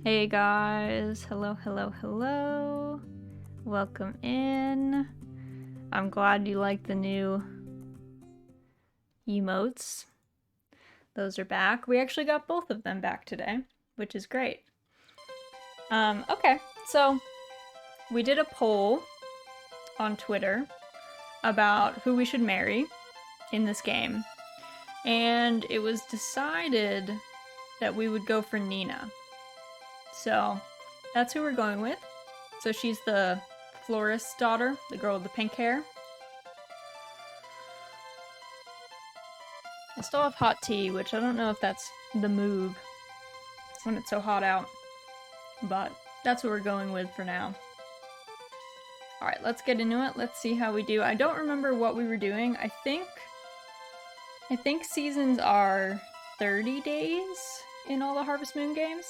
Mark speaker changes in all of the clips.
Speaker 1: Hey guys, hello, hello, hello. Welcome in. I'm glad you like the new emotes. Those are back. We actually got both of them back today, which is great. Okay, so we did a poll on Twitter about who we should marry in this game, and it was decided that we would go for Nina. So that's who we're going with. So she's the florist's daughter, the girl with the pink hair. I still have hot tea, which I don't know if that's the move when it's so hot out, but that's what we're going with for now. Alright, let's get into it. Let's see how we do. I don't remember what we were doing. I think seasons are 30 days in all the Harvest Moon games.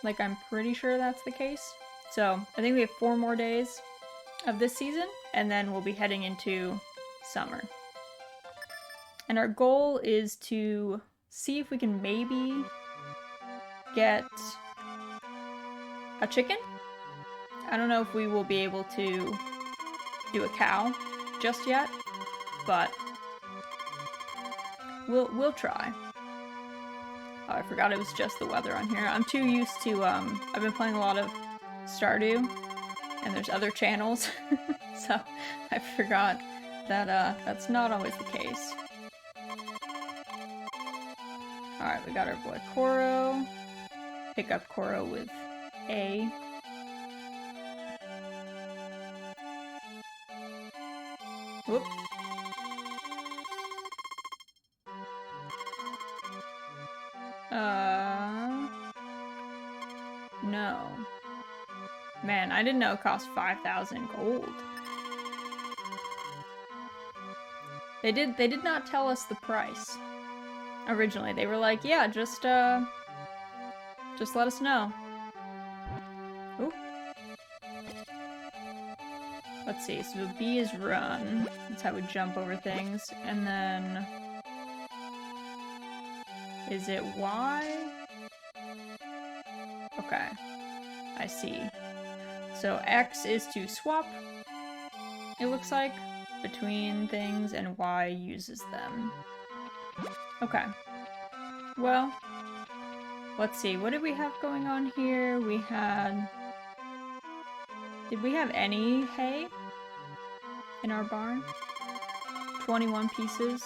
Speaker 1: Like, I'm pretty sure that's the case. So, I think we have 4 more days of this season, and then we'll be heading into summer. And our goal is to see if we can maybe get a chicken. I don't know if we will be able to do a cow just yet, but we'll try. Oh, I forgot it was just the weather on here. I'm too used to, I've been playing a lot of Stardew, and there's other channels, so I forgot that, that's not always the case. Alright, we got our boy Koro. Pick up Koro with A. Whoop. No. Man, I didn't know it cost 5,000 gold. They did not tell us the price. Originally, they were like, yeah, just let us know. Ooh. Let's see, so B is run. That's how we jump over things. And then... is it Y? Okay. I see. So X is to swap, it looks like, between things, and Y uses them. Okay. Well, let's see. What did we have going on here? We had... did we have any hay in our barn? 21 pieces.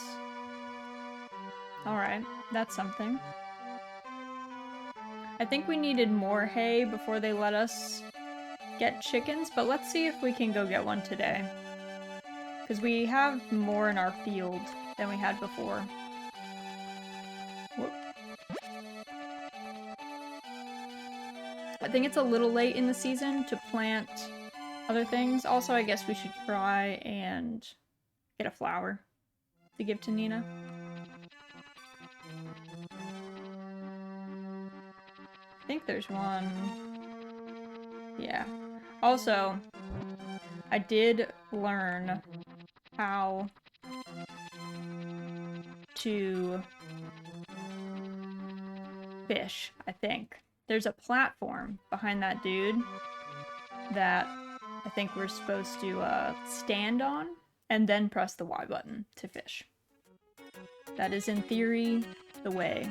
Speaker 1: Alright, that's something. I think we needed more hay before they let us get chickens, but let's see if we can go get one today. Because we have more in our field than we had before. Whoop. I think it's a little late in the season to plant other things. Also, I guess we should try and get a flower to give to Nina. I think there's one. Yeah. Also, I did learn how to fish, I think. There's a platform behind that dude that I think we're supposed to stand on and then press the Y button to fish. That is, in theory, the way.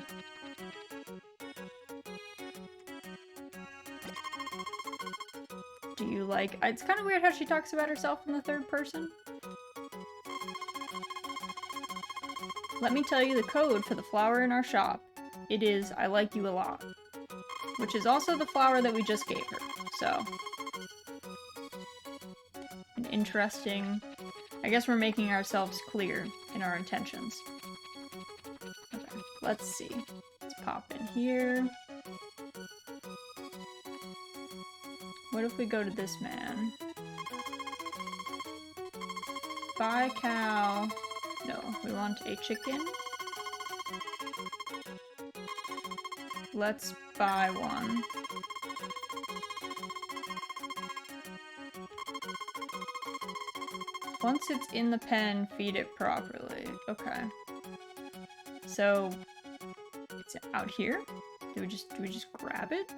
Speaker 1: Do you like... it's kind of weird how she talks about herself in the third person. Let me tell you the code for the flower in our shop. It is, I like you a lot. Which is also the flower that we just gave her, so... an interesting... I guess we're making ourselves clear in our intentions. Okay, let's see. Let's pop in here. What if we go to this man? Buy cow. No, we want a chicken. Let's buy one. Once it's in the pen, feed it properly. Okay. So, it's out here? Do we just grab it?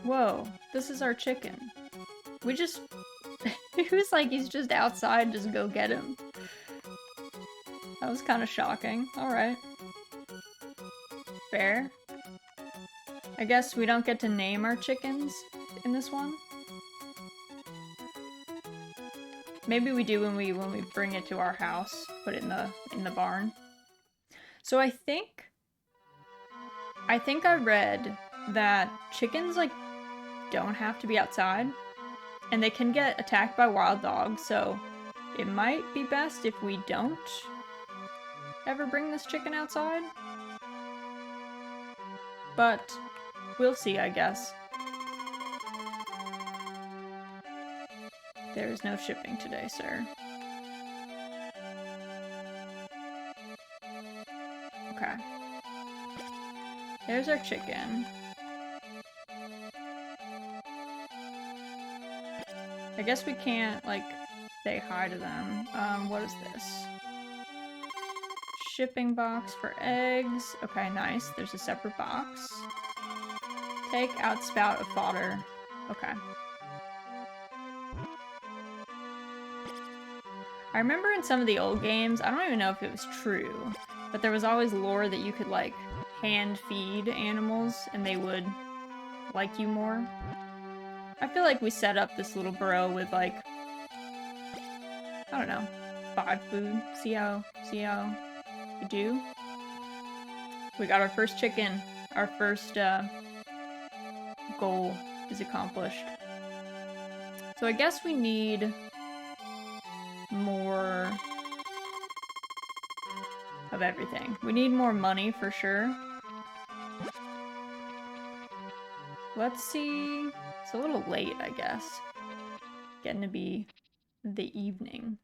Speaker 1: Whoa, this is our chicken. We just... It was like he's just outside, just go get him. That was kind of shocking. Alright. Fair. I guess we don't get to name our chickens in this one. Maybe we do when we bring it to our house, put it in the barn. So I think I read that chickens like don't have to be outside and they can get attacked by wild dogs, so it might be best if we don't ever bring this chicken outside. But we'll see, I guess. There is no shipping today, sir. Okay. There's our chicken. I guess we can't, like, say hi to them. What is this? Shipping box for eggs. Okay, nice. There's a separate box. Take out spout of fodder. Okay. I remember in some of the old games, I don't even know if it was true, but there was always lore that you could, like, hand feed animals and they would like you more. I feel like we set up this little burrow with, like, I don't know, 5 food. See how you do? We got our first chicken. Our first, goal is accomplished. So I guess we need more of everything. We need more money for sure. Let's see. It's a little late, I guess. Getting to be the evening.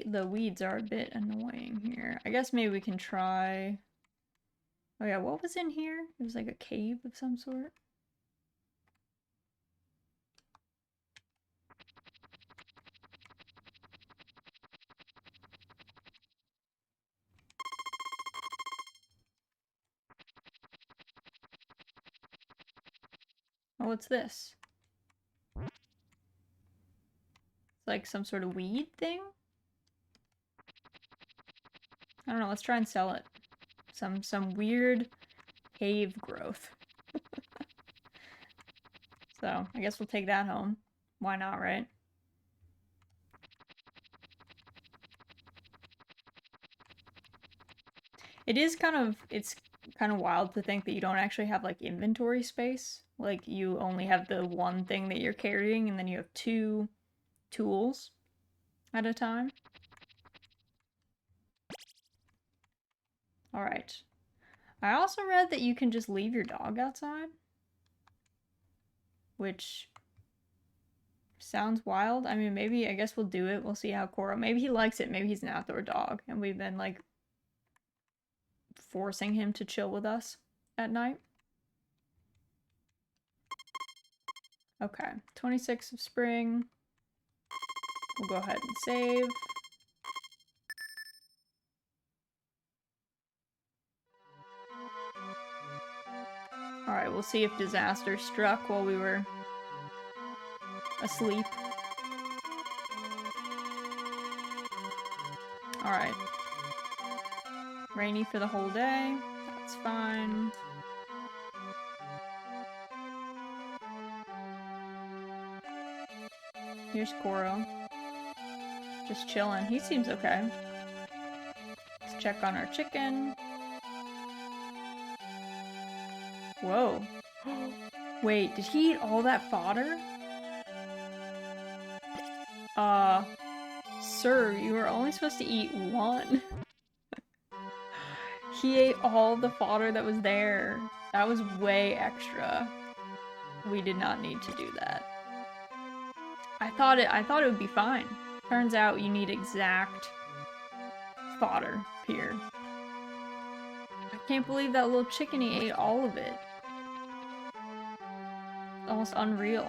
Speaker 1: The weeds are a bit annoying here. I guess maybe we can try... Oh yeah, what was in here? It was like a cave of some sort. Oh, what's this? It's like some sort of weed thing? I don't know, let's try and sell it. Some weird cave growth. So, I guess we'll take that home. Why not, right? It's kind of wild to think that you don't actually have, like, inventory space. Like, you only have the one thing that you're carrying, and then you have 2 tools at a time. Alright. I also read that you can just leave your dog outside. Which sounds wild. I mean, maybe, I guess we'll do it. We'll see how Koro... Maybe he likes it. Maybe he's an outdoor dog. And we've been, like, forcing him to chill with us at night. Okay. 26th of spring. We'll go ahead and save. Alright, we'll see if disaster struck while we were asleep. Alright. Rainy for the whole day. That's fine. Here's Koro. Just chilling. He seems okay. Let's check on our chicken. Whoa. Wait, did he eat all that fodder? Sir, you were only supposed to eat 1. He ate all the fodder that was there. That was way extra. We did not need to do that. I thought it would be fine. Turns out you need exact fodder here. I can't believe that little chickeny ate all of it. almost unreal.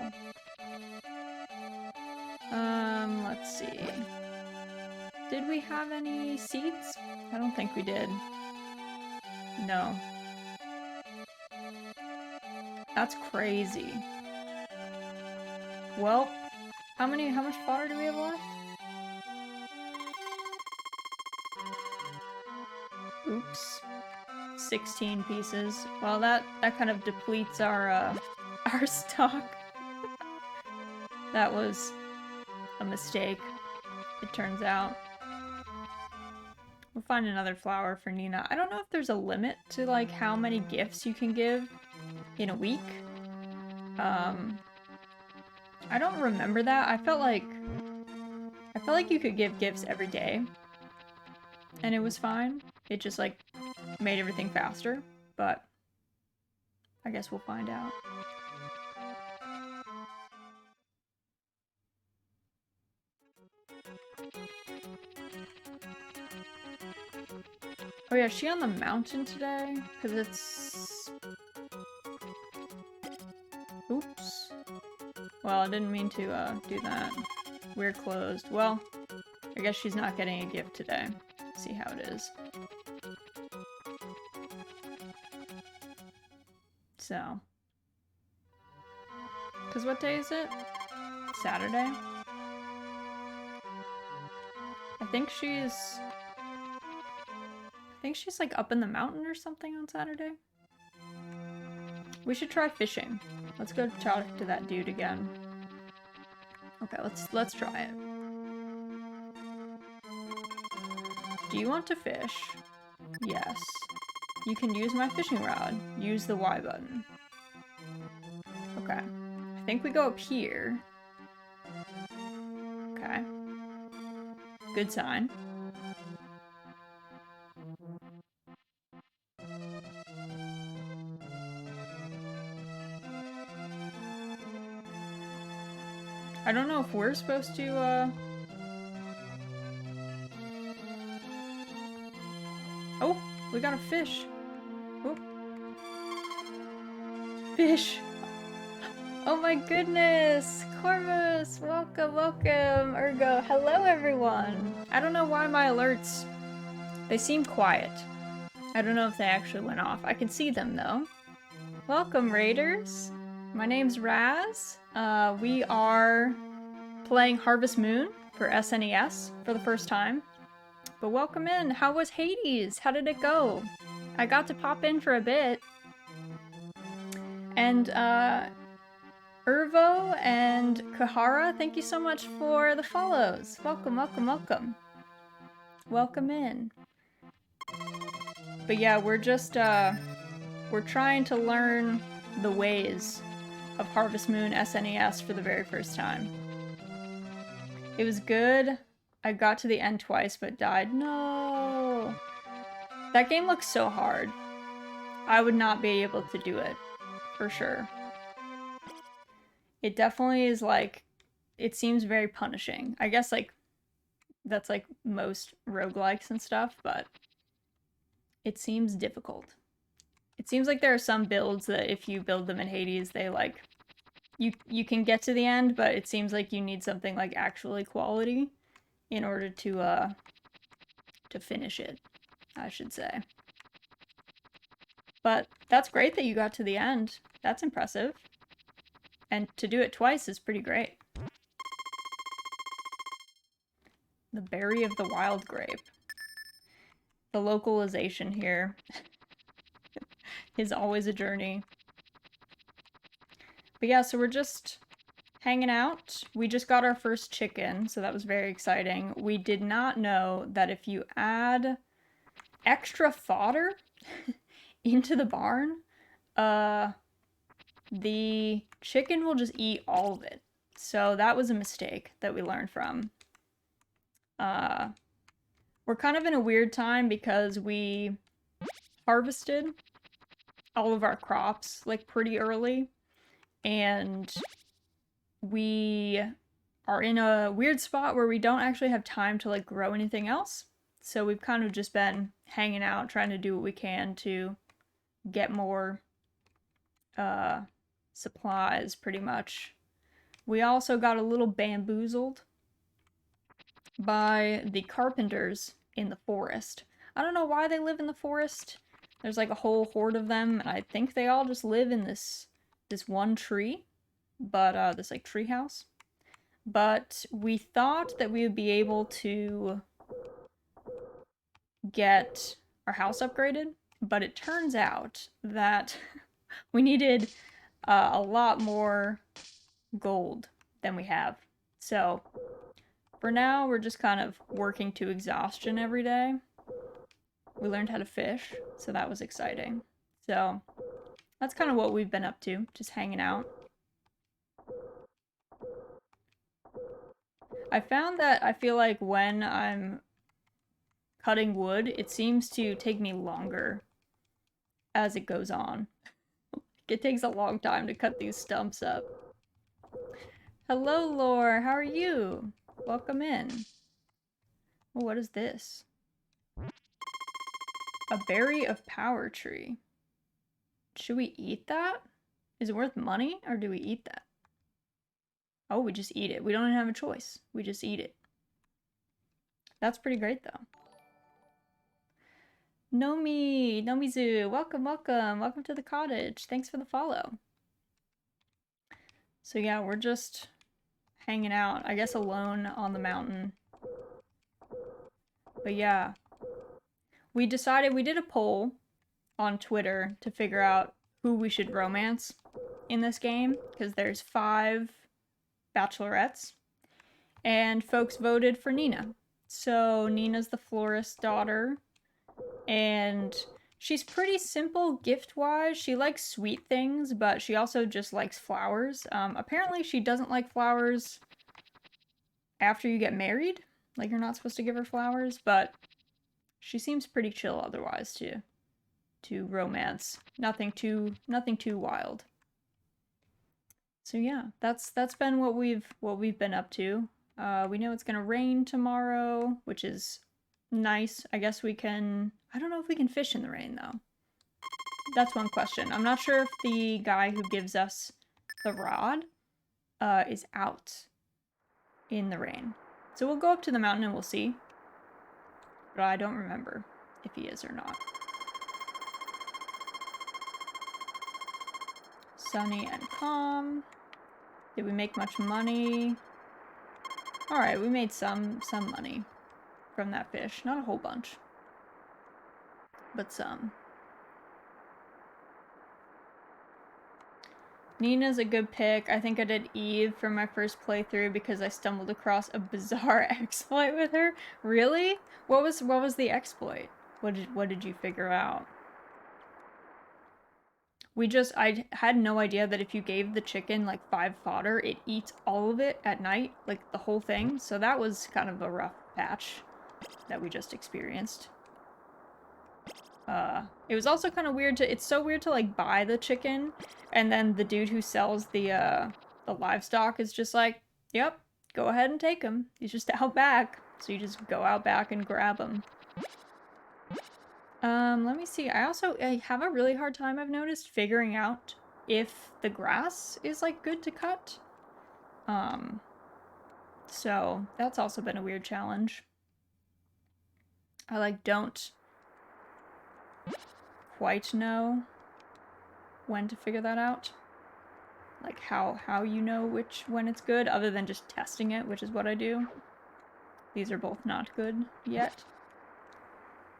Speaker 1: Let's see. Did we have any seeds? I don't think we did. No. That's crazy. Well, how much fodder do we have left? Oops. 16 pieces. Well, that kind of depletes our our stock. That was a mistake, it turns out. We'll find another flower for Nina. I don't know if there's a limit to like how many gifts you can give in a week. I don't remember that. I felt like you could give gifts every day and it was fine. It just like made everything faster, but I guess we'll find out. Oh yeah, is she on the mountain today? Because it's... Oops. Well, I didn't mean to do that. We're closed. Well, I guess she's not getting a gift today. See how it is. So. Because what day is it? Saturday? I think she's like up in the mountain or something on Saturday. We should try fishing. Let's go talk to that dude again. Okay, let's try it. Do you want to fish? Yes. You can use my fishing rod. Use the Y button. Okay. I think we go up here. Okay. Good sign. I don't know if we're supposed to, Oh, we got a fish. Oh. Fish. Oh my goodness. Corvus, welcome, welcome. Ergo, hello everyone. I don't know why my alerts, they seem quiet. I don't know if they actually went off. I can see them though. Welcome, Raiders. My name's Raz. We are playing Harvest Moon for SNES for the first time. But welcome in. How was Hades? How did it go? I got to pop in for a bit. And Urvo and Kahara, thank you so much for the follows. Welcome, welcome, welcome. Welcome in. But yeah, we're just we're trying to learn the ways of Harvest Moon SNES for the very first time. It was good. I got to the end twice but died. No! That game looks so hard. I would not be able to do it, for sure. It definitely is like, it seems very punishing. I guess like, that's like most roguelikes and stuff, but it seems difficult. It seems like there are some builds that if you build them in Hades, they like, you can get to the end, but it seems like you need something like actually quality in order to finish it, I should say. But that's great that you got to the end. That's impressive. And to do it twice is pretty great. The Berry of the Wild Grape. The localization here is always a journey. But yeah, so we're just hanging out. We just got our first chicken, so that was very exciting. We did not know that if you add extra fodder into the barn, the chicken will just eat all of it. So that was a mistake that we learned from. We're kind of in a weird time because we harvested all of our crops like pretty early, and we are in a weird spot where we don't actually have time to like grow anything else. So we've kind of just been hanging out, trying to do what we can to get more supplies, pretty much. We also got a little bamboozled by the carpenters in the forest. I don't know why they live in the forest. There's like a whole horde of them, and I think they all just live in this one tree, but this like tree house. But we thought that we would be able to get our house upgraded, but it turns out that we needed a lot more gold than we have. So for now, we're just kind of working to exhaustion every day. We learned how to fish, so that was exciting. So that's kind of what we've been up to, just hanging out. I found that I feel like when I'm cutting wood, it seems to take me longer as it goes on. It takes a long time to cut these stumps up. Hello, Lore. How are you? Welcome in. Oh, what is this? A berry of power tree. Should we eat that? Is it worth money, or do we eat that? Oh, we just eat it. We don't even have a choice. We just eat it. That's pretty great, though. Nomizu, welcome, welcome. Welcome to the cottage. Thanks for the follow. So yeah, we're just hanging out, I guess alone on the mountain. But yeah, we decided, we did a poll on Twitter to figure out who we should romance in this game, because there's 5 bachelorettes, and folks voted for Nina. So Nina's the florist's daughter, and she's pretty simple gift-wise. She likes sweet things, but she also just likes flowers. Apparently she doesn't like flowers after you get married. Like, you're not supposed to give her flowers, but she seems pretty chill otherwise to romance. Nothing too wild. So yeah, that's been what we've been up to. We know it's gonna rain tomorrow, which is nice. I guess we can. I don't know if we can fish in the rain though. That's one question. I'm not sure if the guy who gives us the rod is out in the rain. So we'll go up to the mountain and we'll see. But I don't remember if he is or not. Sunny and calm. Did we make much money? Alright, we made some money from that fish. Not a whole bunch, but some. Nina's a good pick. I think I did Eve for my first playthrough because I stumbled across a bizarre exploit with her. Really? What was the exploit? What did you figure out? I had no idea that if you gave the chicken like 5 fodder, it eats all of it at night, like the whole thing. So that was kind of a rough patch that we just experienced. It was also kind of weird it's so weird to like buy the chicken, and then the dude who sells the livestock is just like, yep, go ahead and take him. He's just out back. So you just go out back and grab him. Let me see. I have a really hard time, I've noticed, figuring out if the grass is like good to cut. So that's also been a weird challenge. I like don't quite know when to figure that out. Like how you know when it's good, other than just testing it, which is what I do. These are both not good yet.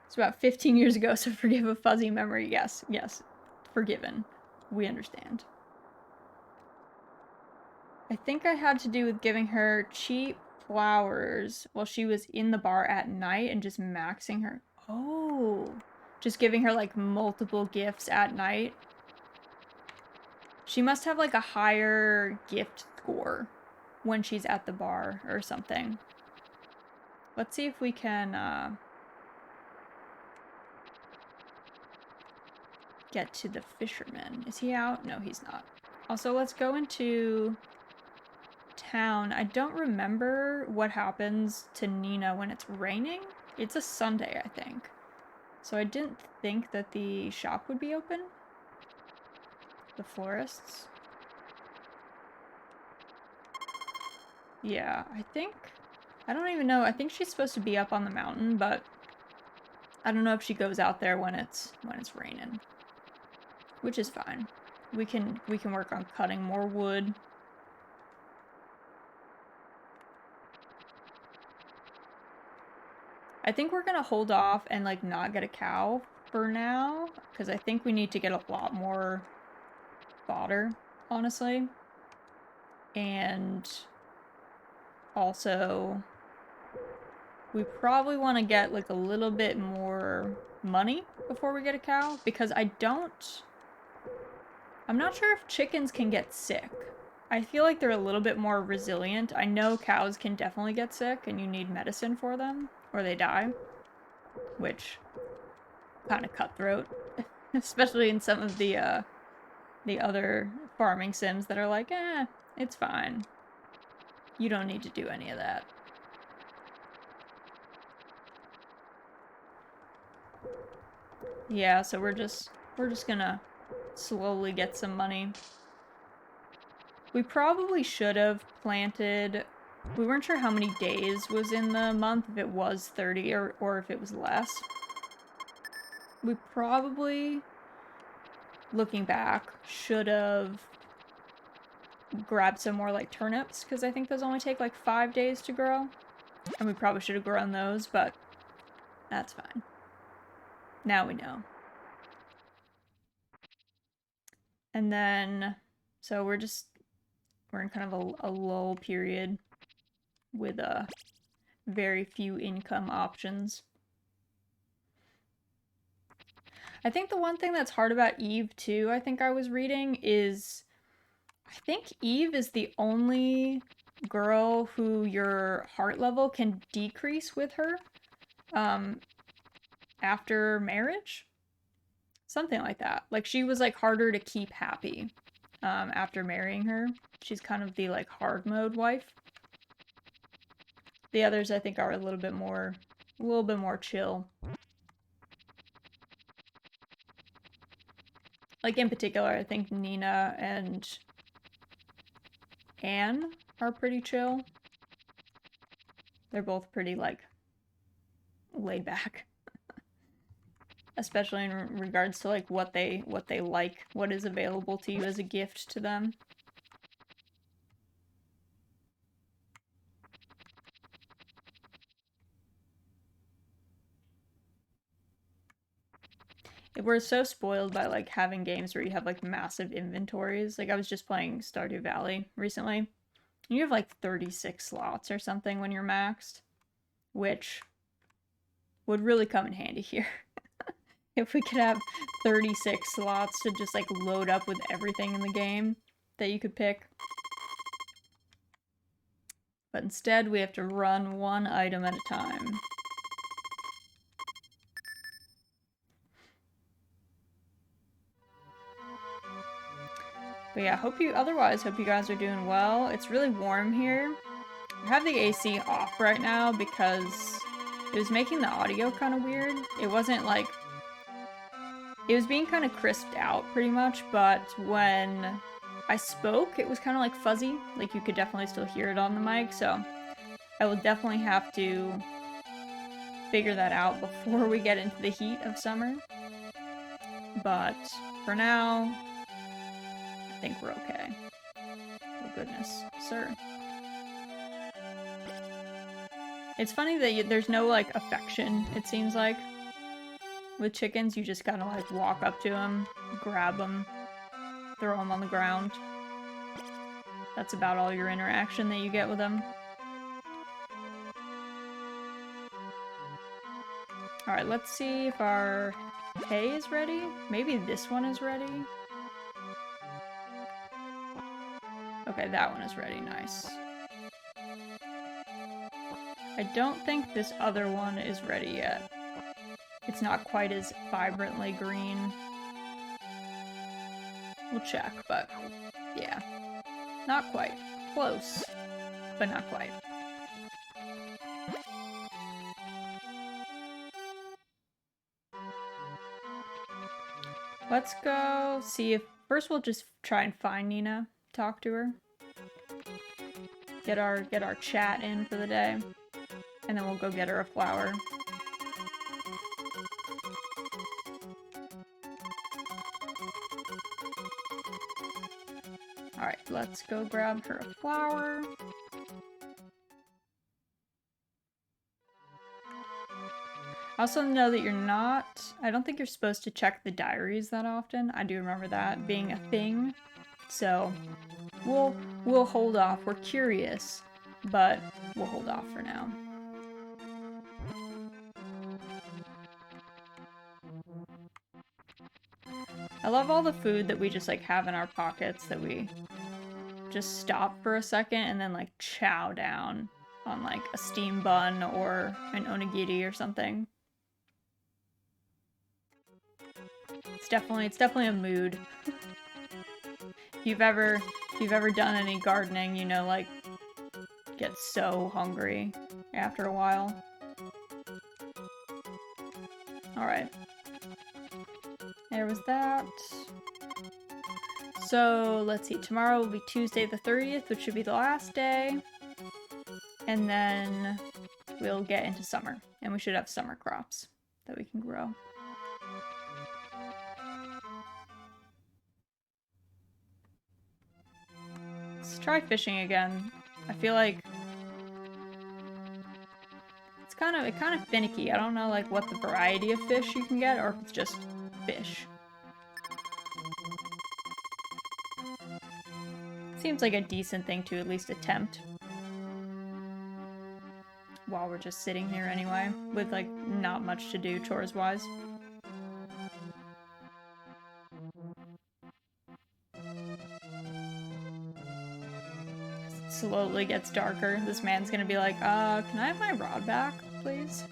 Speaker 1: It's about 15 years ago, so forgive a fuzzy memory. Yes, forgiven. We understand. I think I had to do with giving her cheap flowers while she was in the bar at night and just maxing her. Oh, just giving her like multiple gifts at night. She must have like a higher gift score when she's at the bar or something. Let's see if we can get to the fisherman. Is he out? No, he's not. Also, let's go into town. I don't remember what happens to Nina when it's raining. It's a Sunday, I think. So I didn't think that the shop would be open. The florists. Yeah, I don't even know. I think she's supposed to be up on the mountain, but I don't know if she goes out there when it's raining. Which is fine. We can work on cutting more wood. I think we're gonna hold off and like not get a cow for now, because I think we need to get a lot more fodder, honestly. And also, we probably want to get like a little bit more money before we get a cow, because I'm not sure if chickens can get sick. I feel like they're a little bit more resilient. I know cows can definitely get sick and you need medicine for them or they die, which kind of cutthroat, especially in some of the other farming sims that are like, it's fine. You don't need to do any of that. Yeah, so we're just gonna slowly get some money. We probably should have planted. We weren't sure how many days was in the month, if it was 30 or if it was less. We probably, looking back, should have grabbed some more like turnips, because I think those only take like 5 days to grow. And we probably should have grown those, but that's fine. Now we know. And then, so we're in kind of a lull period with very few income options. I think the one thing that's hard about Eve too, I think I was reading, is I think Eve is the only girl who your heart level can decrease with her after marriage. Something like that. Like, she was like harder to keep happy after marrying her. She's kind of the like hard mode wife. The others I think are a little bit more chill. Like, in particular, I think Nina and Anne are pretty chill. They're both pretty like laid back. Especially in regards to like what they like, what is available to you as a gift to them. We're so spoiled by like having games where you have like massive inventories. Like, I was just playing Stardew Valley recently. You have like 36 slots or something when you're maxed, which would really come in handy here. If we could have 36 slots to just like load up with everything in the game that you could pick. But instead we have to run one item at a time. But yeah, hope you guys are doing well. It's really warm here. I have the AC off right now because it was making the audio kind of weird. It wasn't like... It was being kind of crisped out pretty much, but when I spoke, it was kind of like fuzzy. Like, you could definitely still hear it on the mic, so I will definitely have to figure that out before we get into the heat of summer. But for now, I think we're okay. Oh goodness, sir. It's funny that there's no like affection, it seems like. With chickens, you just gotta like walk up to them, grab them, throw them on the ground. That's about all your interaction that you get with them. Alright, let's see if our hay is ready. Maybe this one is ready. Okay, that one is ready. Nice. I don't think this other one is ready yet. It's not quite as vibrantly green. We'll check, but yeah. Not quite. Close, but not quite. Let's go see if... First we'll just try and find Nina. Talk to her. get our chat in for the day. And then we'll go get her a flower. Alright, let's go grab her a flower. I also know that you're not... I don't think you're supposed to check the diaries that often. I do remember that being a thing. So, we'll hold off. We're curious, but we'll hold off for now. I love all the food that we just like have in our pockets that we just stop for a second and then like chow down on like a steam bun or an onigiri or something. It's definitely a mood. If you've ever done any gardening, you know, like, get so hungry after a while. Alright. There was that. So, let's see, tomorrow will be Tuesday the 30th, which should be the last day. And then we'll get into summer. And we should have summer crops that we can grow. Let's try fishing again. I feel like it's kind of finicky. I don't know like what the variety of fish you can get or if it's just fish. Seems like a decent thing to at least attempt. While we're just sitting here anyway, with like not much to do chores wise. Slowly gets darker. This man's gonna be like, can I have my rod back, please?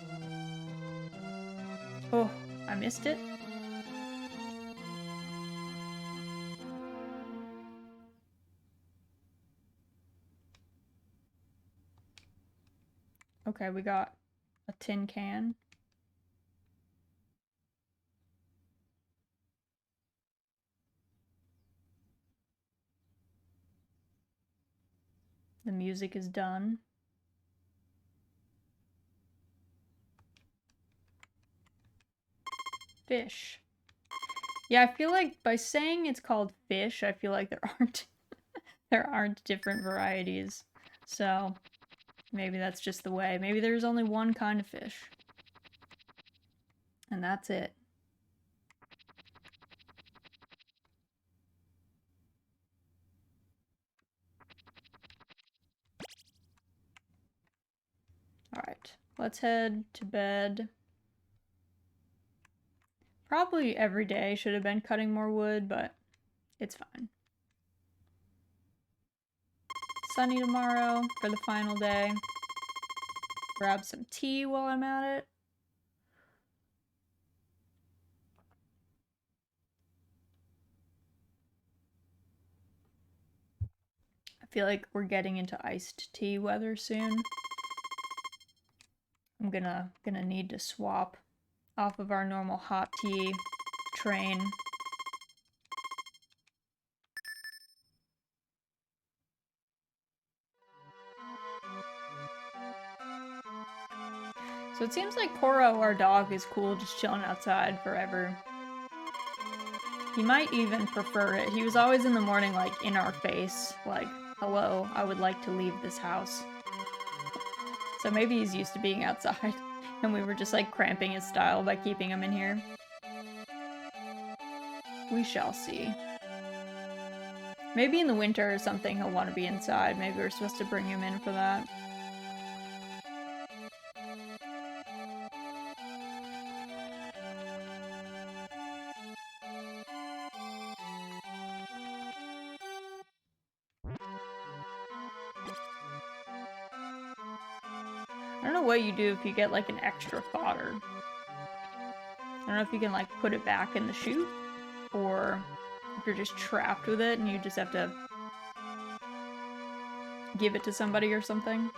Speaker 1: Oh, I missed it. Okay, we got a tin can. The music is done. Fish. Yeah, I feel like by saying it's called fish, I feel like there aren't different varieties. So maybe that's just the way. Maybe there's only one kind of fish. And that's it. Alright, let's head to bed. Probably every day should have been cutting more wood, but it's fine. Sunny tomorrow for the final day. Grab some tea while I'm at it. I feel like we're getting into iced tea weather soon. I'm gonna need to swap off of our normal hot tea train. So it seems like Koro, our dog, is cool just chilling outside forever. He might even prefer it. He was always in the morning, like, in our face, like, hello, I would like to leave this house. So maybe he's used to being outside, and we were just, like, cramping his style by keeping him in here. We shall see. Maybe in the winter or something he'll want to be inside. Maybe we're supposed to bring him in for that. I don't know what you do if you get like an extra fodder. I don't know if you can like put it back in the chute, or if you're just trapped with it and you just have to give it to somebody or something.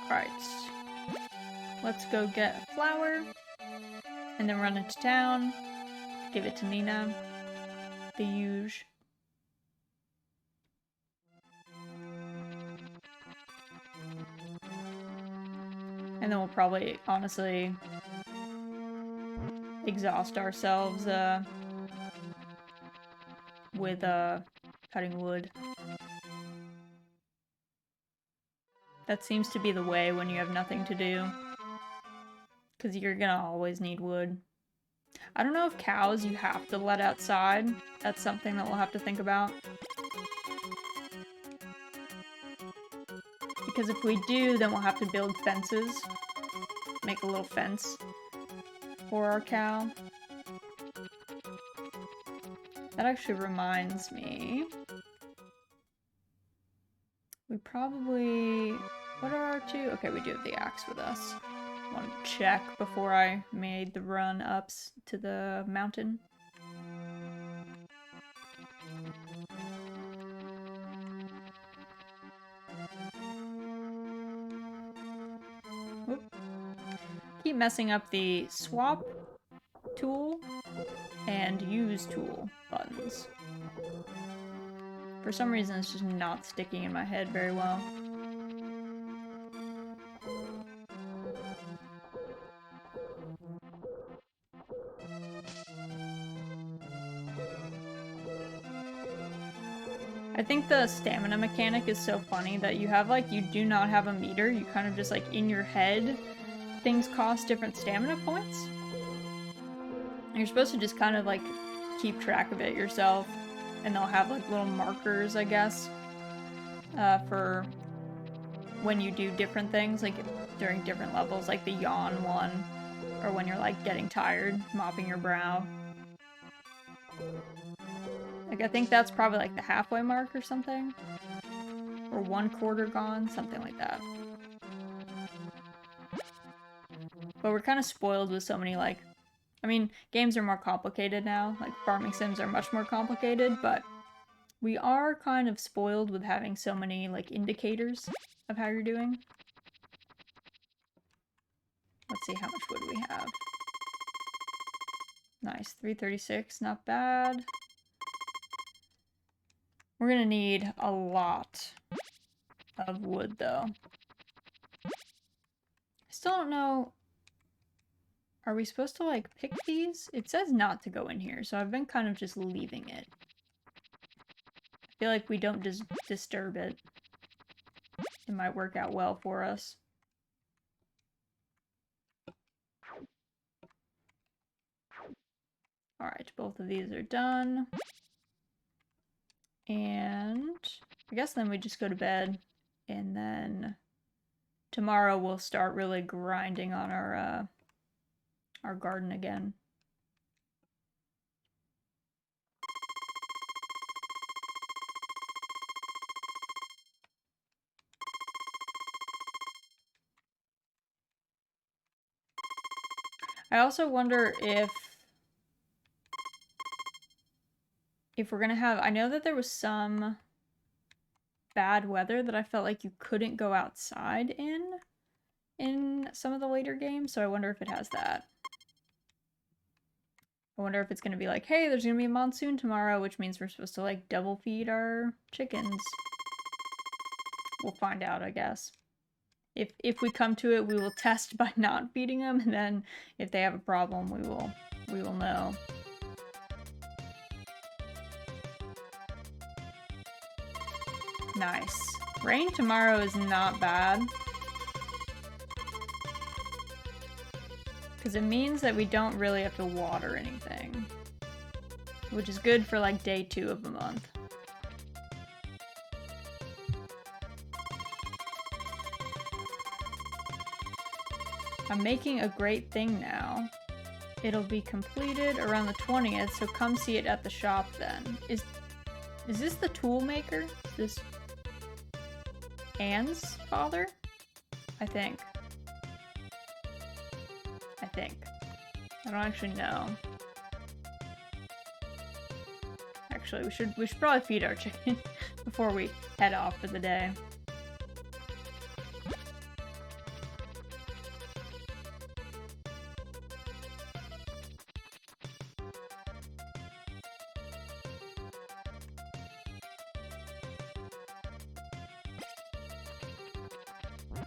Speaker 1: Alright. let's go get a flower and then run into town, give it to Nina, the huge. And then we'll probably, honestly, exhaust ourselves with cutting wood. That seems to be the way when you have nothing to do. Because you're gonna always need wood. I don't know if cows you have to let outside. That's something that we'll have to think about. Because if we do, then we'll have to build fences. Make a little fence for our cow. That actually reminds me. We probably... What are our two? Okay, we do have the axe with us. Want to check before I made the run ups to the mountain. Oop. Keep messing up the swap tool and use tool buttons. For some reason, it's just not sticking in my head very well. I think the stamina mechanic is so funny that you have, like, you do not have a meter. You kind of just, like, in your head, things cost different stamina points. And you're supposed to just kind of, like, keep track of it yourself. And they'll have, like, little markers, I guess, for when you do different things, like, during different levels, like the yawn one, or when you're, like, getting tired, mopping your brow. Like, I think that's probably, like, the halfway mark or something. Or 1/4 gone, something like that. But we're kind of spoiled with so many, like... I mean, games are more complicated now. Like, farming sims are much more complicated, but we are kind of spoiled with having so many, like, indicators of how you're doing. Let's see, how much wood we have. Nice, 336, not bad. We're gonna need a lot of wood, though. I still don't know... Are we supposed to, like, pick these? It says not to go in here, so I've been kind of just leaving it. I feel like we don't just disturb it. It might work out well for us. Alright, both of these are done. And I guess then we just go to bed, and then tomorrow we'll start really grinding on our garden again. I also wonder if we're gonna have... I know that there was some bad weather that I felt like you couldn't go outside in some of the later games, so I wonder if it has that. I wonder if it's gonna be like, hey, there's gonna be a monsoon tomorrow, which means we're supposed to, like, double feed our chickens. We'll find out, I guess. If we come to it, we will test by not feeding them, and then if they have a problem, we will know. Nice. Rain tomorrow is not bad. Because it means that we don't really have to water anything. Which is good for, like, day 2 of the month. I'm making a great thing now. It'll be completed around the 20th, so come see it at the shop then. Is this the tool maker? Is this Anne's father? I think. I don't actually know. Actually, we should probably feed our chicken before we head off for the day.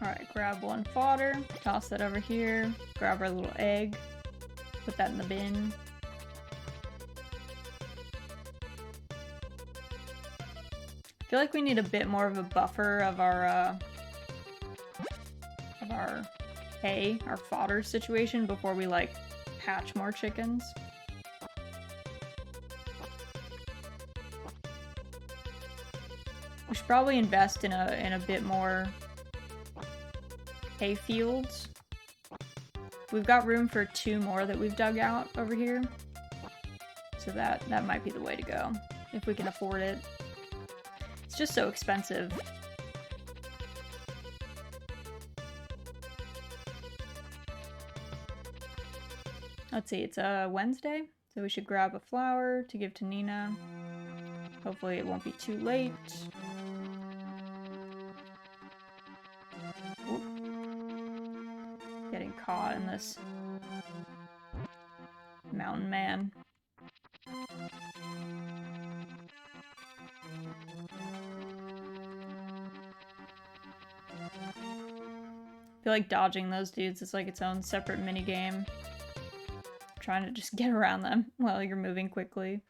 Speaker 1: Alright, grab one fodder, toss that over here, grab our little egg, put that in the bin. I feel like we need a bit more of a buffer of our hay, our fodder situation before we like hatch more chickens. We should probably invest in a bit more hay fields. We've got room for 2 more that we've dug out over here. So that might be the way to go, if we can afford it. It's just so expensive. Let's see, it's a Wednesday, so we should grab a flower to give to Nina. Hopefully it won't be too late. Oop. Getting caught in this mountain man. I feel like dodging those dudes is like its own separate minigame. Trying to just get around them while you're moving quickly.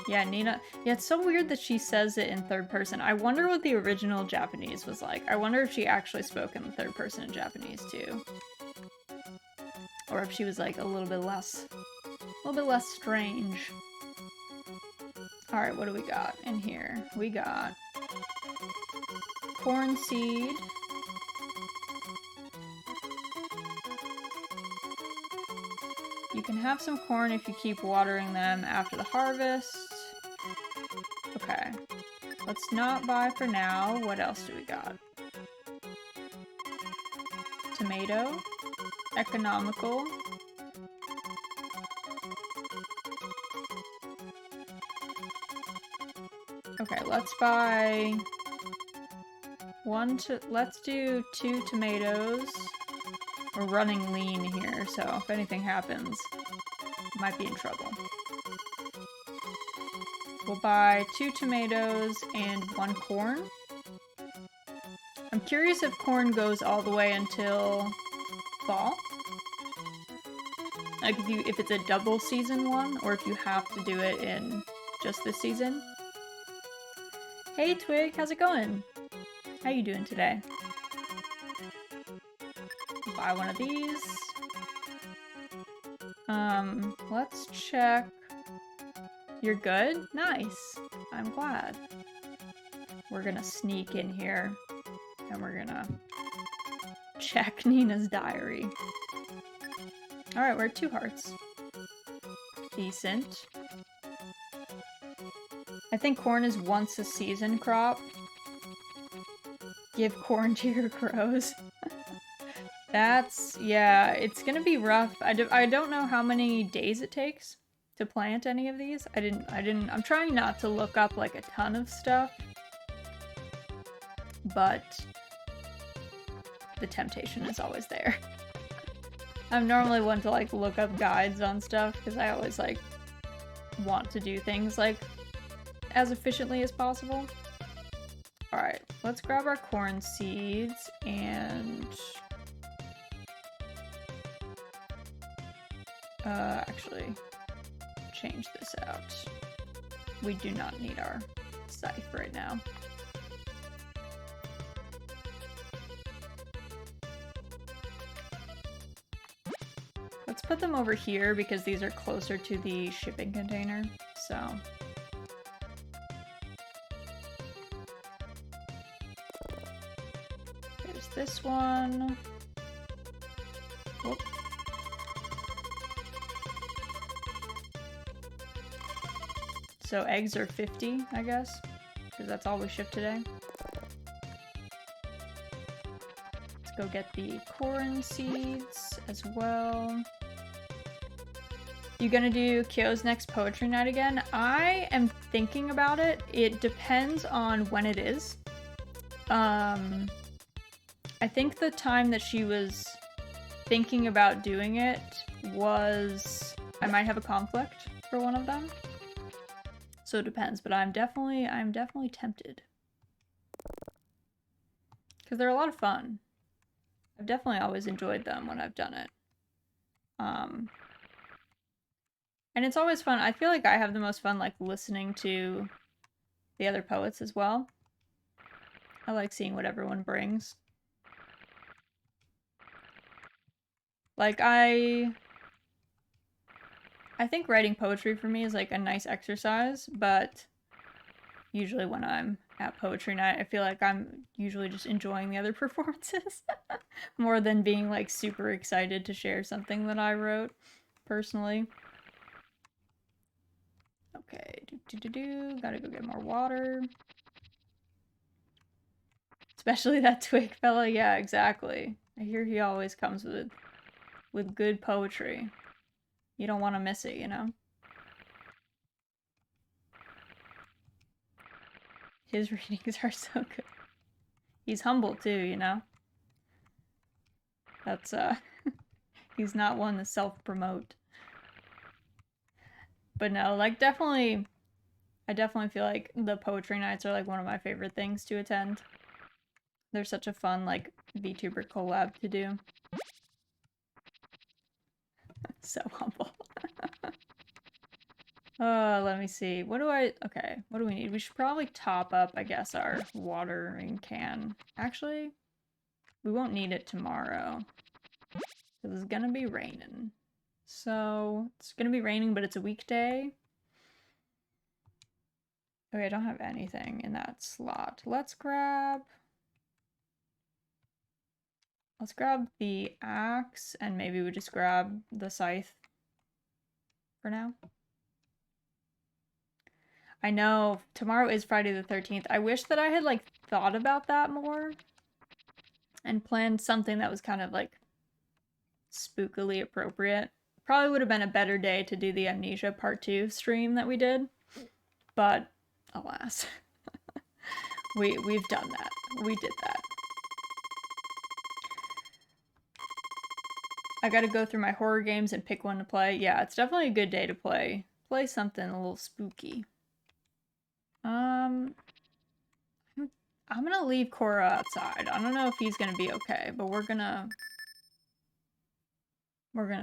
Speaker 1: Yeah, Nina. Yeah, it's so weird that she says it in third person. I wonder what the original Japanese was like. I wonder if she actually spoke in the third person in Japanese too. Or if she was like a little bit less strange. Alright, what do we got in here? We got corn seed. You can have some corn if you keep watering them after the harvest. Okay. Let's not buy for now. What else do we got? Tomato. Economical. Okay, let's buy let's do 2 tomatoes. We're running lean here, so if anything happens, might be in trouble. We'll buy 2 tomatoes and 1 corn. I'm curious if corn goes all the way until fall. Like if it's a double season one, or if you have to do it in just this season. Hey Twig, how's it going? How you doing today? Buy one of these. Let's check. You're good? Nice. I'm glad. We're gonna sneak in here and we're gonna check Nina's diary. Alright, we're at 2 hearts. Decent. I think corn is once a season crop. Give corn to your crows. That's, yeah, it's gonna be rough. I don't know how many days it takes to plant any of these. I'm trying not to look up like a ton of stuff, but the temptation is always there. I'm normally one to like look up guides on stuff because I always like want to do things like as efficiently as possible. Alright, let's grab our corn seeds and actually change this out. We do not need our scythe right now. Let's put them over here because these are closer to the shipping container, so. There's this one. Whoop. So eggs are 50, I guess, because that's all we ship today. Let's go get the corn seeds as well. You gonna do Kyo's next poetry night again? I am thinking about it. It depends on when it is. I think the time that she was thinking about doing it was, I might have a conflict for one of them. So it depends, but I'm definitely tempted. Because they're a lot of fun. I've definitely always enjoyed them when I've done it. And it's always fun. I feel like I have the most fun, like, listening to the other poets as well. I like seeing what everyone brings. Like, I think writing poetry for me is, like, a nice exercise, but usually when I'm at poetry night, I feel like I'm usually just enjoying the other performances more than being, like, super excited to share something that I wrote, personally. Okay, gotta go get more water. Especially that twig fella, yeah, exactly. I hear he always comes with good poetry. You don't want to miss it, you know? His readings are so good. He's humble too, you know? That's, he's not one to self-promote. But no, like, definitely, I definitely feel like the poetry nights are, like, one of my favorite things to attend. They're such a fun, like, VTuber collab to do. So humble. Let me see. Okay, what do we need? We should probably top up, I guess, our watering can. Actually, we won't need it tomorrow. Because it's gonna be raining. So, it's gonna be raining, but it's a weekday. Okay, I don't have anything in that slot. Let's grab the axe, and maybe we just grab the scythe for now. I know, tomorrow is Friday the 13th. I wish that I had, like, thought about that more and planned something that was kind of, like, spookily appropriate. Probably would have been a better day to do the Amnesia Part 2 stream that we did. But, alas. We've done that. We did that. I gotta go through my horror games and pick one to play. Yeah, it's definitely a good day to play something a little spooky. I'm gonna leave Cora outside. I don't know if he's gonna be okay, but we're gonna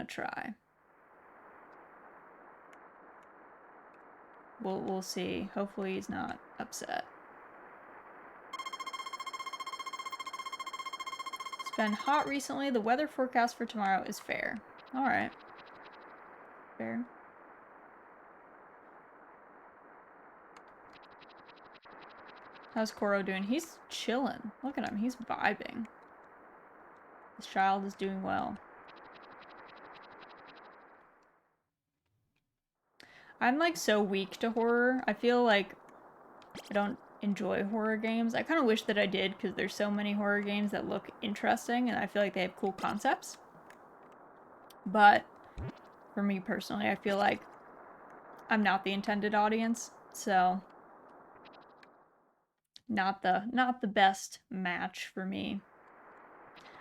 Speaker 1: try. We'll see. Hopefully he's not upset. It's been hot recently. The weather forecast for tomorrow is fair. Alright. Fair. How's Koro doing? He's chilling. Look at him. He's vibing. This child is doing well. I'm, like, so weak to horror. I feel like I don't enjoy horror games. I kind of wish that I did, because there's so many horror games that look interesting, and I feel like they have cool concepts. But for me personally, I feel like I'm not the intended audience, so not the best match for me.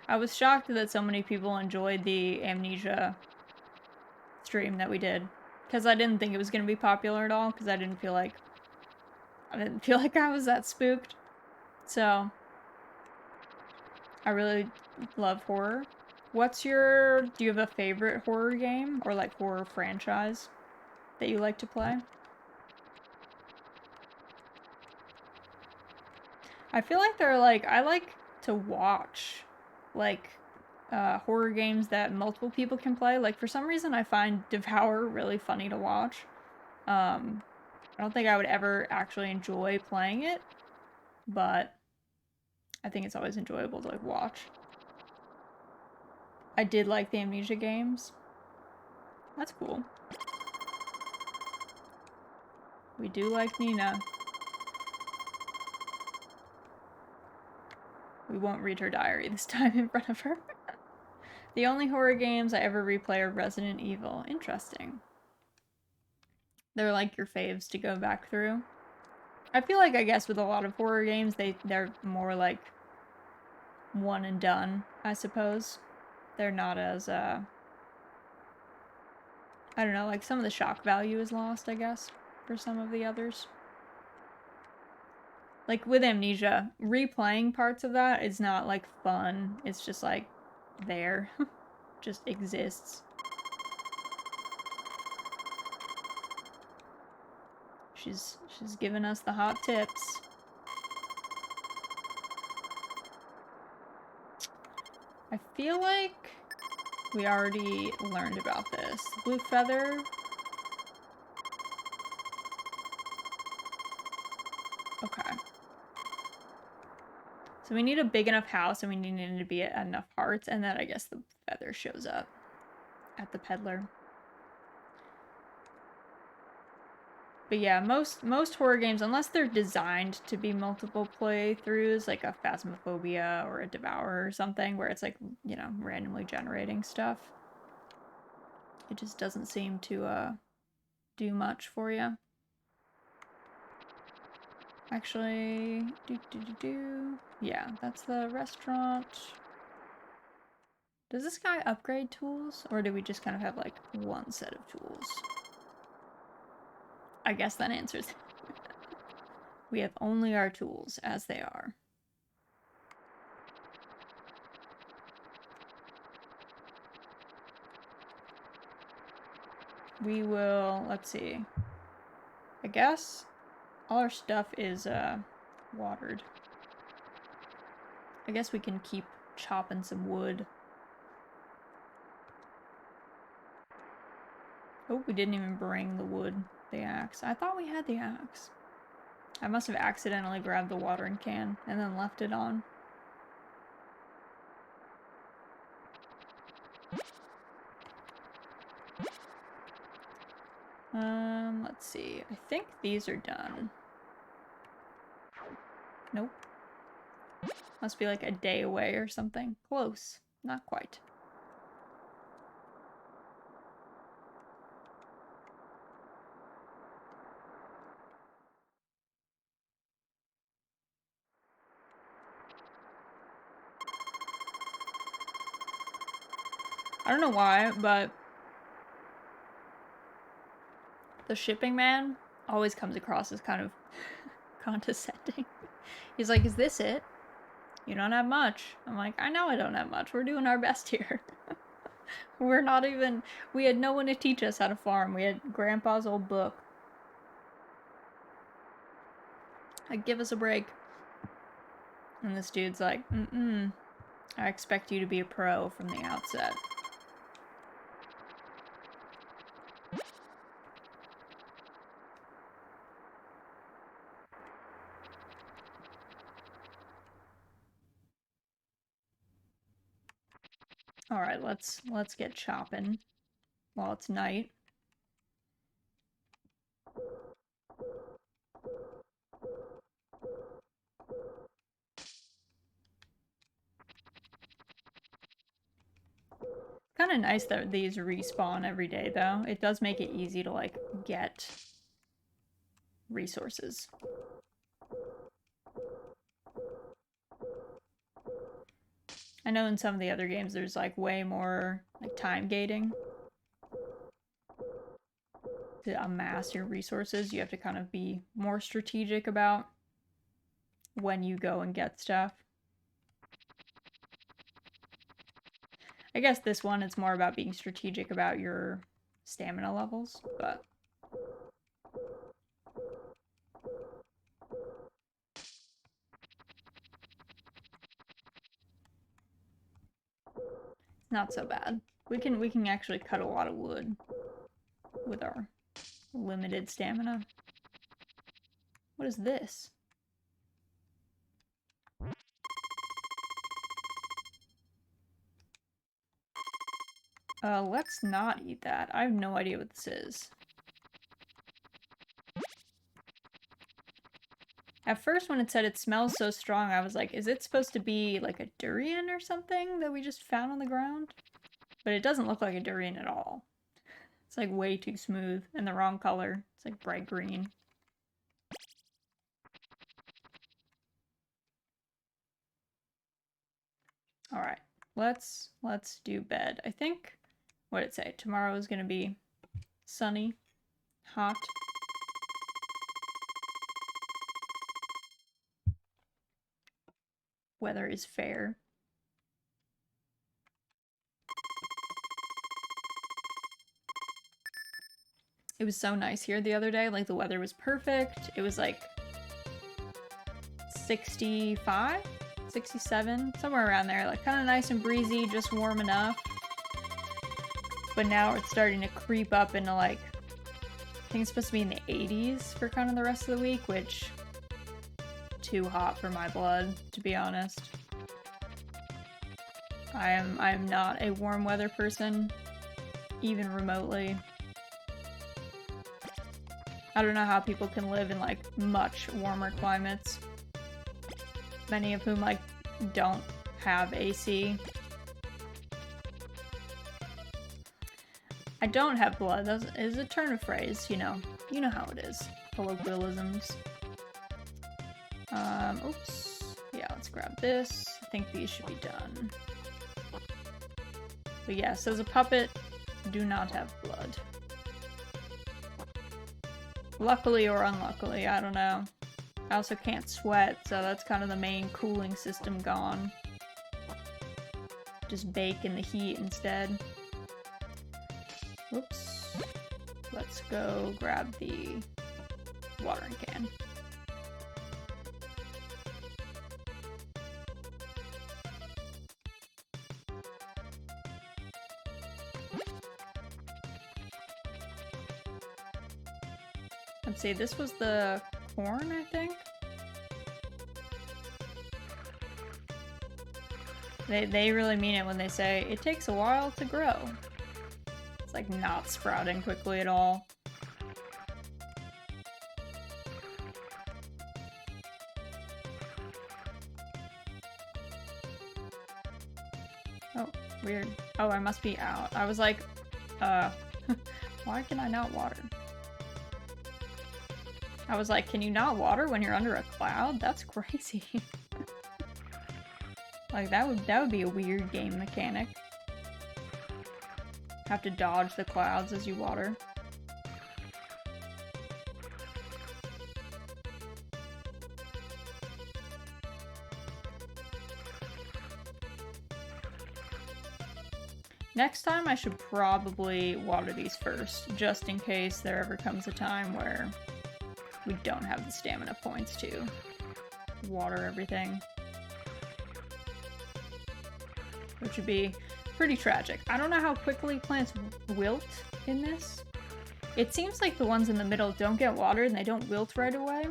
Speaker 1: I was shocked that so many people enjoyed the Amnesia stream that we did, because I didn't think it was going to be popular at all, because I didn't feel like I was that spooked. So I really love horror. Do you have a favorite horror game or, like, horror franchise that you like to play? I feel like I like to watch, like, horror games that multiple people can play. Like, for some reason I find Devour really funny to watch. I don't think I would ever actually enjoy playing it, but I think it's always enjoyable to, like, watch. I did like the Amnesia games. That's cool. We do like Nina. We won't read her diary this time in front of her. The only horror games I ever replay are Resident Evil. Interesting. They're, like, your faves to go back through. I feel like, I guess, with a lot of horror games, they're more, like, one and done, I suppose. They're not as, I don't know, like some of the shock value is lost, I guess, for some of the others. Like with Amnesia, replaying parts of that is not like fun. It's just like there. Just exists. She's giving us the hot tips. I feel like we already learned about this. Blue feather. Okay. So we need a big enough house and we need it to be enough hearts, and then I guess the feather shows up at the peddler. But yeah, most horror games, unless they're designed to be multiple playthroughs, like a Phasmophobia or a Devour or something, where it's like, you know, randomly generating stuff, it just doesn't seem to do much for you. Actually, yeah, that's the restaurant. Does this guy upgrade tools, or do we just kind of have like one set of tools? I guess that answers it. We have only our tools as they are. We will, let's see. I guess all our stuff is watered. I guess we can keep chopping some wood. Oh, we didn't even bring the wood, the axe. I thought we had the axe. I must have accidentally grabbed the watering can and then left it on. Let's see. I think these are done. Nope. Must be like a day away or something. Close. Not quite. I don't know why, but the shipping man always comes across as kind of condescending. He's like, is this it? You don't have much. I'm like, I know I don't have much. We're doing our best here. We're not even... We had no one to teach us how to farm. We had Grandpa's old book. Like, give us a break. And this dude's like, I expect you to be a pro from the outset. Alright, let's get chopping while it's night. Kind of nice that these respawn every day, though. It does make it easy to, like, get resources. I know in some of the other games there's, like, way more, like, time gating. To amass your resources, you have to kind of be more strategic about when you go and get stuff. I guess this one, it's more about being strategic about your stamina levels, but... not so bad. We can actually cut a lot of wood with our limited stamina. What is this? Let's not eat that. I have no idea what this is. At first, when it said it smells so strong, I was like, is it supposed to be like a durian or something that we just found on the ground? But it doesn't look like a durian at all. It's like way too smooth and the wrong color. It's like bright green. All right, let's do bed. I think, what did it say? Tomorrow is gonna be sunny, hot. Weather is fair. It was so nice here the other day. Like, the weather was perfect. It was like 65, 67, somewhere around there. Like, kind of nice and breezy, just warm enough. But now it's starting to creep up into, like, I think it's supposed to be in the 80s for kind of the rest of the week, which too hot for my blood, to be honest. I am not a warm weather person, even remotely. I don't know how people can live in, like, much warmer climates. Many of whom, like, don't have AC. I don't have blood. That is a turn of phrase, you know. You know how it is. Colloquialisms. Oops. Yeah, let's grab this. I think these should be done. But yes, as a puppet, do not have blood. Luckily or unluckily, I don't know. I also can't sweat, so that's kind of the main cooling system gone. Just bake in the heat instead. Whoops. Let's go grab the watering can. Let's see, this was the corn, I think? They really mean it when they say, it takes a while to grow. It's like not sprouting quickly at all. Oh, weird. Oh, I must be out. I was like, why can I not water? I was like, can you not water when you're under a cloud? That's crazy. Like, that would be a weird game mechanic. Have to dodge the clouds as you water. Next time I should probably water these first, just in case there ever comes a time where we don't have the stamina points to water everything. Which would be pretty tragic. I don't know how quickly plants wilt in this. It seems like the ones in the middle don't get watered and they don't wilt right away.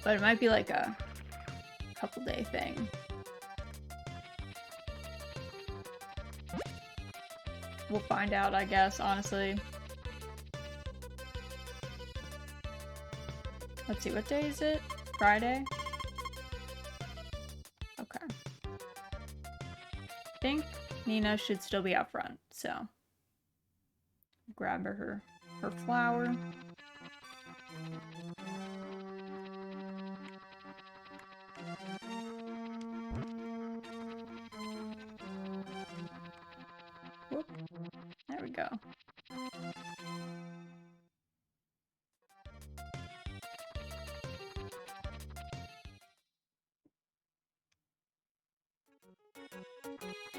Speaker 1: But it might be like a couple day thing. We'll find out, I guess, honestly. Let's see, what day is it? Friday? Okay. I think Nina should still be out front, so grab her flower. Whoop. There we go.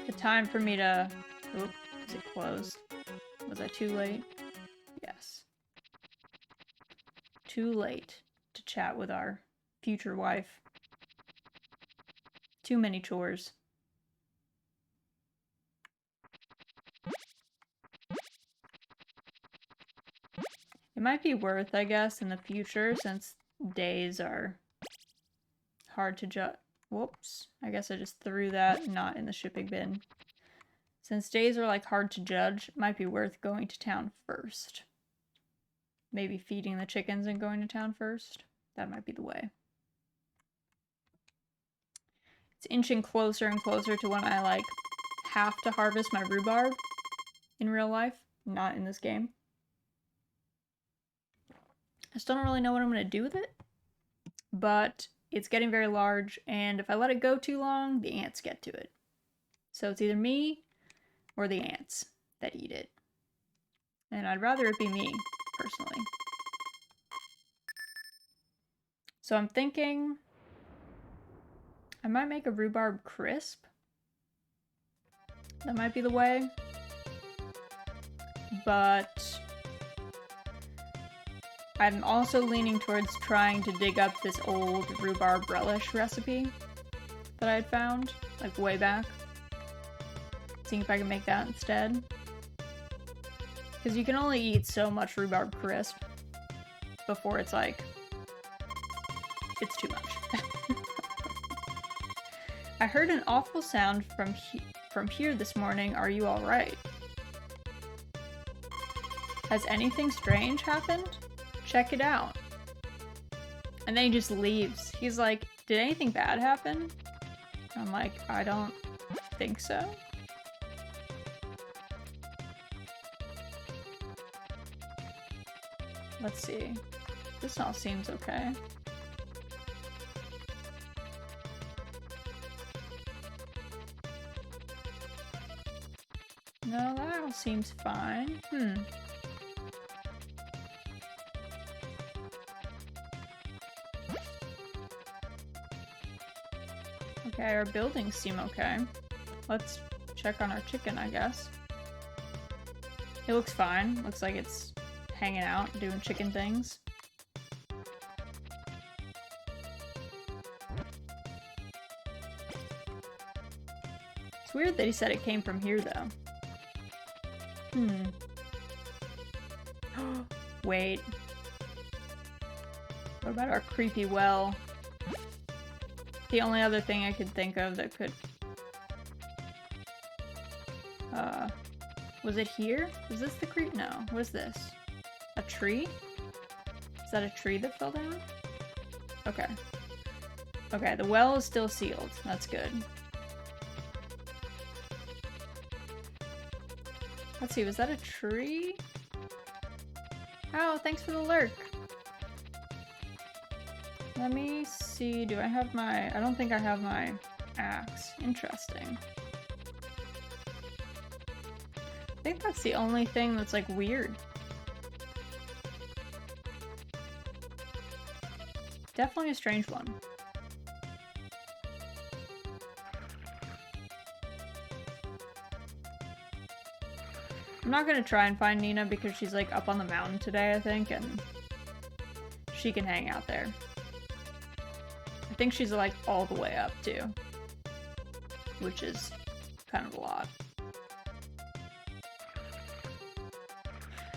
Speaker 1: The time for me to... Oop, is it closed? Was I too late? Yes. Too late to chat with our future wife. Too many chores. It might be worth, I guess, in the future, since days are hard to judge. Whoops. I guess I just threw that not in the shipping bin. Since days are, like, hard to judge, it might be worth going to town first. Maybe feeding the chickens and going to town first. That might be the way. It's inching closer and closer to when I, like, have to harvest my rhubarb in real life, not in this game. I still don't really know what I'm going to do with it, but it's getting very large, and if I let it go too long, the ants get to it. So it's either me or the ants that eat it. And I'd rather it be me, personally. So I'm thinking I might make a rhubarb crisp. That might be the way. But I'm also leaning towards trying to dig up this old rhubarb relish recipe that I had found, like way back. Seeing if I can make that instead. Because you can only eat so much rhubarb crisp before it's like, it's too much. I heard an awful sound from here this morning. Are you alright? Has anything strange happened? Check it out. And then he just leaves. He's like, did anything bad happen? I'm like, I don't think so. Let's see. This all seems okay. No, that all seems fine. Okay, our buildings seem okay. Let's check on our chicken, I guess. It looks fine. Looks like it's hanging out, doing chicken things. It's weird that he said it came from here, though. Wait. What about our creepy well? The only other thing I could think of that could... was it here? Is this the creep? No. What is this? A tree? Is that a tree that fell down? Okay. Okay, the well is still sealed. That's good. Let's see, was that a tree? Oh, thanks for the lurk. Let me see, do I have my... I don't think I have my axe. Interesting. I think that's the only thing that's, like, weird. Definitely a strange one. I'm not gonna try and find Nina because she's, like, up on the mountain today, I think, and she can hang out there. I think she's, like, all the way up, too. Which is kind of a lot.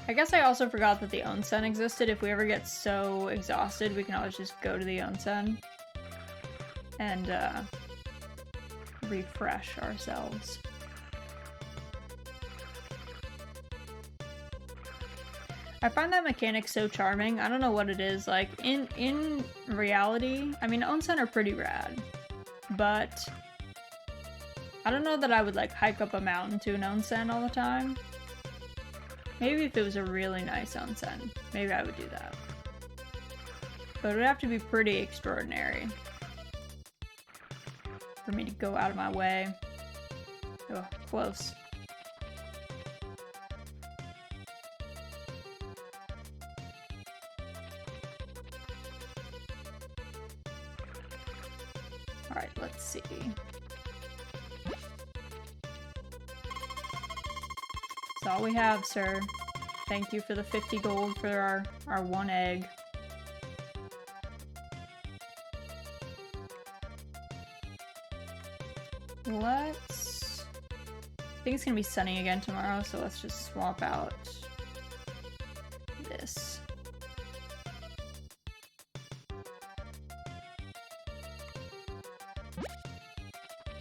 Speaker 1: I guess I also forgot that the onsen existed. If we ever get so exhausted, we can always just go to the onsen and refresh ourselves. I find that mechanic so charming. I don't know what it is. Like, in reality, I mean, onsen are pretty rad, but I don't know that I would, like, hike up a mountain to an onsen all the time. Maybe if it was a really nice onsen, maybe I would do that. But it would have to be pretty extraordinary for me to go out of my way. Oh, close. Alright, let's see. That's all we have, sir. Thank you for the 50 gold for our one egg. Let's... I think it's gonna be sunny again tomorrow, so let's just swap out this.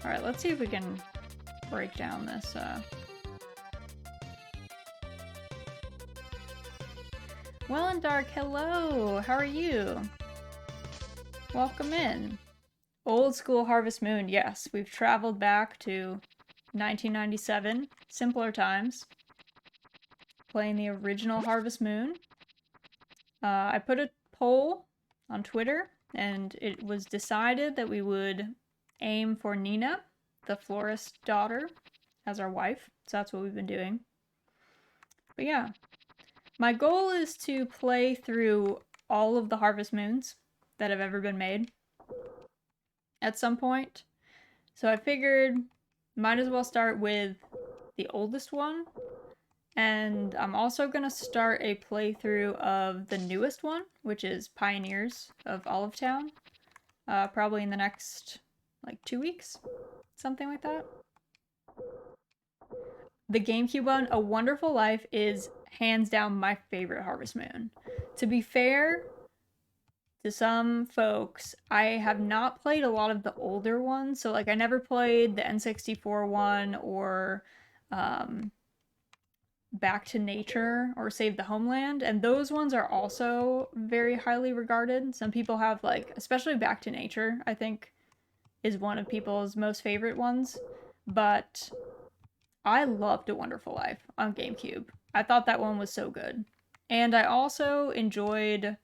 Speaker 1: Alright, let's see if we can break down this, Well and Dark, hello! How are you? Welcome in. Old school Harvest Moon, yes. We've traveled back to 1997, simpler times. Playing the original Harvest Moon. I put a poll on Twitter and it was decided that we would aim for Nina, the florist daughter, as our wife. So that's what we've been doing. But yeah, my goal is to play through all of the Harvest Moons that have ever been made at some point. So I figured might as well start with the oldest one. And I'm also going to start a playthrough of the newest one, which is Pioneers of Olive Town. Probably in the next, like, 2 weeks. Something like that. The GameCube one, A Wonderful Life, is hands down my favorite Harvest Moon. To be fair to some folks, I have not played a lot of the older ones. So, like, I never played the N64 one or Back to Nature or Save the Homeland, and those ones are also very highly regarded. Some people have, like, especially Back to Nature, I think, is one of people's most favorite ones. But I loved A Wonderful Life on GameCube. I thought that one was so good. And I also enjoyed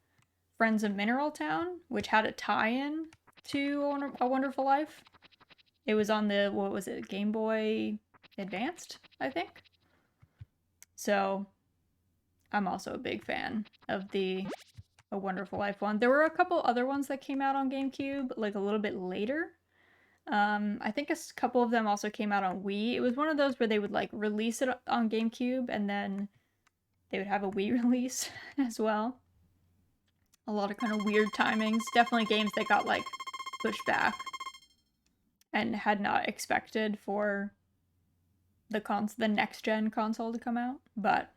Speaker 1: Friends of Mineral Town, which had a tie-in to A Wonderful Life. It was on the, what was it, Game Boy Advanced, I think? So, I'm also a big fan of the A Wonderful Life one. There were a couple other ones that came out on GameCube, like a little bit later. I think a couple of them also came out on Wii. It was one of those where they would, like, release it on GameCube and then they would have a Wii release as well. A lot of kind of weird timings. Definitely games that got, like, pushed back and had not expected for the next-gen console to come out. But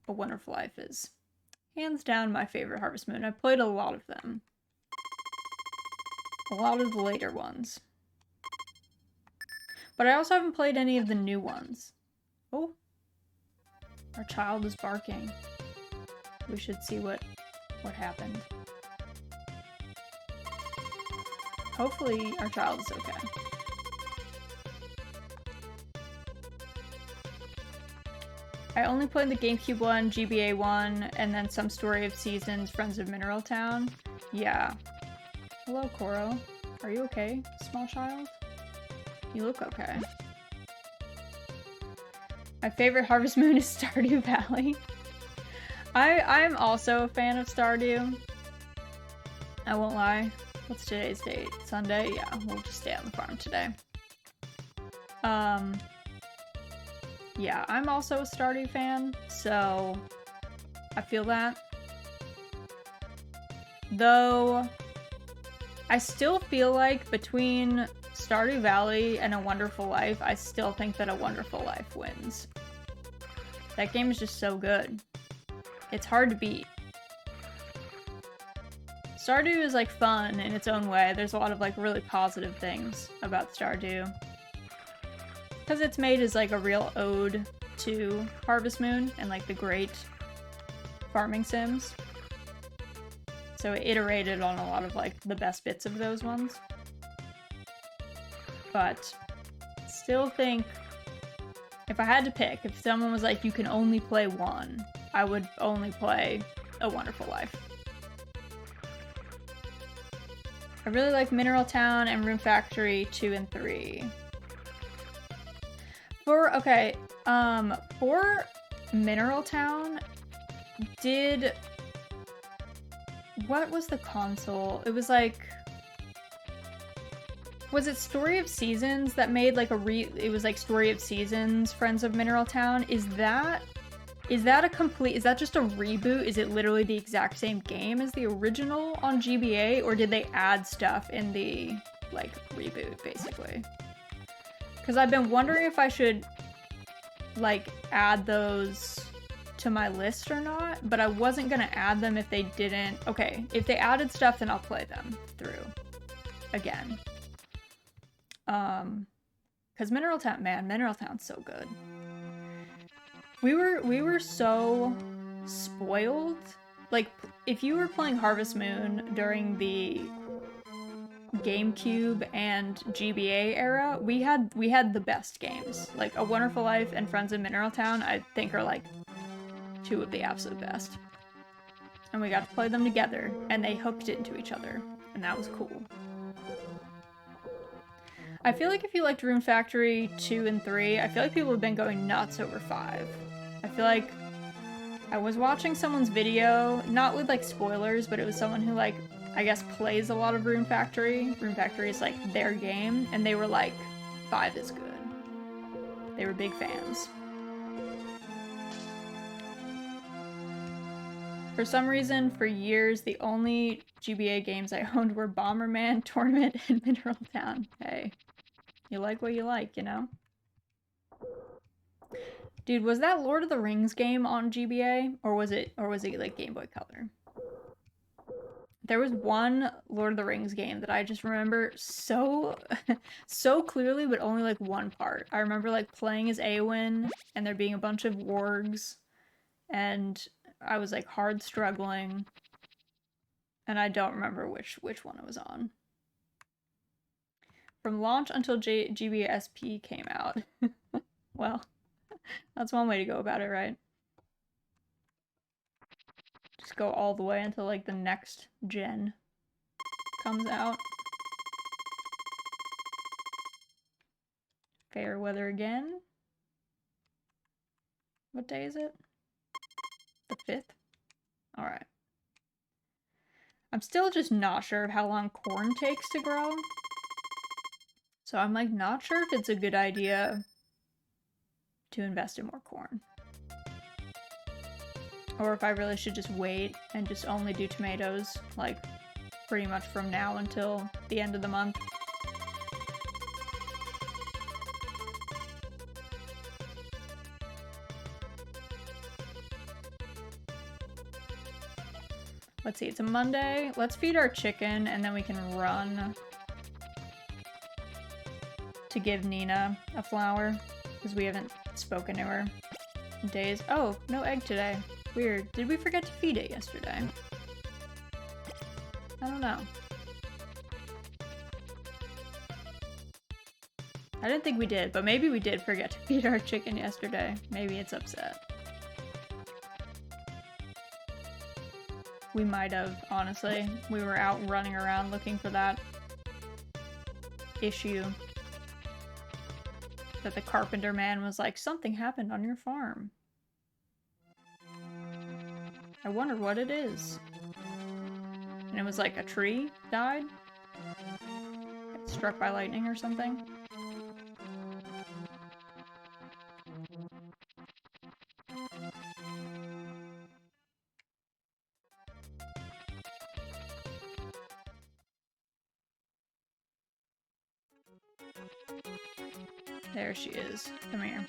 Speaker 1: A Wonderful Life is hands down my favorite Harvest Moon. I've played a lot of them. A lot of the later ones. But I also haven't played any of the new ones. Oh. Our child is barking. We should see what happened. Hopefully our child is okay. I only played the GameCube one, GBA one, and then some Story of Seasons, Friends of Mineral Town. Yeah. Hello, Koro. Are you okay, small child? You look okay. My favorite Harvest Moon is Stardew Valley. I'm also a fan of Stardew. I won't lie. What's today's date? Sunday? Yeah, we'll just stay on the farm today. Yeah, I'm also a Stardew fan, so I feel that. Though, I still feel like between Stardew Valley and A Wonderful Life, I still think that A Wonderful Life wins. That game is just so good. It's hard to beat. Stardew is, like, fun in its own way. There's a lot of, like, really positive things about Stardew. Because it's made as, like, a real ode to Harvest Moon and, like, the great farming sims. So it iterated on a lot of, like, the best bits of those ones. But still think, if I had to pick, if someone was like, you can only play one, I would only play A Wonderful Life. I really like Mineral Town and Room Factory 2 and 3. For Mineral Town, what was the console? It was like, was it Story of Seasons that made like it was like Story of Seasons, Friends of Mineral Town? Is that just a reboot? Is it literally the exact same game as the original on GBA, or did they add stuff in the, like, reboot, basically? Because I've been wondering if I should, like, add those to my list or not, but I wasn't gonna add them if they didn't. Okay, if they added stuff, then I'll play them through again. Because Mineral Town's so good. We were so spoiled. Like, if you were playing Harvest Moon during the GameCube and GBA era, we had the best games. Like, A Wonderful Life and Friends of Mineral Town, I think, are, like, two of the absolute best. and we got to play them together, and they hooked into each other, and that was cool. I feel like if you liked Rune Factory 2 and 3, I feel like people have been going nuts over 5. I feel like I was watching someone's video, not with like spoilers, but it was someone who like, I guess plays a lot of Rune Factory. Rune Factory is like their game, and they were like, 5 is good. They were big fans. For some reason, for years, the only GBA games I owned were Bomberman, Tournament, and Mineral Town. Hey, you like what you like, you know? Dude, was that Lord of the Rings game on GBA, or was it like Game Boy Color? There was one Lord of the Rings game that I just remember so so clearly, but only like one part. I remember like playing as Eowyn and there being a bunch of wargs, and I was like hard struggling, and I don't remember which one it was on. From launch until GBA SP came out. Well, that's one way to go about it, right? Just go all the way until like the next gen comes out. Fair weather again. What day is it? The 5th? Alright. I'm still just not sure of how long corn takes to grow. So I'm like not sure if it's a good idea to invest in more corn. Or if I really should just wait and just only do tomatoes, like, pretty much from now until the end of the month. Let's see, it's a Monday. Let's feed our chicken, and then we can run to give Nina a flower, because we haven't spoken to her in days. Oh, no egg today. Weird. Did we forget to feed it yesterday? I don't know. I didn't think we did, but maybe we did forget to feed our chicken yesterday. Maybe it's upset. We might have, honestly. We were out running around looking for that issue that the carpenter man was like, something happened on your farm. I wonder what it is. And it was like a tree died? Got struck by lightning or something? There she is. Come here.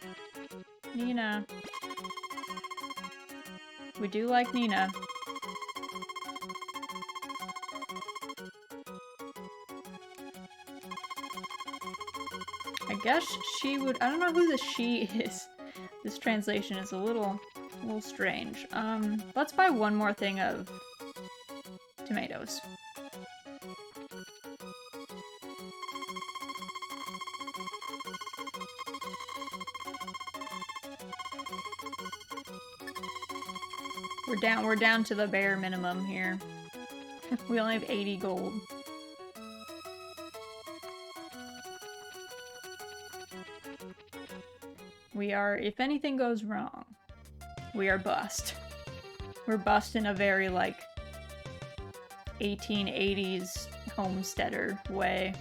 Speaker 1: Nina. We do like Nina. I guess she would— I don't know who the she is. This translation is a little strange. Let's buy one more thing of tomatoes. We're down to the bare minimum here. We only have 80 gold. We are, if anything goes wrong, we are bust. We're bust in a very, like, 1880s homesteader way.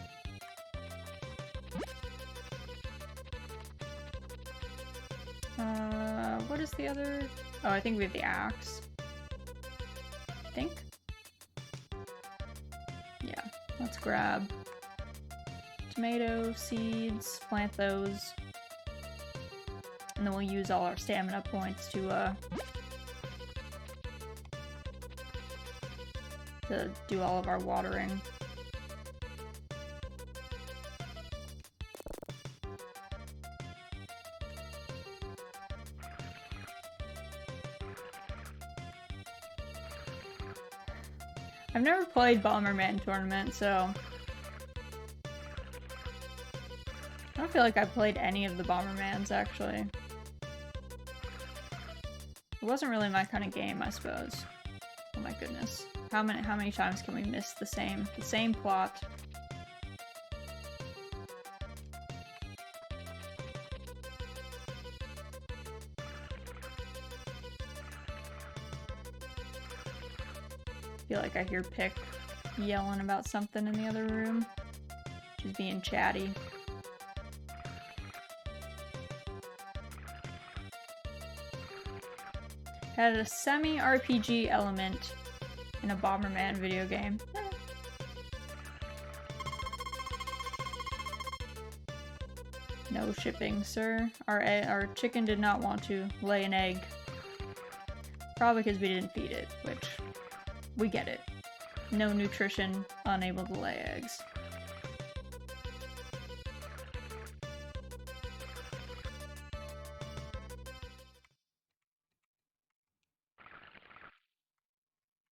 Speaker 1: What is the other? Oh, I think we have the axe. I think? Yeah, let's grab tomato seeds, plant those. And then we'll use all our stamina points to do all of our watering. I've never played Bomberman Tournament, so I don't feel like I played any of the Bombermans, actually. It wasn't really my kind of game, I suppose. Oh my goodness. How many times can we miss the same plot? I feel like I hear Pick yelling about something in the other room. She's being chatty. Had a semi-RPG element in a Bomberman video game. No shipping, sir. Our chicken did not want to lay an egg. Probably because we didn't feed it, which we get it. No nutrition, unable to lay eggs.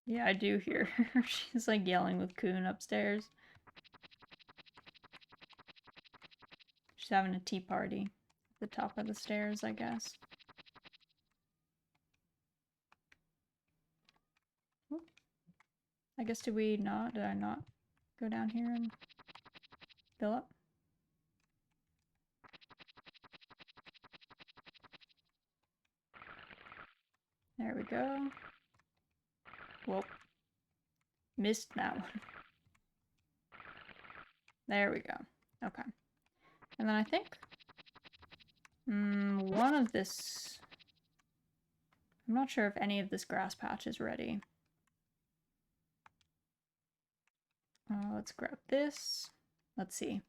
Speaker 1: Yeah, I do hear her. She's like yelling with Coon upstairs. She's having a tea party at the top of the stairs, I guess. Oop. I guess did I not go down here and fill up? There we go. Whoop. Missed that one. There we go. Okay. And then I think one of this... I'm not sure if any of this grass patch is ready. Let's grab this. Let's see.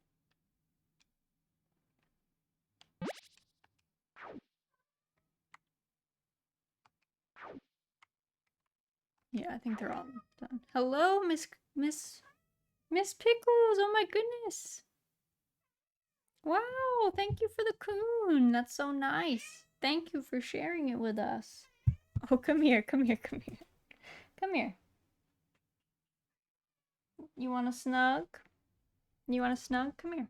Speaker 1: Yeah, I think they're all done. Hello, Miss Pickles! Oh my goodness! Wow, thank you for the coon. That's so nice. Thank you for sharing it with us. Oh, come here, come here, come here. Come here. You want a snug? You want a snug? Come here.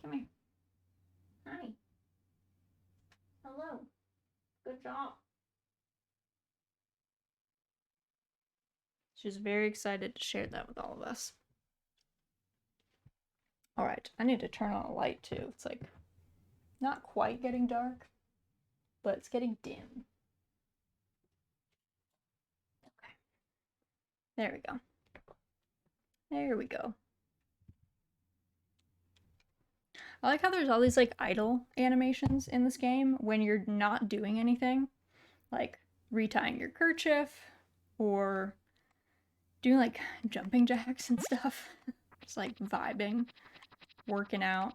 Speaker 1: Come here. Hi. Hello. Good job. She's very excited to share that with all of us. Alright, I need to turn on a light too. It's like not quite getting dark, but it's getting dim. Okay. There we go. There we go. I like how there's all these like idle animations in this game when you're not doing anything. Like retying your kerchief or doing like jumping jacks and stuff. Just like vibing, working out.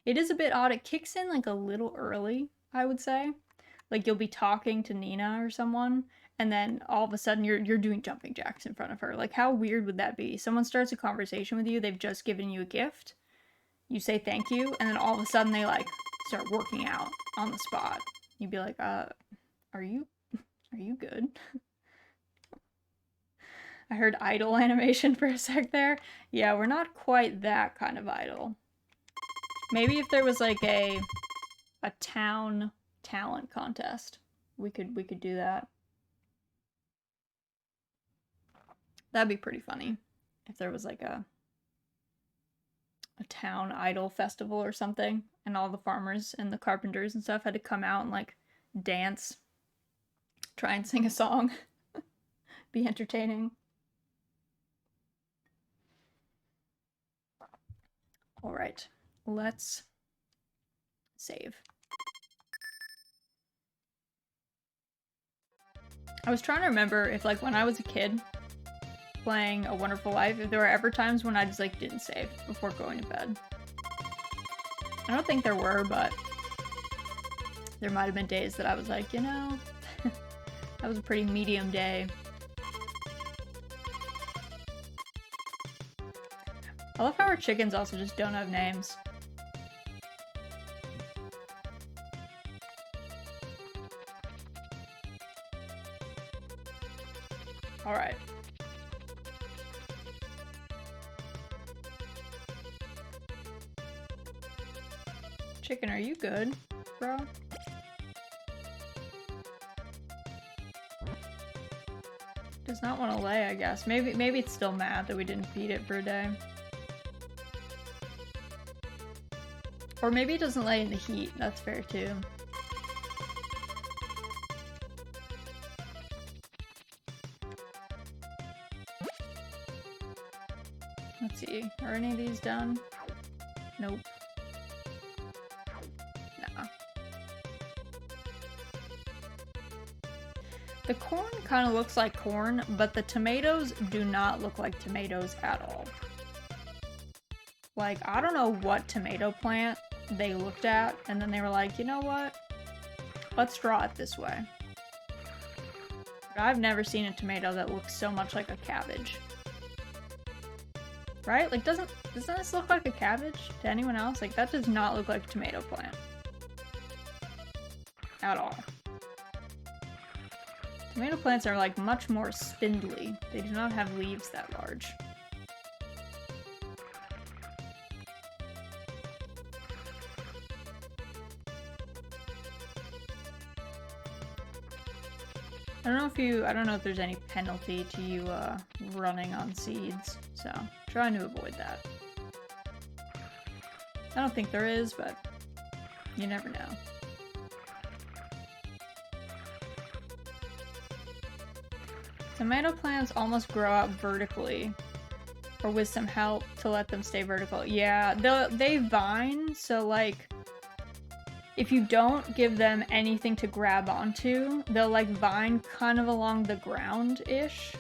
Speaker 1: It is a bit odd. It kicks in like a little early, I would say. Like you'll be talking to Nina or someone, and then all of a sudden you're doing jumping jacks in front of her. Like how weird would that be? Someone starts a conversation with you, they've just given you a gift. You say thank you, and then all of a sudden they like start working out on the spot. You'd be like, are you good? I heard idle animation for a sec there. Yeah, we're not quite that kind of idle. Maybe if there was like a town talent contest, we could do that. That'd be pretty funny if there was like a town idol festival or something, and all the farmers and the carpenters and stuff had to come out and like dance, try and sing a song, be entertaining. All right, let's save. I was trying to remember if like when I was a kid playing A Wonderful Life, if there were ever times when I just like didn't save before going to bed. I don't think there were, but there might have been days that I was like, you know, that was a pretty medium day. I love how our chickens also just don't have names. Alright. Chicken, are you good, bro? Does not want to lay, I guess. Maybe it's still mad that we didn't feed it for a day. Or maybe it doesn't lay in the heat. That's fair too. Let's see. Are any of these done? Nope. Nah. The corn kind of looks like corn, but the tomatoes do not look like tomatoes at all. Like, I don't know what tomato plant they looked at, and then they were like, you know what? Let's draw it this way. But I've never seen a tomato that looks so much like a cabbage. Right? Like, doesn't this look like a cabbage to anyone else? Like, that does not look like a tomato plant. At all. Tomato plants are, like, much more spindly. They do not have leaves that large. I don't know if there's any penalty to you running on seeds, so trying to avoid that. I don't think there is, but you never know. Tomato plants almost grow out vertically, or with some help to let them stay vertical. Yeah, they vine, so like, if you don't give them anything to grab onto, they'll like vine kind of along the ground-ish.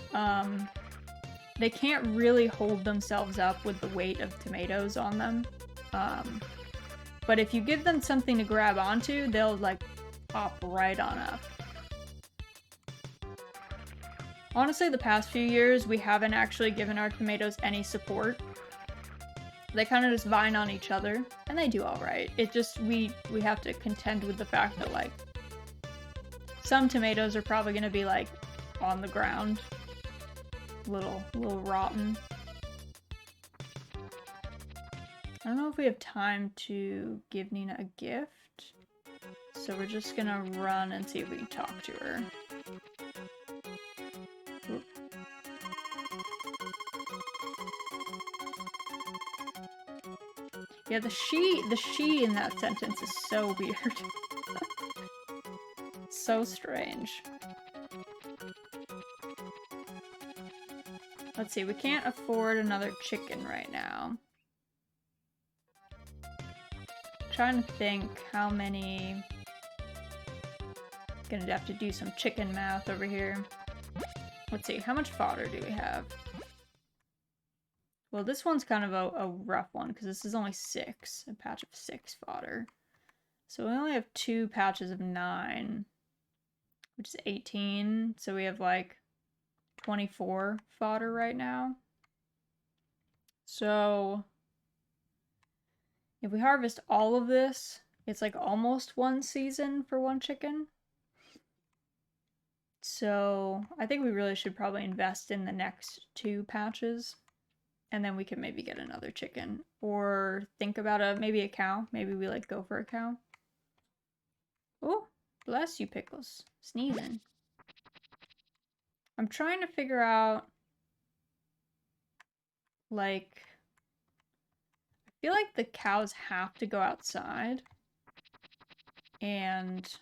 Speaker 1: They can't really hold themselves up with the weight of tomatoes on them. But if you give them something to grab onto, they'll like pop right on up. Honestly, the past few years, we haven't actually given our tomatoes any support. They kind of just vine on each other, and they do alright. It just, we have to contend with the fact that, like, some tomatoes are probably gonna be, like, on the ground. Little rotten. I don't know if we have time to give Nina a gift, so we're just gonna run and see if we can talk to her. Oop. Yeah, the she in that sentence is so weird. So strange. Let's see, we can't afford another chicken right now. Trying to think how many... Gonna have to do some chicken math over here. Let's see, how much fodder do we have? Well, this one's kind of a rough one, because this is only 6. A patch of 6 fodder. So we only have 2 patches of 9, which is 18. So we have, like, 24 fodder right now. So if we harvest all of this, it's, like, almost 1 season for 1 chicken. So I think we really should probably invest in the next 2 patches. And then we can maybe get another chicken. Or think about maybe a cow. Maybe we like go for a cow. Oh, bless you, Pickles. Sneezing. I'm trying to figure out, like, I feel like the cows have to go outside. And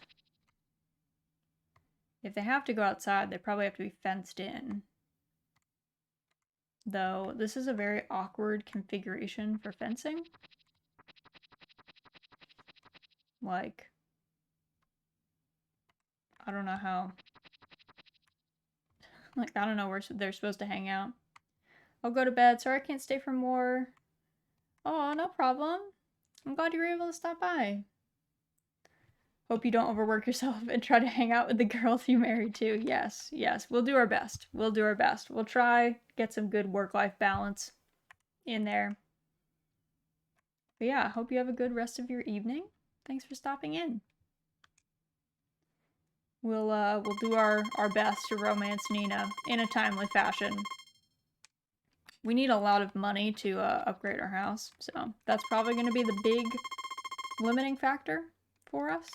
Speaker 1: if they have to go outside, they probably have to be fenced in. Though, this is a very awkward configuration for fencing. Like, I don't know how. Like, I don't know where they're supposed to hang out. I'll go to bed. Sorry I can't stay for more. Oh, no problem. I'm glad you were able to stop by. Hope you don't overwork yourself and try to hang out with the girls you married too. Yes, yes, we'll do our best. We'll do our best. We'll try get some good work-life balance in there. But yeah, I hope you have a good rest of your evening. Thanks for stopping in. We'll do our best to romance Nina in a timely fashion. We need a lot of money to upgrade our house, so that's probably going to be the big limiting factor for us.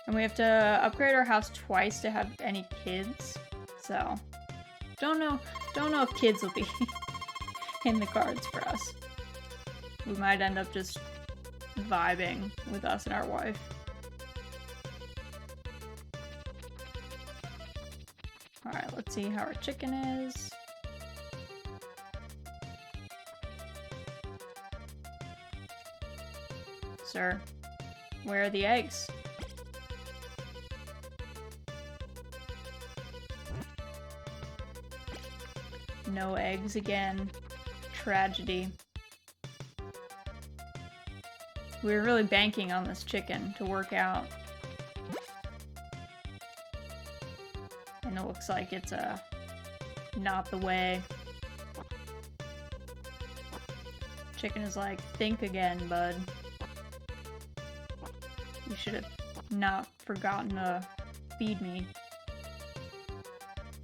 Speaker 1: And we have to upgrade our house twice to have any kids. So, don't know if kids will be in the cards for us. We might end up just vibing with us and our wife. Alright, let's see how our chicken is. Sir, where are the eggs? No eggs again. Tragedy. We were really banking on this chicken to work out. And it looks like it's not the way. Chicken is like, think again, bud. You should have not forgotten to feed me.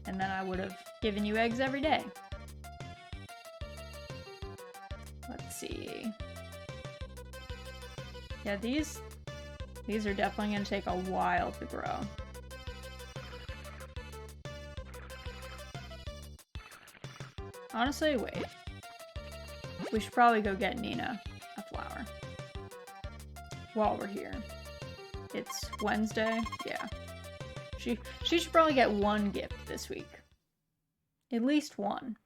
Speaker 1: And then I would have given you eggs every day. Let's see. Yeah, these are definitely going to take a while to grow. Honestly, wait. We should probably go get Nina a flower. While we're here. It's Wednesday? Yeah. She should probably get one gift this week. At least one.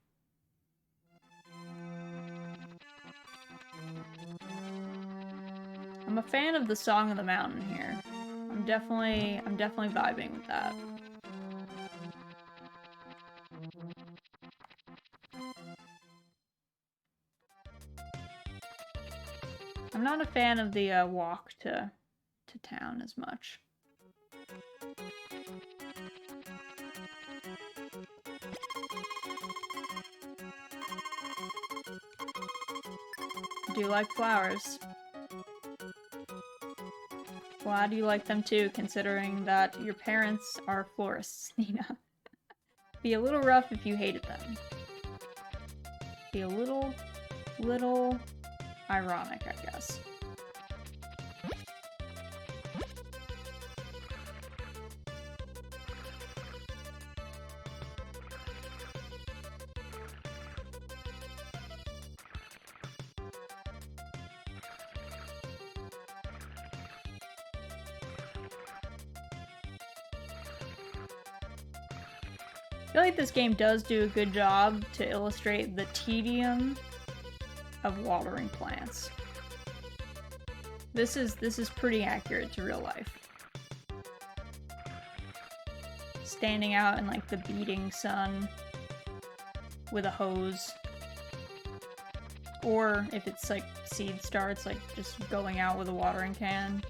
Speaker 1: I'm a fan of the Song of the Mountain here. I'm definitely vibing with that. I'm not a fan of the walk to town as much. I do like flowers. Glad you like them too, considering that your parents are florists, Nina. Be a little rough if you hated them. Be a little ironic, I guess. I feel like this game does do a good job to illustrate the tedium of watering plants. This is pretty accurate to real life. Standing out in like the beating sun with a hose. Or if it's like seed starts, like just going out with a watering can.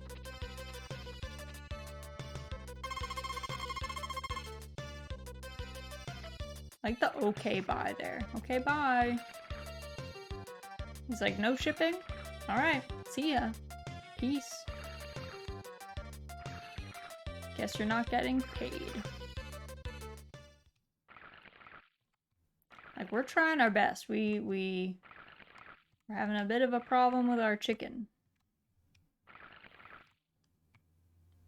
Speaker 1: Like the okay bye there. Okay, bye. He's like, no shipping? Alright, see ya. Peace. Guess you're not getting paid. Like, we're trying our best. We're having a bit of a problem with our chicken.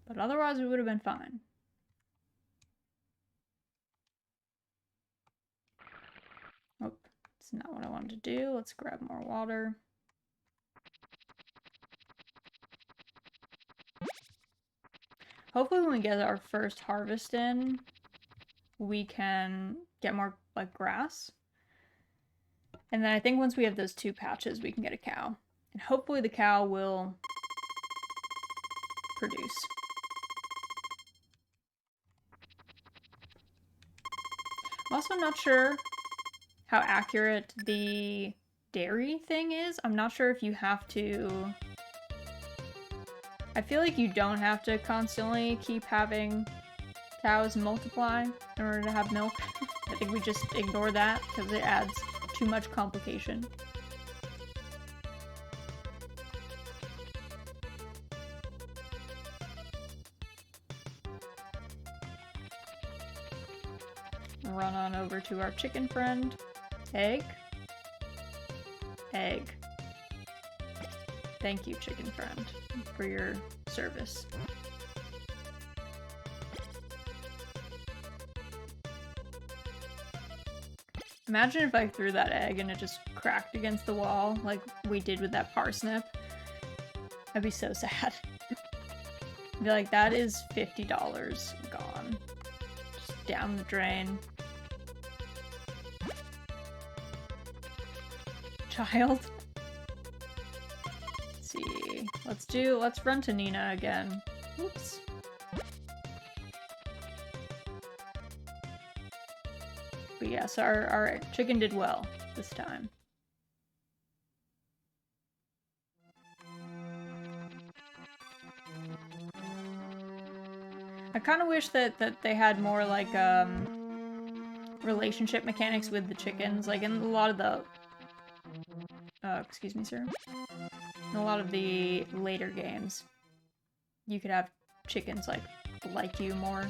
Speaker 1: But otherwise, we would have been fine. Oh, it's not what I wanted to do. Let's grab more water. Hopefully when we get our first harvest in, we can get more, like, grass. And then I think once we have those 2 patches, we can get a cow. And hopefully the cow will produce. I'm also not sure how accurate the dairy thing is. I'm not sure if you have to... I feel like you don't have to constantly keep having cows multiply in order to have milk. I think we just ignore that because it adds too much complication. Run on over to our chicken friend. Egg. Egg. Thank you, chicken friend, for your service. Imagine if I threw that egg and it just cracked against the wall like we did with that parsnip. I'd be so sad. Be like, that is $50 gone. Just down the drain. Child. Let's see. Let's run to Nina again. Oops. But yes, our chicken did well this time. I kind of wish that they had more like relationship mechanics with the chickens, like in a lot of the excuse me, sir. In a lot of the later games, you could have chickens like you more.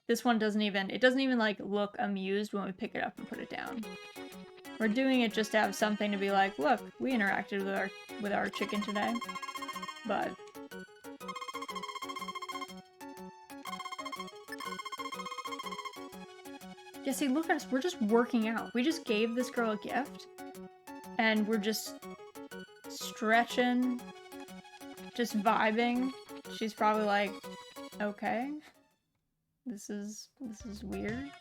Speaker 1: This one doesn't even like look amused when we pick it up and put it down. We're doing it just to have something to be like, look, we interacted with our chicken today. But yeah, see, look at us, we're just working out. We just gave this girl a gift and we're just stretching, just vibing. She's probably like, okay. This is weird.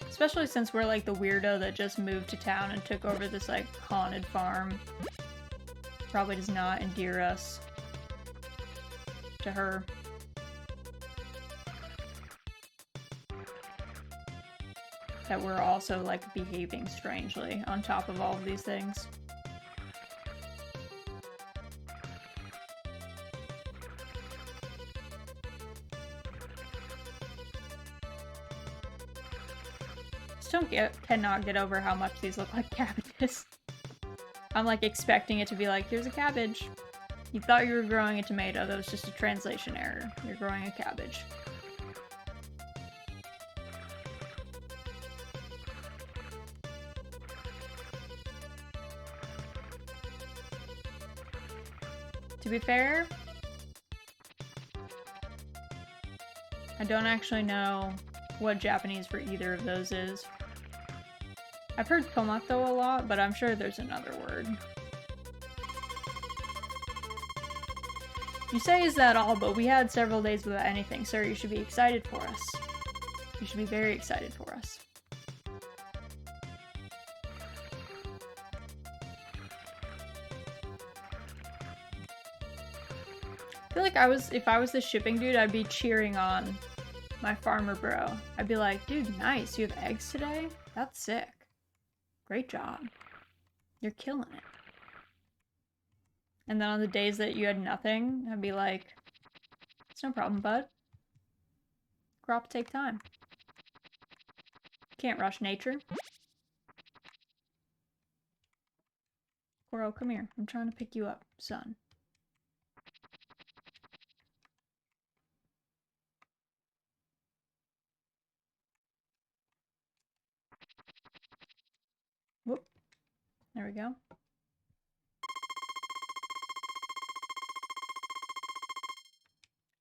Speaker 1: Especially since we're like the weirdo that just moved to town and took over this like haunted farm. Probably does not endear us to her. That we're also like behaving strangely on top of all of these things. Cannot get over how much these look like cabbages. I'm like expecting it to be like, here's a cabbage. You thought you were growing a tomato, that was just a translation error. You're growing a cabbage. To be fair, I don't actually know what Japanese for either of those is. I've heard tomato a lot, but I'm sure there's another word. You say, is that all? But we had several days without anything, sir. You should be excited for us. You should be very excited for us. I feel like if I was the shipping dude, I'd be cheering on my farmer bro. I'd be like, dude, nice. You have eggs today? That's sick. Great job. You're killing it. And then on the days that you had nothing, I'd be like, it's no problem, bud. Crops take time. Can't rush nature. Coro, come here. I'm trying to pick you up, son. Whoop. There we go.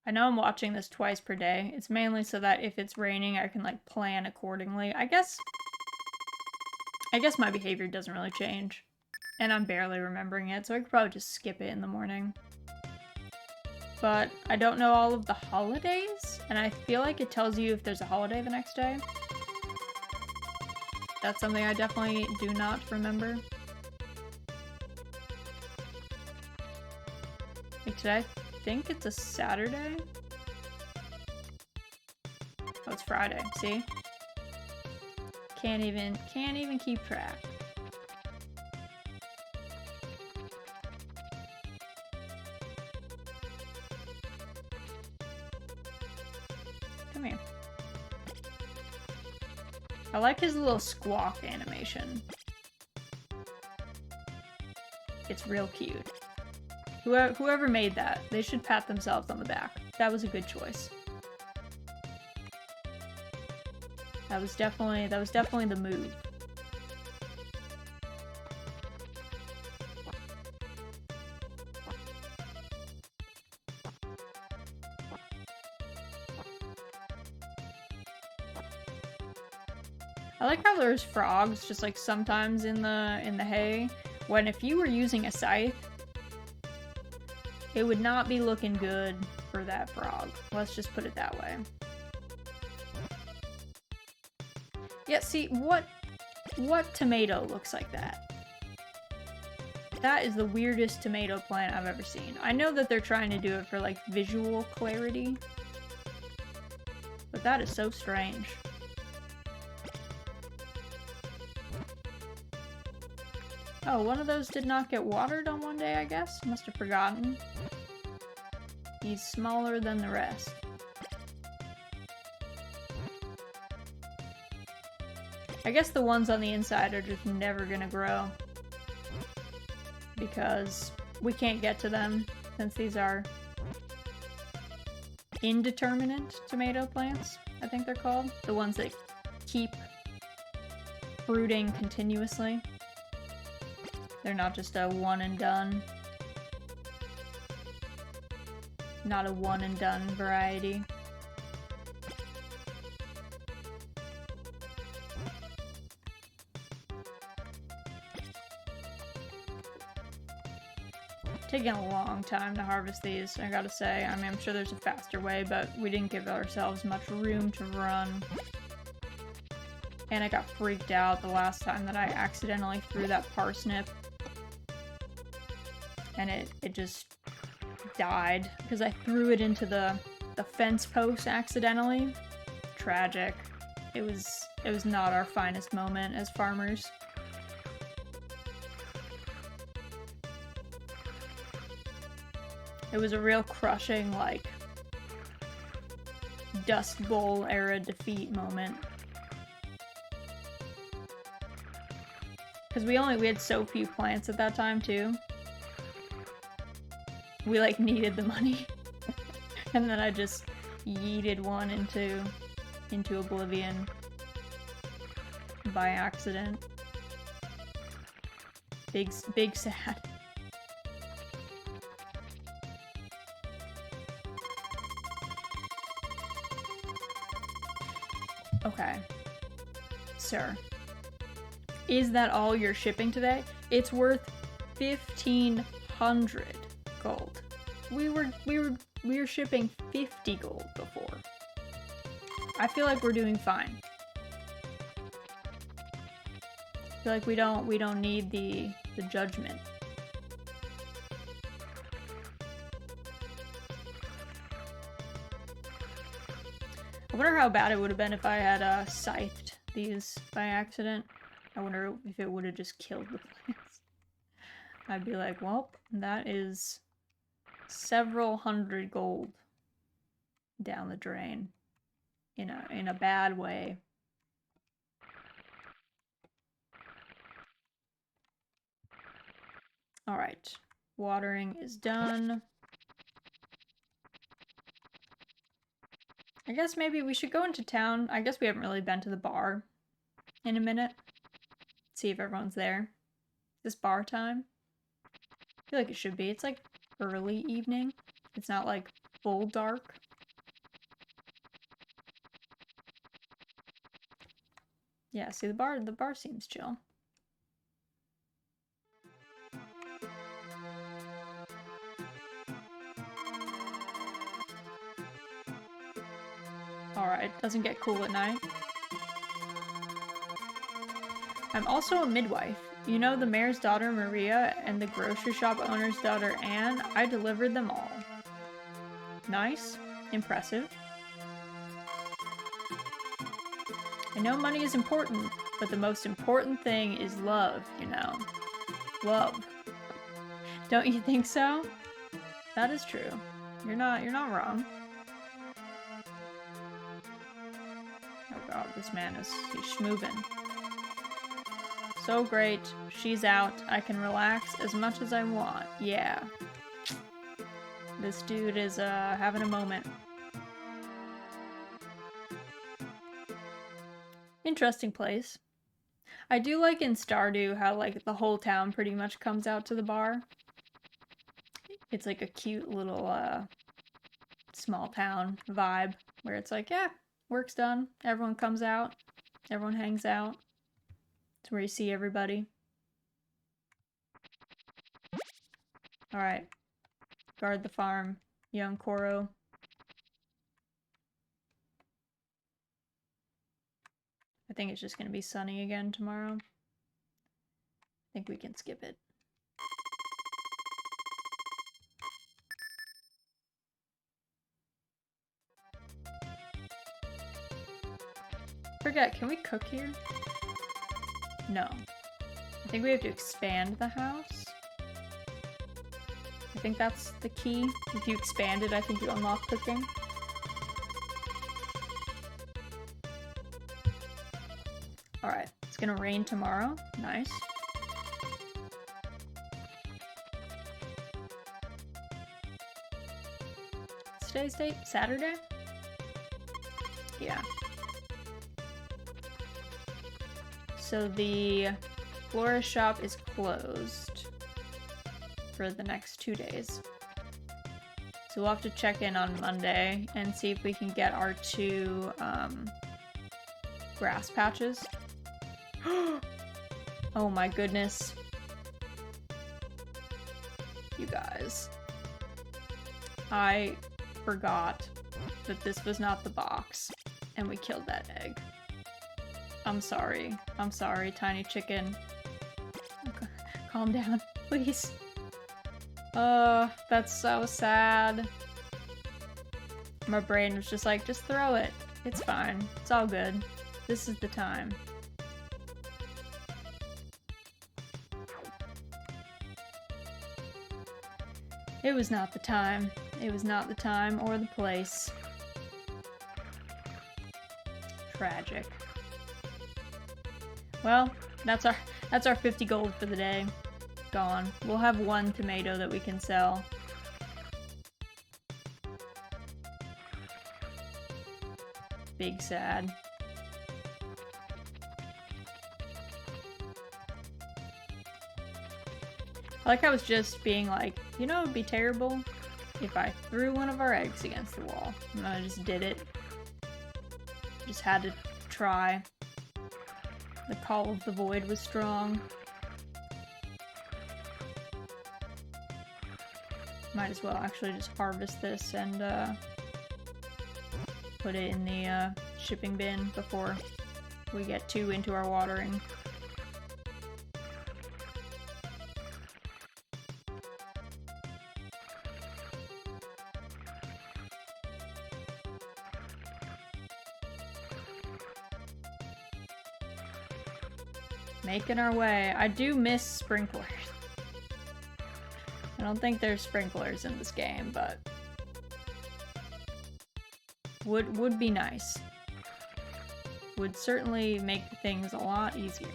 Speaker 1: I know I'm watching this twice per day. It's mainly so that if it's raining, I can like plan accordingly. I guess my behavior doesn't really change. And I'm barely remembering it, so I could probably just skip it in the morning. But I don't know all of the holidays, and I feel like it tells you if there's a holiday the next day. That's something I definitely do not remember. Like today, I think it's a Saturday. Oh, it's Friday. See? Can't even keep track. Come here. I like his little squawk animation. It's real cute. Whoever made that, they should pat themselves on the back. That was a good choice. That was definitely the move. I like how there's frogs just like sometimes in the hay, when if you were using a scythe, it would not be looking good for that frog. Let's just put it that way. Yeah, see, what tomato looks like that? That is the weirdest tomato plant I've ever seen. I know that they're trying to do it for, like, visual clarity, but that is so strange. Oh, one of those did not get watered on one day, I guess? Must have forgotten. He's smaller than the rest. I guess the ones on the inside are just never gonna grow, because we can't get to them since these are indeterminate tomato plants, I think they're called. The ones that keep fruiting continuously. They're not just a one and done. Not a one and done variety. Taking a long time to harvest these, I gotta say. I mean, I'm sure there's a faster way, but we didn't give ourselves much room to run. And I got freaked out the last time that I accidentally threw that parsnip. And it just died because I threw it into the fence post accidentally. Tragic. It was not our finest moment as farmers. It was a real crushing, like, Dust Bowl era defeat moment. Because we had so few plants at that time too. We like needed the money. And then I just yeeted one into oblivion by accident. Big sad. Okay. Sir. Is that all you're shipping today? It's worth 1,500 gold. We were shipping 50 gold before. I feel like we're doing fine. I feel like we don't need the judgment. I wonder how bad it would have been if I had scythed these by accident. I wonder if it would have just killed the plants. I'd be like, well, that is several hundred gold down the drain in a bad way. All right, watering is done. I guess maybe we should go into town. I guess we haven't really been to the bar in a minute. See if everyone's there. Is this bar time? I feel like it should be. It's like early evening. It's not like full dark. Yeah, see the bar seems chill. Alright, doesn't get cool at night. I'm also a midwife. You know the mayor's daughter Maria and the grocery shop owner's daughter Anne? I delivered them all. Nice. Impressive. I know money is important, but the most important thing is love, you know. Love. Don't you think so? That is true. You're not wrong. Oh god, this man he's schmoovin'. So great. She's out. I can relax as much as I want. Yeah. This dude is having a moment. Interesting place. I do like in Stardew how like the whole town pretty much comes out to the bar. It's like a cute little small town vibe where it's like, yeah, work's done. Everyone comes out. Everyone hangs out. It's where you see everybody. Alright. Guard the farm, young Koro. I think it's just gonna be sunny again tomorrow. I think we can skip it. Forget, can we cook here? No. I think we have to expand the house. I think that's the key. If you expand it, I think you unlock cooking. Alright, it's gonna rain tomorrow. Nice. Today's date? Saturday? Yeah. So the florist shop is closed for the next 2 days. So we'll have to check in on Monday and see if we can get our 2 grass patches. Oh my goodness. You guys. I forgot that this was not the box, and we killed that egg. I'm sorry. I'm sorry, tiny chicken. Okay. Calm down, please. That's so sad. My brain was just like, just throw it. It's fine. It's all good. This is the time. It was not the time. It was not the time or the place. Tragic. Well, that's our 50 gold for the day. Gone. We'll have 1 tomato that we can sell. Big sad. I like how I was just being like, you know, it would be terrible if I threw one of our eggs against the wall. And I just did it. Just had to try. The call of the void was strong. Might as well actually just harvest this and put it in the shipping bin before we get too into our watering. Making our way. I do miss sprinklers. I don't think there's sprinklers in this game, but would be nice. Would certainly make things a lot easier.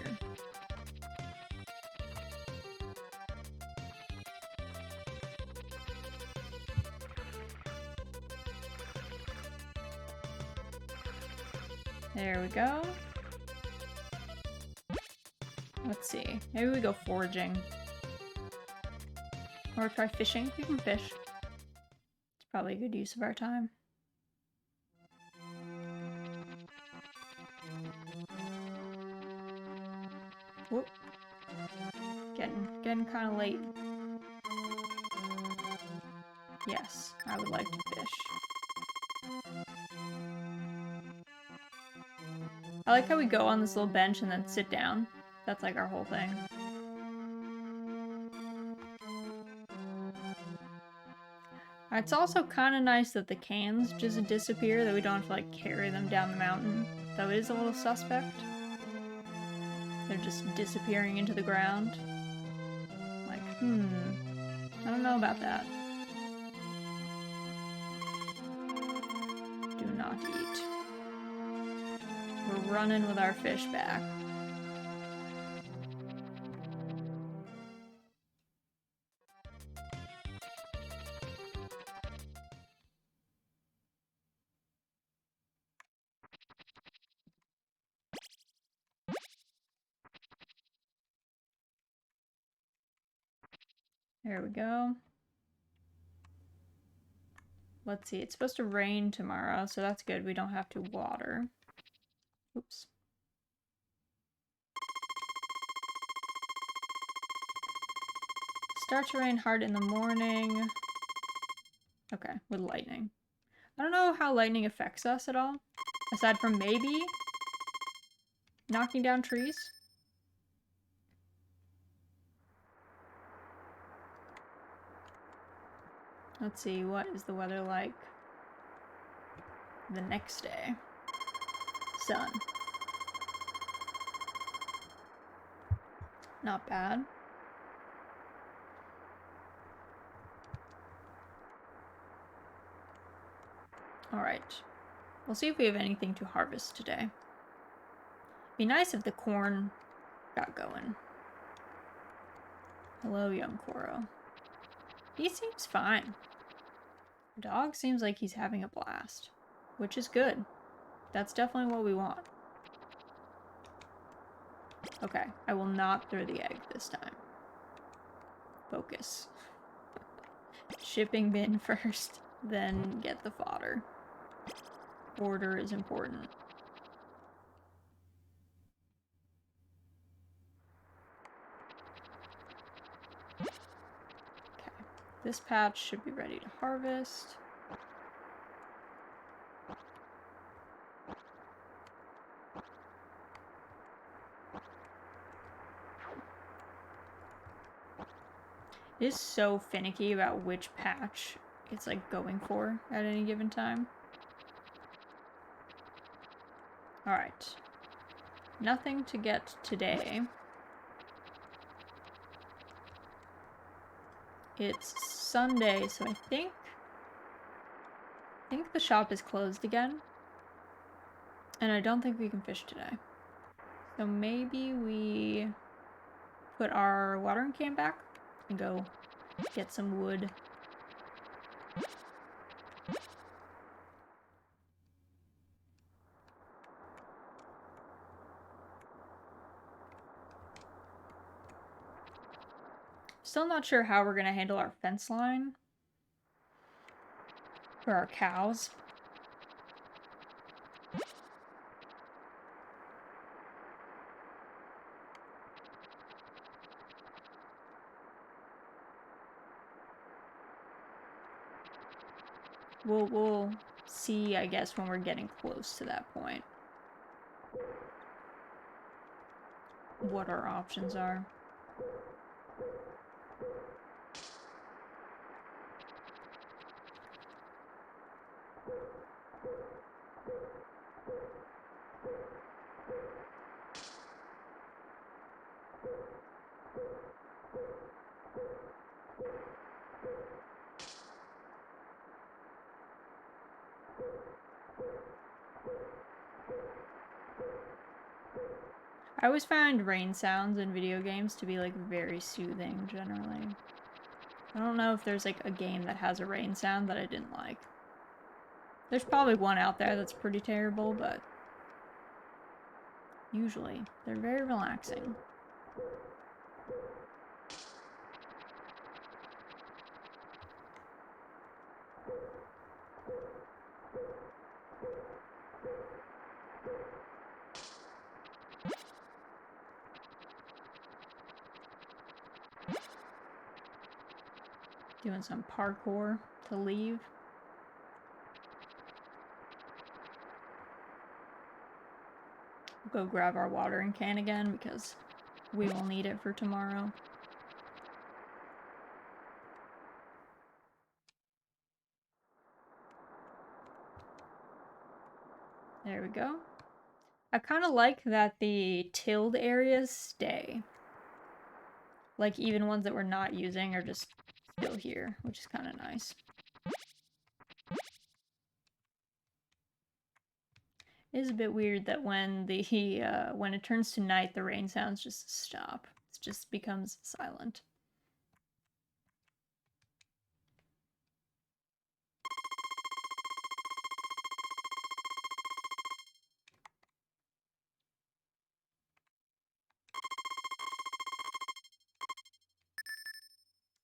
Speaker 1: There we go. Let's see. Maybe we go foraging. Or try fishing. We can fish. It's probably a good use of our time. Whoop. Getting kind of late. Yes, I would like to fish. I like how we go on this little bench and then sit down. That's like our whole thing. It's also kind of nice that the cans just disappear, that we don't have to like carry them down the mountain. Though it is a little suspect. They're just disappearing into the ground. Like, I don't know about that. Do not eat. We're running with our fish back. There we go. Let's see, it's supposed to rain tomorrow, so that's good. We don't have to water. Oops. Starts to rain hard in the morning. Okay, with lightning. I don't know how lightning affects us at all. Aside from maybe knocking down trees. Let's see, what is the weather like the next day? Sun. Not bad. Alright. We'll see if we have anything to harvest today. Be nice if the corn got going. Hello, young Koro. He seems fine. The dog seems like he's having a blast, which is good. That's definitely what we want. Okay, I will not throw the egg this time. Focus. Shipping bin first, then get the fodder. Order is important. Okay, this patch should be ready to harvest. It is so finicky about which patch it's like going for at any given time. Alright. Nothing to get today. It's Sunday, so I think the shop is closed again. And I don't think we can fish today. So maybe we put our watering can back and go get some wood. Still not sure how we're gonna handle our fence line for our cows. We'll see, I guess, when we're getting close to that point. What our options are. I always find rain sounds in video games to be like very soothing generally. I don't know if there's like a game that has a rain sound that I didn't like. There's probably one out there that's pretty terrible, but usually they're very relaxing. Doing some parkour to leave. Go grab our watering can again because we will need it for tomorrow. There we go. I kind of like that the tilled areas stay. Like even ones that we're not using are just still here, which is kind of nice. It is a bit weird that when the when it turns to night, the rain sounds just stop. It just becomes silent.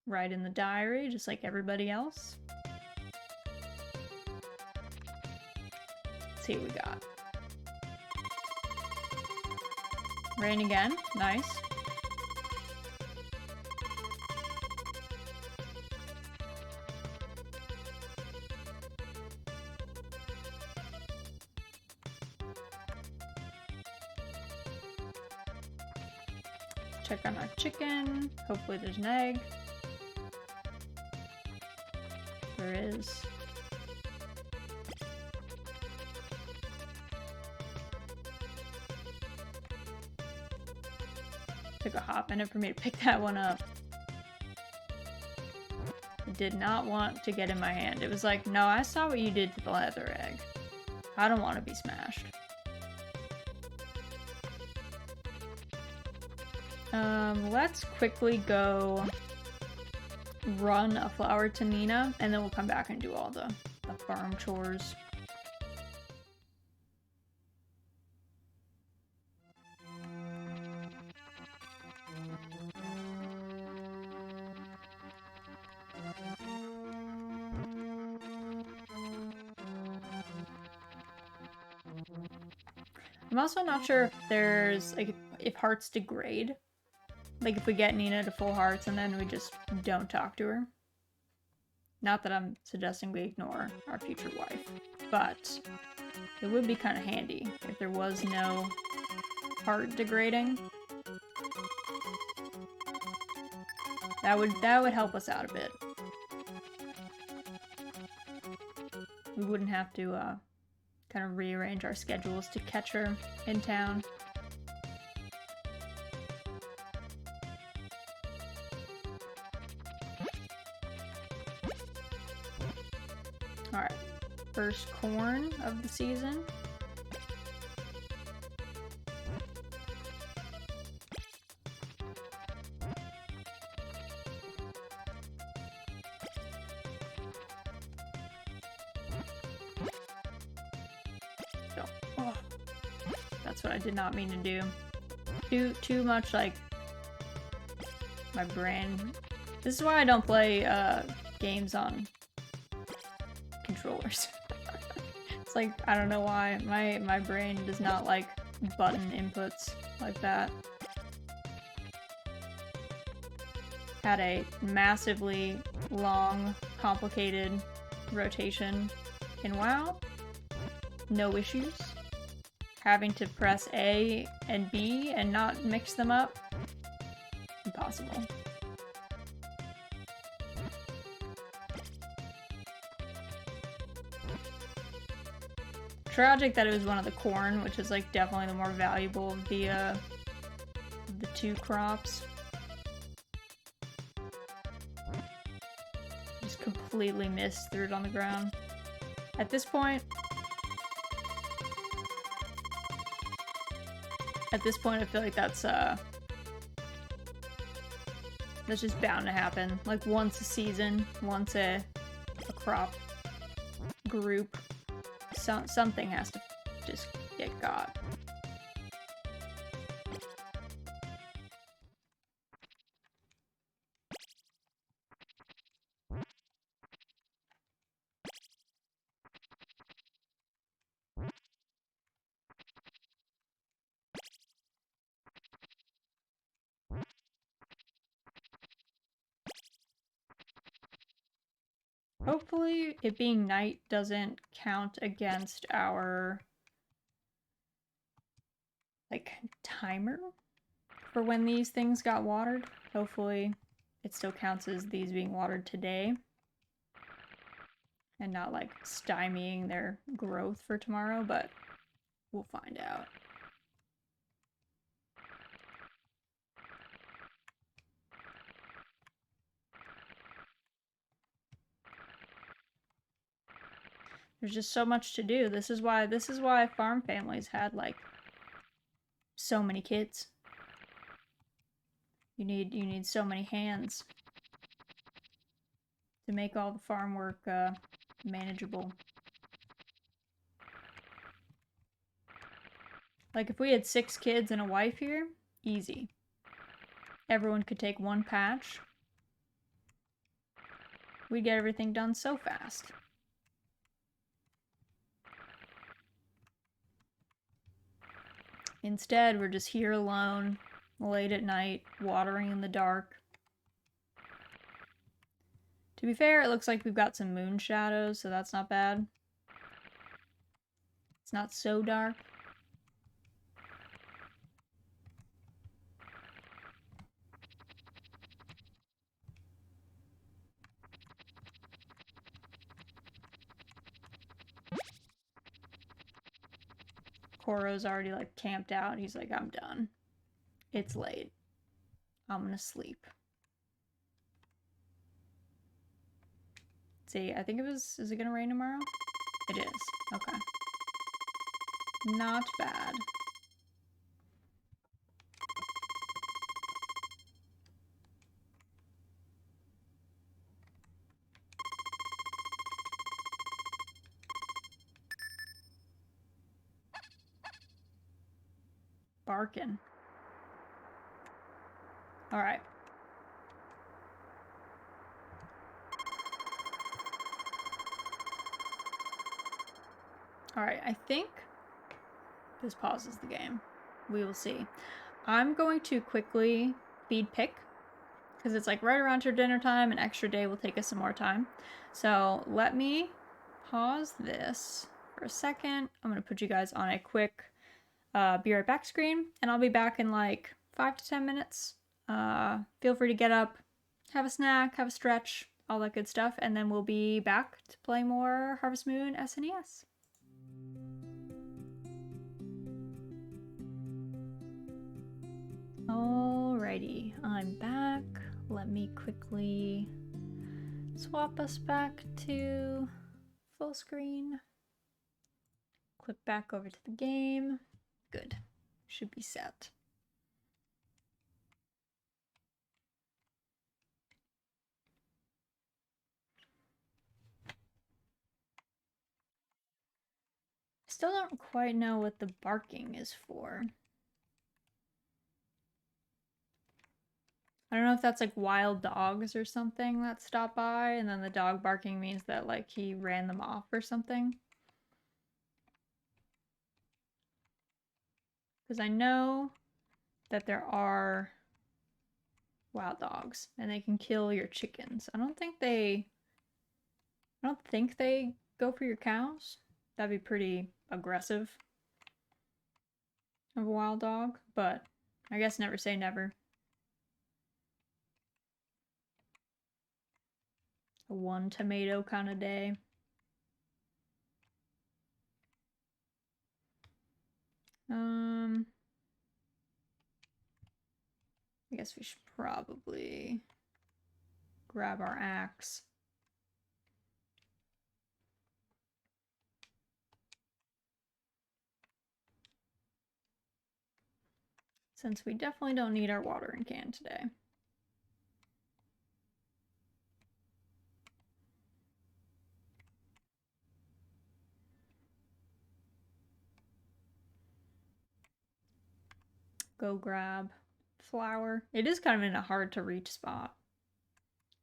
Speaker 1: Write in the diary, just like everybody else. Let's see what we got. Rain again. Nice. Check on our chicken. Hopefully there's an egg. There is. Took a hot minute for me to pick that one up. It did not want to get in my hand. It was like, no, I saw what you did to the leather egg. I don't want to be smashed. Let's quickly go run a flower to Nina, and then we'll come back and do all the farm chores. I'm also not sure if there's, like, if hearts degrade. Like, if we get Nina to full hearts and then we just don't talk to her. Not that I'm suggesting we ignore our future wife, but it would be kind of handy if there was no heart degrading. That would help us out a bit. We wouldn't have to kind of rearrange our schedules to catch her in town. Alright, first corn of the season. Oh, that's what I did not mean to do. Too much, like, my brain. This is why I don't play games on controllers. It's like, I don't know why. My brain does not like button inputs like that. Had a massively long, complicated rotation in WoW. No issues. Having to press A and B and not mix them up? Impossible. Tragic that it was one of the corn, which is like definitely the more valuable of the two crops. Just completely missed, threw it on the ground. At this point, I feel like that's just bound to happen. Like once a season, once a crop group, something has to just get got. Hopefully it being night doesn't count against our, like, timer for when these things got watered. Hopefully it still counts as these being watered today and not, like, stymieing their growth for tomorrow, but we'll find out. There's just so much to do. This is why farm families had, like, so many kids. You need so many hands to make all the farm work manageable. Like, if we had 6 kids and a wife here, easy. Everyone could take one patch. We'd get everything done so fast. Instead, we're just here alone, late at night, watering in the dark. To be fair, it looks like we've got some moon shadows, so that's not bad. It's not so dark. Koro's already like camped out. He's like, I'm done. It's late. I'm gonna sleep. Let's see, I think is it gonna rain tomorrow? It is. Okay. Not bad. Barking. All right. All right, I think this pauses the game. We will see. I'm going to quickly feed Pick because it's like right around her dinner time. An extra day will take us some more time. So let me pause this for a second. I'm going to put you guys on a quick be right back screen, and I'll be back in like 5 to 10 minutes. Feel free to get up, have a snack, have a stretch, all that good stuff, and then we'll be back to play more Harvest Moon SNES. Alrighty, I'm back. Let me quickly swap us back to full screen. Click back over to the game. Good. Should be set. Still don't quite know what the barking is for. I don't know if that's like wild dogs or something that stop by, and then the dog barking means that like he ran them off or something. Because I know that there are wild dogs and they can kill your chickens. I don't think they go for your cows. That'd be pretty aggressive of a wild dog, but I guess never say never. A one tomato kind of day. I guess we should probably grab our axe. Since we definitely don't need our watering can today. Go grab flower. It is kind of in a hard to reach spot.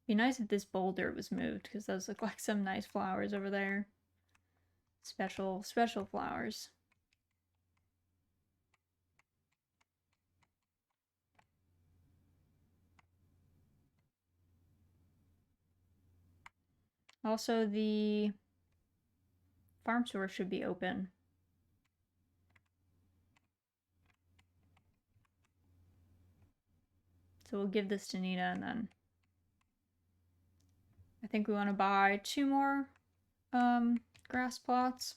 Speaker 1: Be nice if this boulder was moved, because those look like some nice flowers over there. Special flowers. Also, the farm store should be open. So we'll give this to Nina, and then I think we want to buy 2 more grass plots.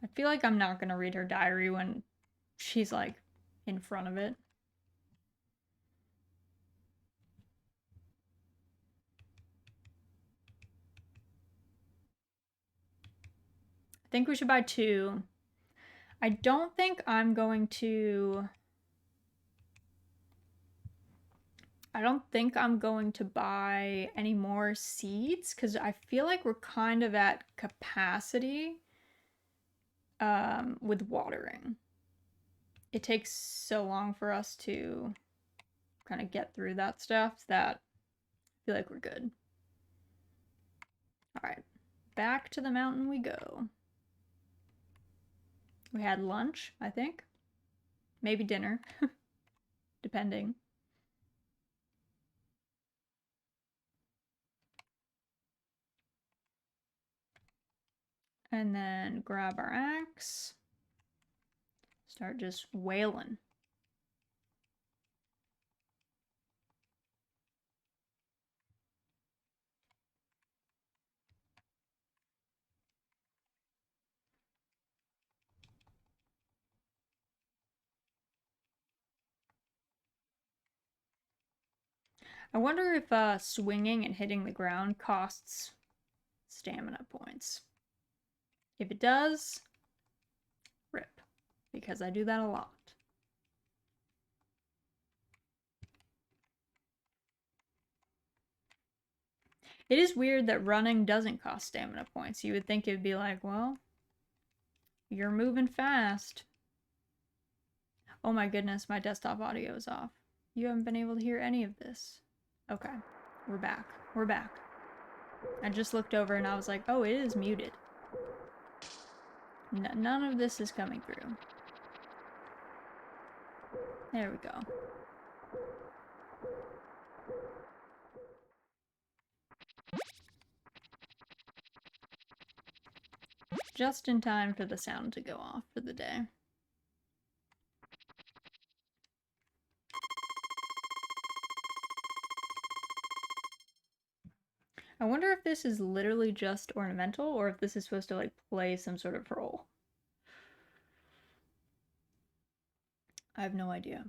Speaker 1: I feel like I'm not going to read her diary when she's like in front of it. I think we should buy 2. I don't think I'm going to buy any more seeds because I feel like we're kind of at capacity with watering. It takes so long for us to kind of get through that stuff that I feel like we're good. All right, back to the mountain we go. We had lunch, I think. Maybe dinner, depending. And then grab our axe. Start just wailing. I wonder if swinging and hitting the ground costs stamina points. If it does, rip, because I do that a lot. It is weird that running doesn't cost stamina points. You would think it would be like, well, you're moving fast. Oh my goodness, my desktop audio is off. You haven't been able to hear any of this. Okay, we're back. We're back. I just looked over and I was like, oh, it is muted. None of this is coming through. There we go. Just in time for the sound to go off for the day. I wonder if this is literally just ornamental or if this is supposed to like play some sort of role. I have no idea.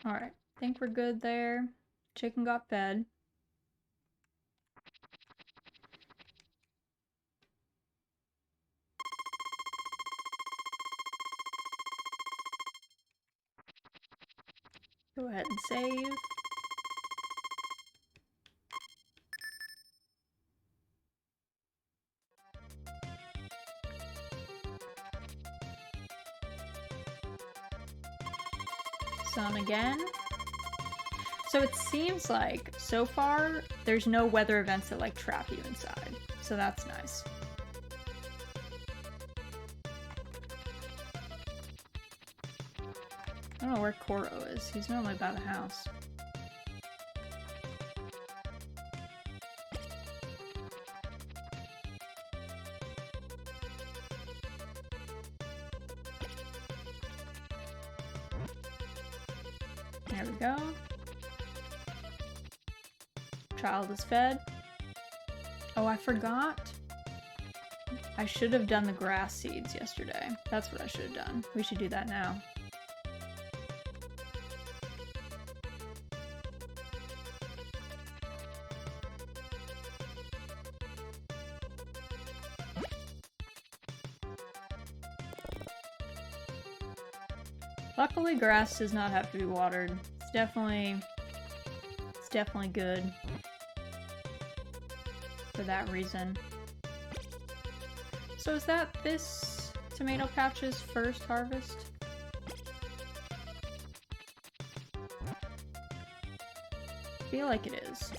Speaker 1: Alright, think we're good there. Chicken got fed. Go ahead and save. Sun again. So it seems like, so far, there's no weather events that like trap you inside. So that's nice. I don't know where Koro is. He's normally by the house. There we go. Child is fed. Oh, I forgot. I should have done the grass seeds yesterday. That's what I should have done. We should do that now. Luckily, grass does not have to be watered. It's definitely good for that reason. So is that this tomato patch's first harvest? I feel like it is.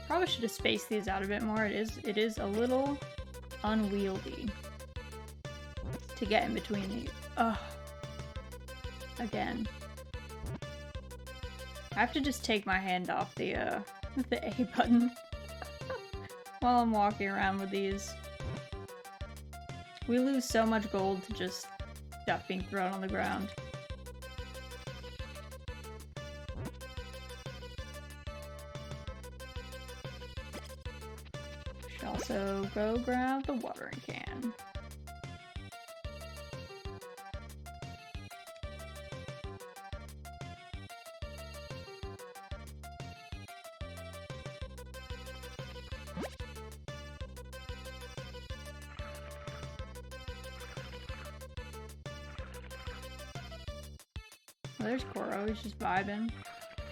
Speaker 1: Probably should have spaced these out a bit more. It is a little unwieldy to get in between these. Ugh. Again. I have to just take my hand off the A button while I'm walking around with these. We lose so much gold to just stuff being thrown on the ground. Should also go grab the watering can. Oh, there's Koro. He's just vibing,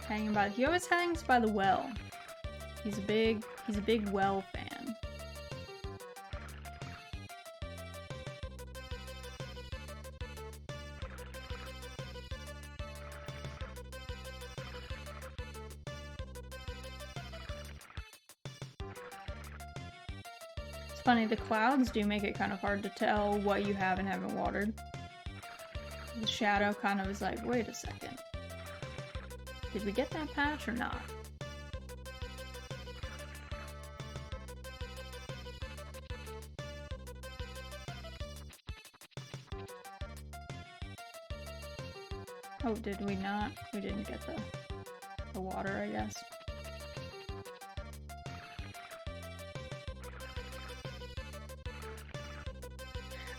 Speaker 1: hanging by. He always hangs by the well. He's a big well fan. It's funny, the clouds do make it kind of hard to tell what you have and haven't watered. The shadow kind of is like, wait a second. Did we get that patch or not? Oh, did we not? We didn't get the... the water, I guess.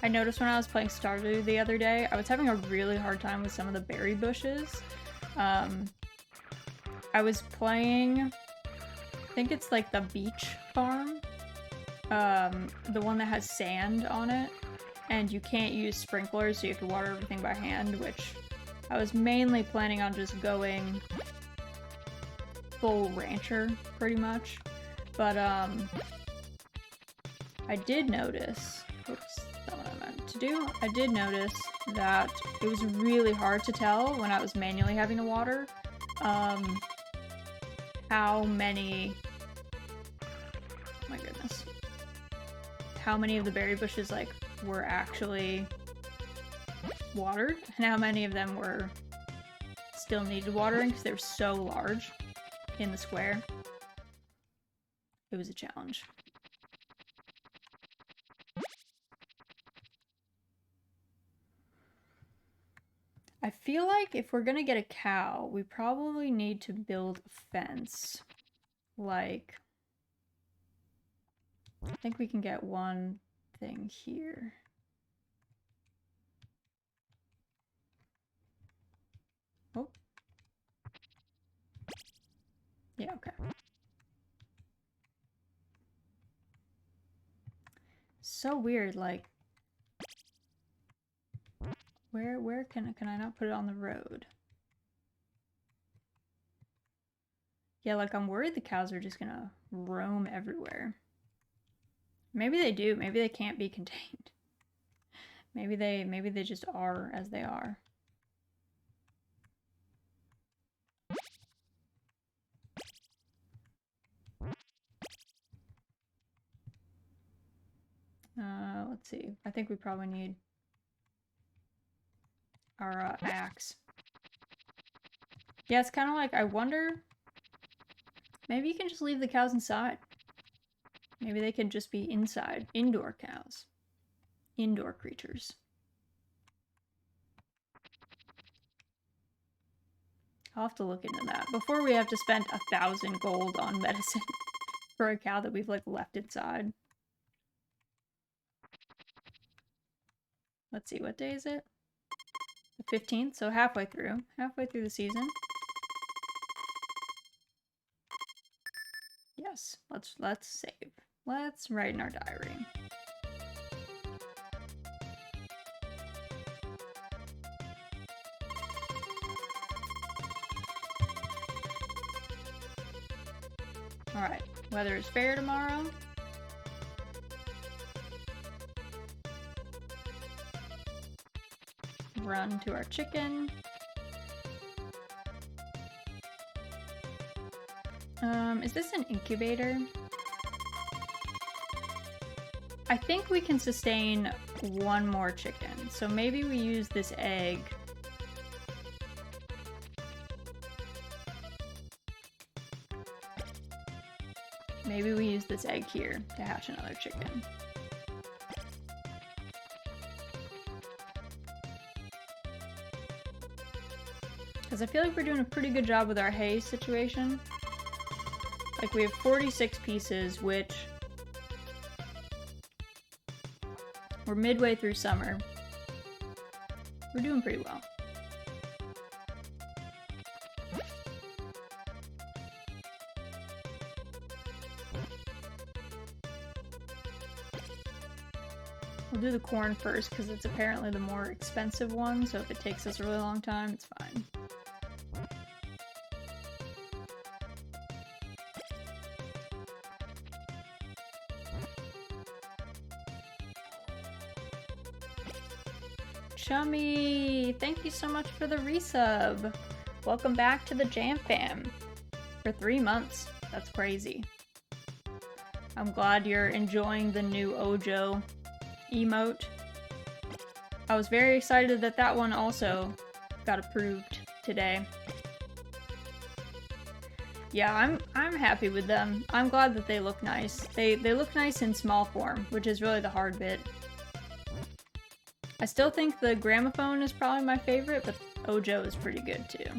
Speaker 1: I noticed when I was playing Stardew the other day, I was having a really hard time with some of the berry bushes. I was playing, I think it's like the beach farm, the one that has sand on it, and you can't use sprinklers, so you have to water everything by hand, which I was mainly planning on just going full rancher, pretty much. But, I did notice, oops, that's not what I meant to do. I did notice that it was really hard to tell when I was manually having to water, how many, oh my goodness, how many of the berry bushes, like, were actually watered, and how many of them were still needed watering, because they were so large in the square. It was a challenge. I feel like if we're gonna get a cow, we probably need to build a fence. Like, I think we can get one thing here. Oh. Yeah, okay. So weird, like, where can I not put it on the road? Yeah, like, I'm worried the cows are just gonna roam everywhere. Maybe they do. Maybe they can't be contained. Maybe they just are as they are. Let's see. I think we probably need our axe. Yeah, it's kind of like, I wonder, maybe you can just leave the cows inside. Maybe they can just be inside. Indoor cows. Indoor creatures. I'll have to look into that before we have to spend 1,000 gold on medicine for a cow that we've, like, left inside. Let's see, what day is it? The 15th, so halfway through the season. Yes, let's save. Let's write in our diary. Alright, weather is fair tomorrow. Run to our chicken. Is this an incubator? I think we can sustain one more chicken, so maybe we use this egg. Maybe we use this egg here to hatch another chicken. Because I feel like we're doing a pretty good job with our hay situation. Like, we have 46 pieces, which we're midway through summer. We're doing pretty well. We'll do the corn first because it's apparently the more expensive one, so if it takes us a really long time, it's fine. Chummy! Thank you so much for the resub! Welcome back to the Jam Fam! For 3 months. That's crazy. I'm glad you're enjoying the new Ojo emote. I was very excited that that one also got approved today. Yeah, I'm happy with them. I'm glad that they look nice. They look nice in small form, which is really the hard bit. I still think the gramophone is probably my favorite, but Ojo is pretty good too.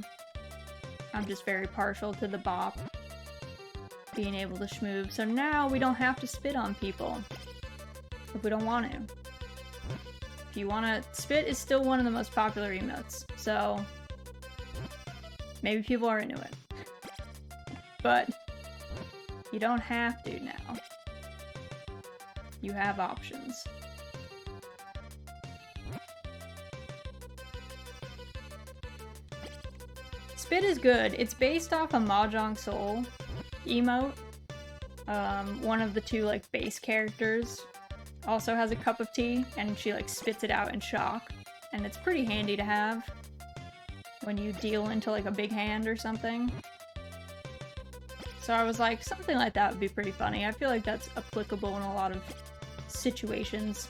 Speaker 1: I'm just very partial to the bop. Being able to schmoove. So now we don't have to spit on people. If we don't want to. If you want to... Spit is still one of the most popular emotes. So... maybe people are into it. But... you don't have to now. You have options. Spit is good. It's based off a Mahjong Soul emote. One of the two, like, base characters also has a cup of tea, and she, like, spits it out in shock. And it's pretty handy to have when you deal into, like, a big hand or something. So I was like, something like that would be pretty funny. I feel like that's applicable in a lot of situations.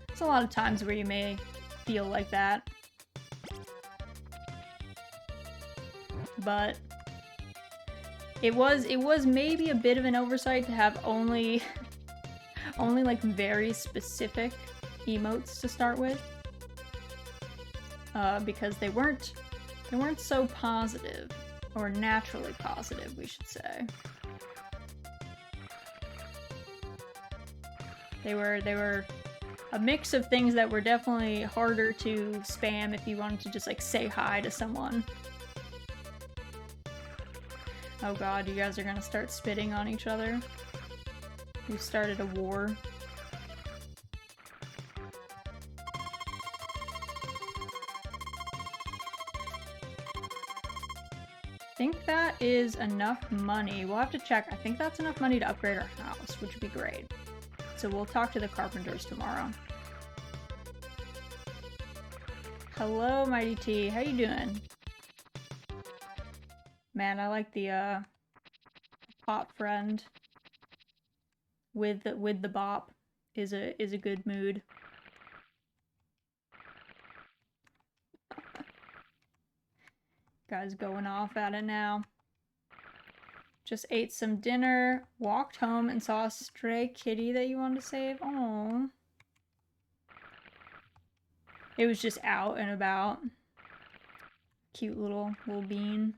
Speaker 1: There's a lot of times where you may feel like that. But it was maybe a bit of an oversight to have only like very specific emotes to start with. Because they weren't so positive. Or naturally positive, we should say. They were a mix of things that were definitely harder to spam if you wanted to just, like, say hi to someone. Oh god, you guys are gonna start spitting on each other. You started a war. I think that is enough money. We'll have to check. I think that's enough money to upgrade our house, which would be great. So we'll talk to the carpenters tomorrow. Hello, Mighty T. How you doing? Man, I like the pot friend with the bop is a good mood. Guys going off at it now. Just ate some dinner, walked home, and saw a stray kitty that you wanted to save. Aww. It was just out and about. Cute little bean.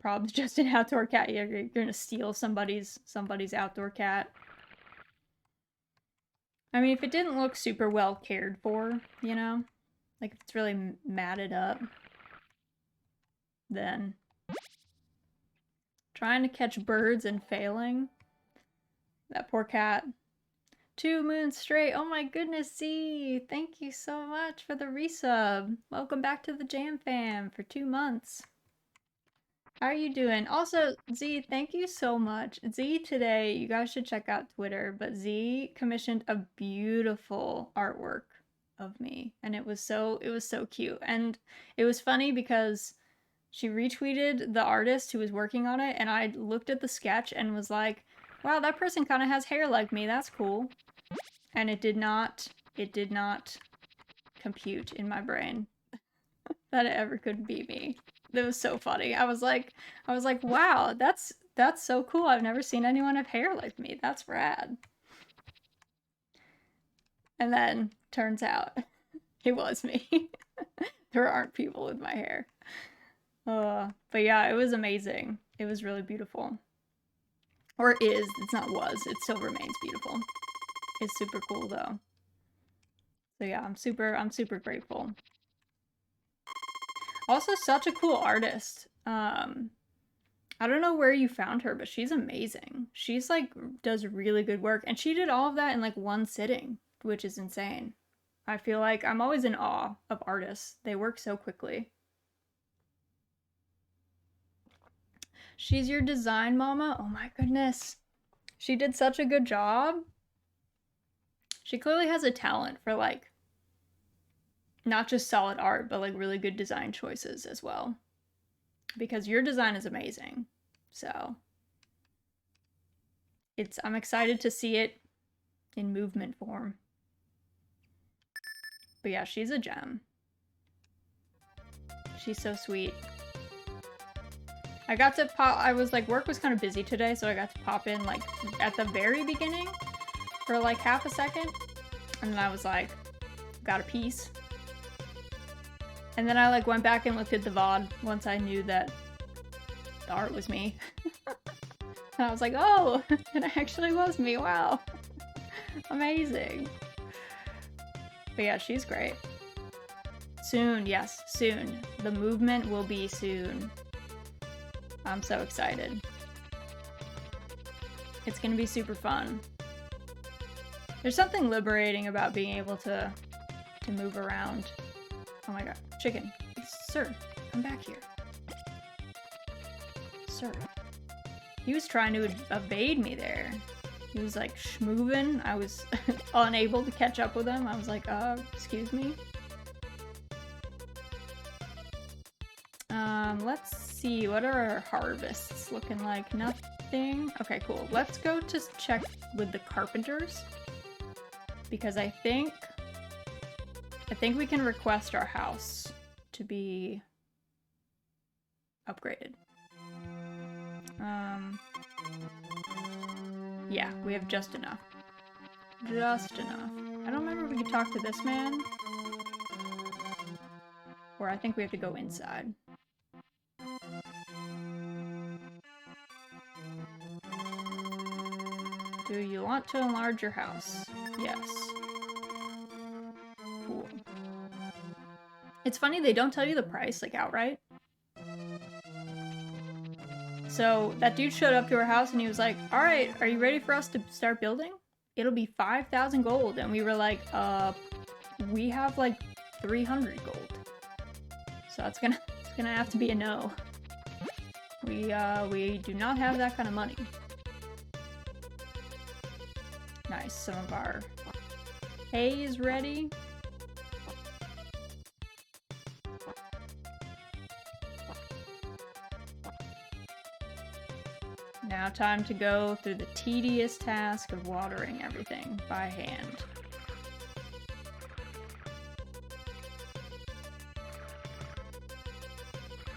Speaker 1: Prob's just an outdoor cat. Yeah, you're gonna steal somebody's outdoor cat. I mean, if it didn't look super well cared for, you know? Like, if it's really matted up, then trying to catch birds and failing. That poor cat. 2 moons straight. Oh my goodness, Z! Thank you so much for the resub. Welcome back to the Jam Fam for 2 months. How are you doing? Also, Z, thank you so much. Z today, you guys should check out Twitter, but Z commissioned a beautiful artwork of me, and it was so cute. And it was funny because she retweeted the artist who was working on it, and I looked at the sketch and was like, wow, that person kind of has hair like me. That's cool. And it did not compute in my brain that it ever could be me. It was so funny. I was like, wow, that's so cool. I've never seen anyone have hair like me. That's rad. And then turns out it was me. There aren't people with my hair. But yeah, it was amazing. It was really beautiful. Or it is. It's not was. It still remains beautiful. It's super cool though. So yeah, I'm super grateful. Also, such a cool artist. I don't know where you found her, but she's amazing. She's like, does really good work. And she did all of that in like one sitting, which is insane. I feel like I'm always in awe of artists. They work so quickly. She's your design mama? Oh my goodness. She did such a good job. She clearly has a talent for like, not just solid art, but like really good design choices as well. Because your design is amazing. So I'm excited to see it in movement form. But yeah, she's a gem. She's so sweet. I got to pop, I was like, work was kind of busy today, so I got to pop in like at the very beginning for like half a second. And then I was like, got a piece. And then I like went back and looked at the VOD once I knew that the art was me. And I was like, oh, it actually was me, wow. Amazing. But yeah, she's great. Soon, yes, soon. The movement will be soon. I'm so excited. It's gonna be super fun. There's something liberating about being able to move around. Oh my god. Chicken. Sir, come back here. Sir. He was trying to evade me there. He was like schmoving. I was unable to catch up with him. I was like, excuse me? Let's see. What are our harvests looking like? Nothing. Okay, cool. Let's go to check with the carpenters. Because I think we can request our house to be upgraded. Yeah, we have just enough. Just enough. I don't remember if we could talk to this man. Or I think we have to go inside. Do you want to enlarge your house? Yes. Cool. It's funny, they don't tell you the price, like, outright. So, that dude showed up to our house and he was like, alright, are you ready for us to start building? It'll be 5,000 gold. And we were like, we have like 300 gold. So it's gonna have to be a no. We do not have that kind of money. Nice, some of our hay is ready. Now time to go through the tedious task of watering everything by hand.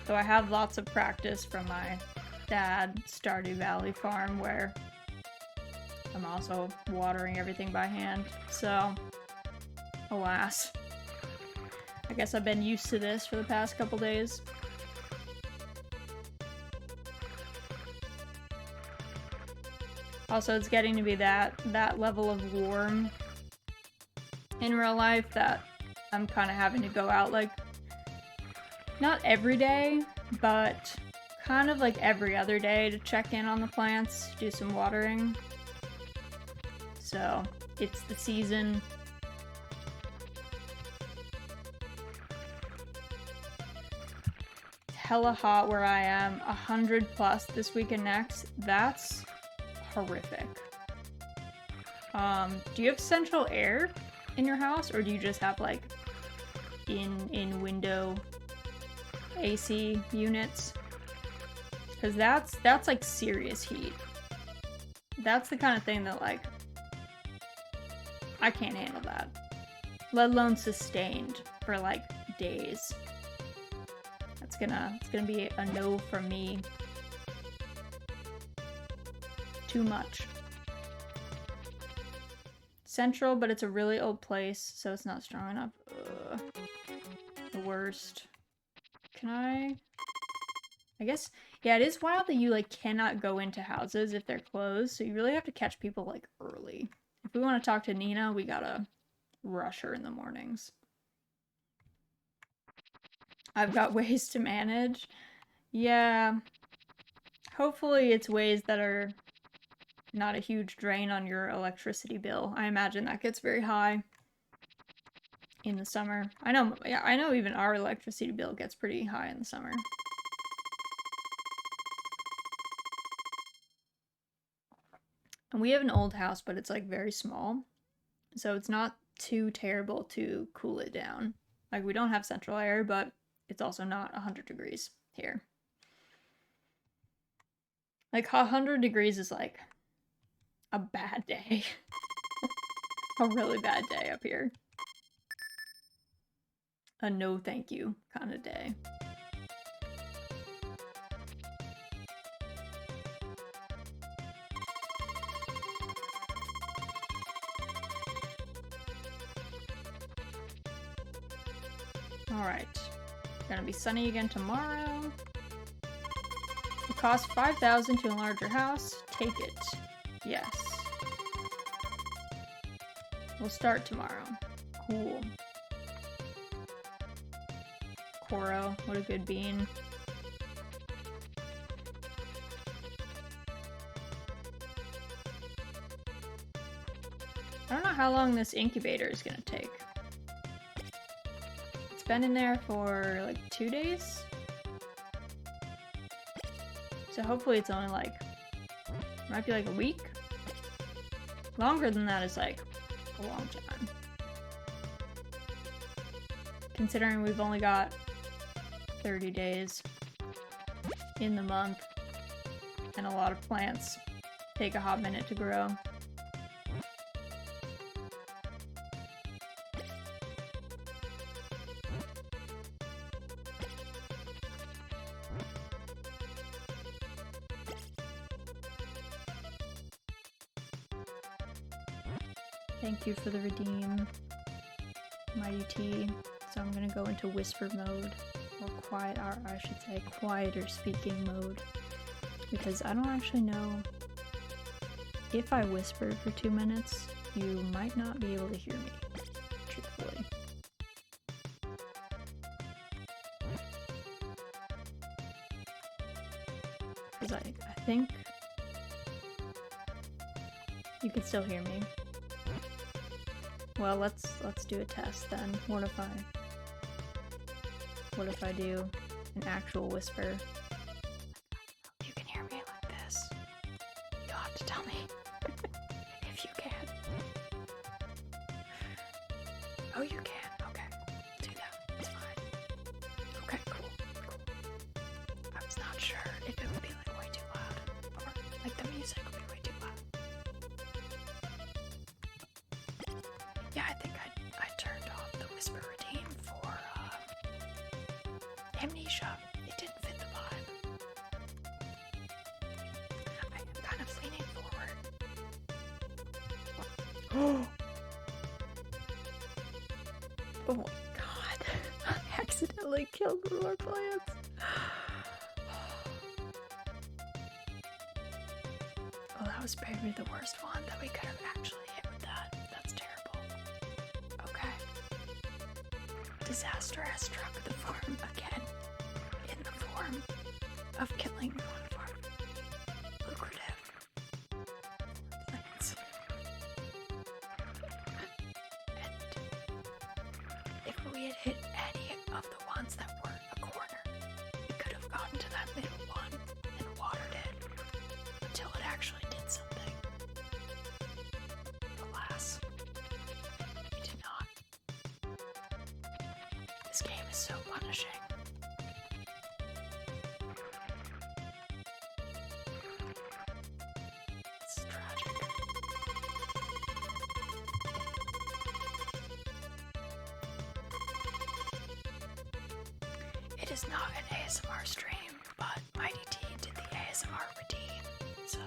Speaker 1: So I have lots of practice from my dad, Stardew Valley farm, where I'm also watering everything by hand. So, alas. I guess I've been used to this for the past couple days. Also, it's getting to be that level of warm in real life that I'm kind of having to go out, like, not every day, but kind of like every other day to check in on the plants, do some watering. So, it's the season. It's hella hot where I am, 100 plus this week and next. That's horrific. Do you have central air in your house, or do you just have like in window AC units? Because that's like serious heat. That's the kind of thing that like I can't handle that, let alone sustained for like days. It's gonna be a no from me. Too much. Central, but it's a really old place, so it's not strong enough. Ugh. The worst. Can I guess, yeah, it is wild that you like cannot go into houses if they're closed, so you really have to catch people like early. If we want to talk to Nina, we gotta rush her in the mornings. I've got ways to manage. Yeah. Hopefully it's ways that are not a huge drain on your electricity bill. I imagine that gets very high in the summer. I know even our electricity bill gets pretty high in the summer. And we have an old house, but it's like very small. So it's not too terrible to cool it down. Like, we don't have central air, but it's also not 100 degrees here. Like, 100 degrees is like a bad day. A really bad day up here. A no thank you kind of day. Alright. Gonna be sunny again tomorrow. It costs 5,000 to enlarge your house. Take it. Yes. We'll start tomorrow. Cool. Koro, what a good bean. I don't know how long this incubator is gonna take. It's been in there for like 2 days. So hopefully it's only like, might be like a week. Longer than that is like a long time. Considering we've only got 30 days in the month and a lot of plants take a hot minute to grow. Thank you for the redeem, Mighty T. So I'm gonna go into whisper mode, or quiet, or I should say quieter speaking mode, because I don't actually know if I whisper for 2 minutes, you might not be able to hear me, truthfully. Because I think you can still hear me. Well, let's do a test then. What if I do an actual whisper? You can hear me like this. You'll have to tell me if you can. Oh, you can. Okay, do that. It's fine. Okay, cool. I was not sure if it would be like way too loud, or like the music would be way too loud. Yeah, I think I turned off the whisper redeem for Amnesia. It didn't fit the vibe. I am kind of leaning forward. Oh my god. I accidentally killed one of our plants. Oh, that was probably the worst one that we could have actually hit with that. That's terrible. Okay. Disaster has struck the farm again, in the form of killing one of our lucrative plants. And if we had hit any of the ones that were a corner, we could have gotten to that middle one and watered it until it actually did something. Alas, we did not. This game is so punishing. It's tragic. It is not an ASMR stream, but Mighty T did the ASMR redeem, so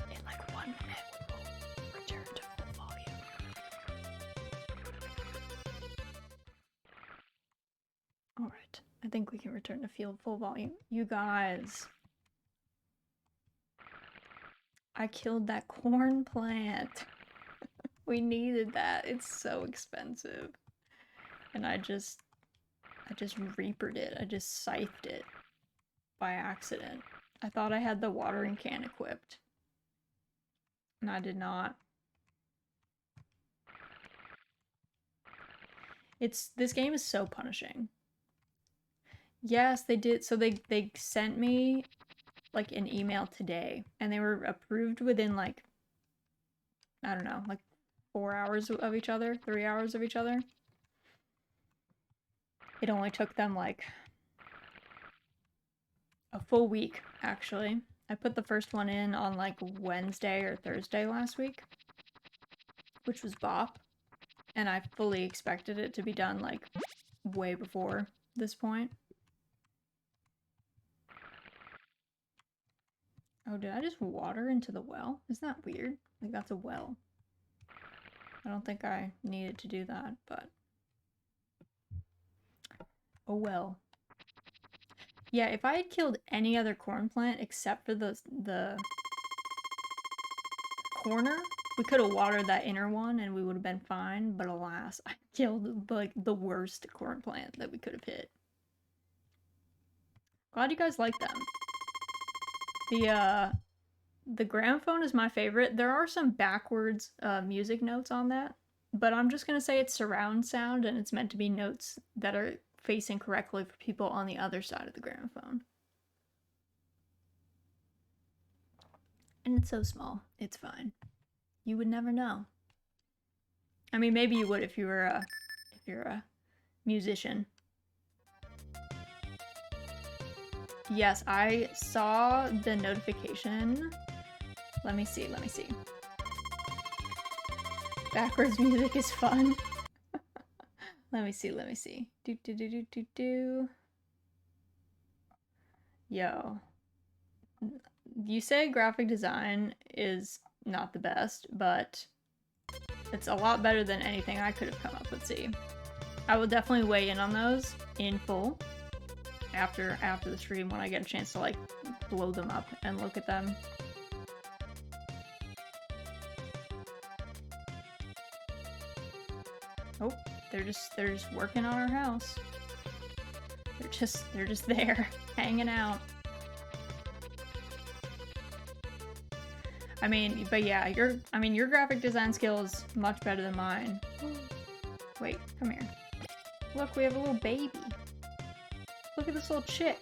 Speaker 1: in like 1 minute we will return to full volume. Alright, I think we can return to full volume. You guys, I killed that corn plant. We needed that. It's so expensive. And I just reapered it. I just scythed it by accident. I thought I had the watering can equipped. And I did not. This game is so punishing. Yes, they did. So they sent me like an email today, and they were approved within like, I don't know, like 4 hours of each other, 3 hours of each other. It only took them like a full week, actually. I put the first one in on like Wednesday or Thursday last week, which was bop, and I fully expected it to be done like way before this point. Oh, did I just water into the well? Isn't that weird? Like, that's a well. I don't think I needed to do that, but Oh well. Yeah, if I had killed any other corn plant except for the corner, we could have watered that inner one and we would have been fine, but alas, I killed like the worst corn plant that we could have hit. Glad you guys like them. The gramophone is my favorite. There are some backwards music notes on that, but I'm just gonna say it's surround sound and it's meant to be notes that are facing correctly for people on the other side of the gramophone. And it's so small, it's fine. You would never know. I mean, maybe you would if you're a musician. Yes, I saw the notification. Let me see. Backwards music is fun. let me see. Do. Yo. You say graphic design is not the best, but it's a lot better than anything I could have come up with. See, I will definitely weigh in on those in full after the stream when I get a chance to like blow them up and look at them. Oh, they're just working on our house. They're just there, hanging out. I mean, but yeah, your graphic design skill is much better than mine. Wait, come here. Look, we have a little baby. Look at this little chick.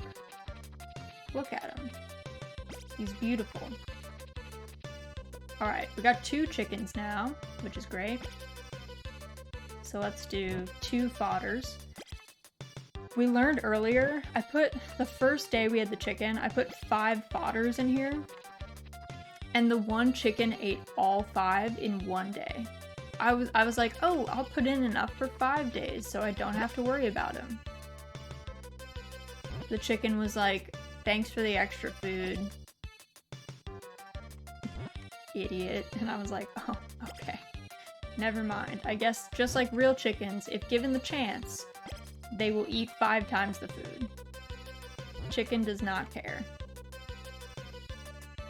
Speaker 1: Look at him. He's beautiful. Alright, we got 2 chickens now, which is great. So let's do 2 fodders. We learned earlier, the first day we had the chicken, I put 5 fodders in here. And the one chicken ate all 5 in one day. I was like, oh, I'll put in enough for 5 days so I don't have to worry about him. The chicken was like, thanks for the extra food. Idiot. And I was like, oh, okay. Never mind. I guess just like real chickens, if given the chance, they will eat 5 times the food. Chicken does not care.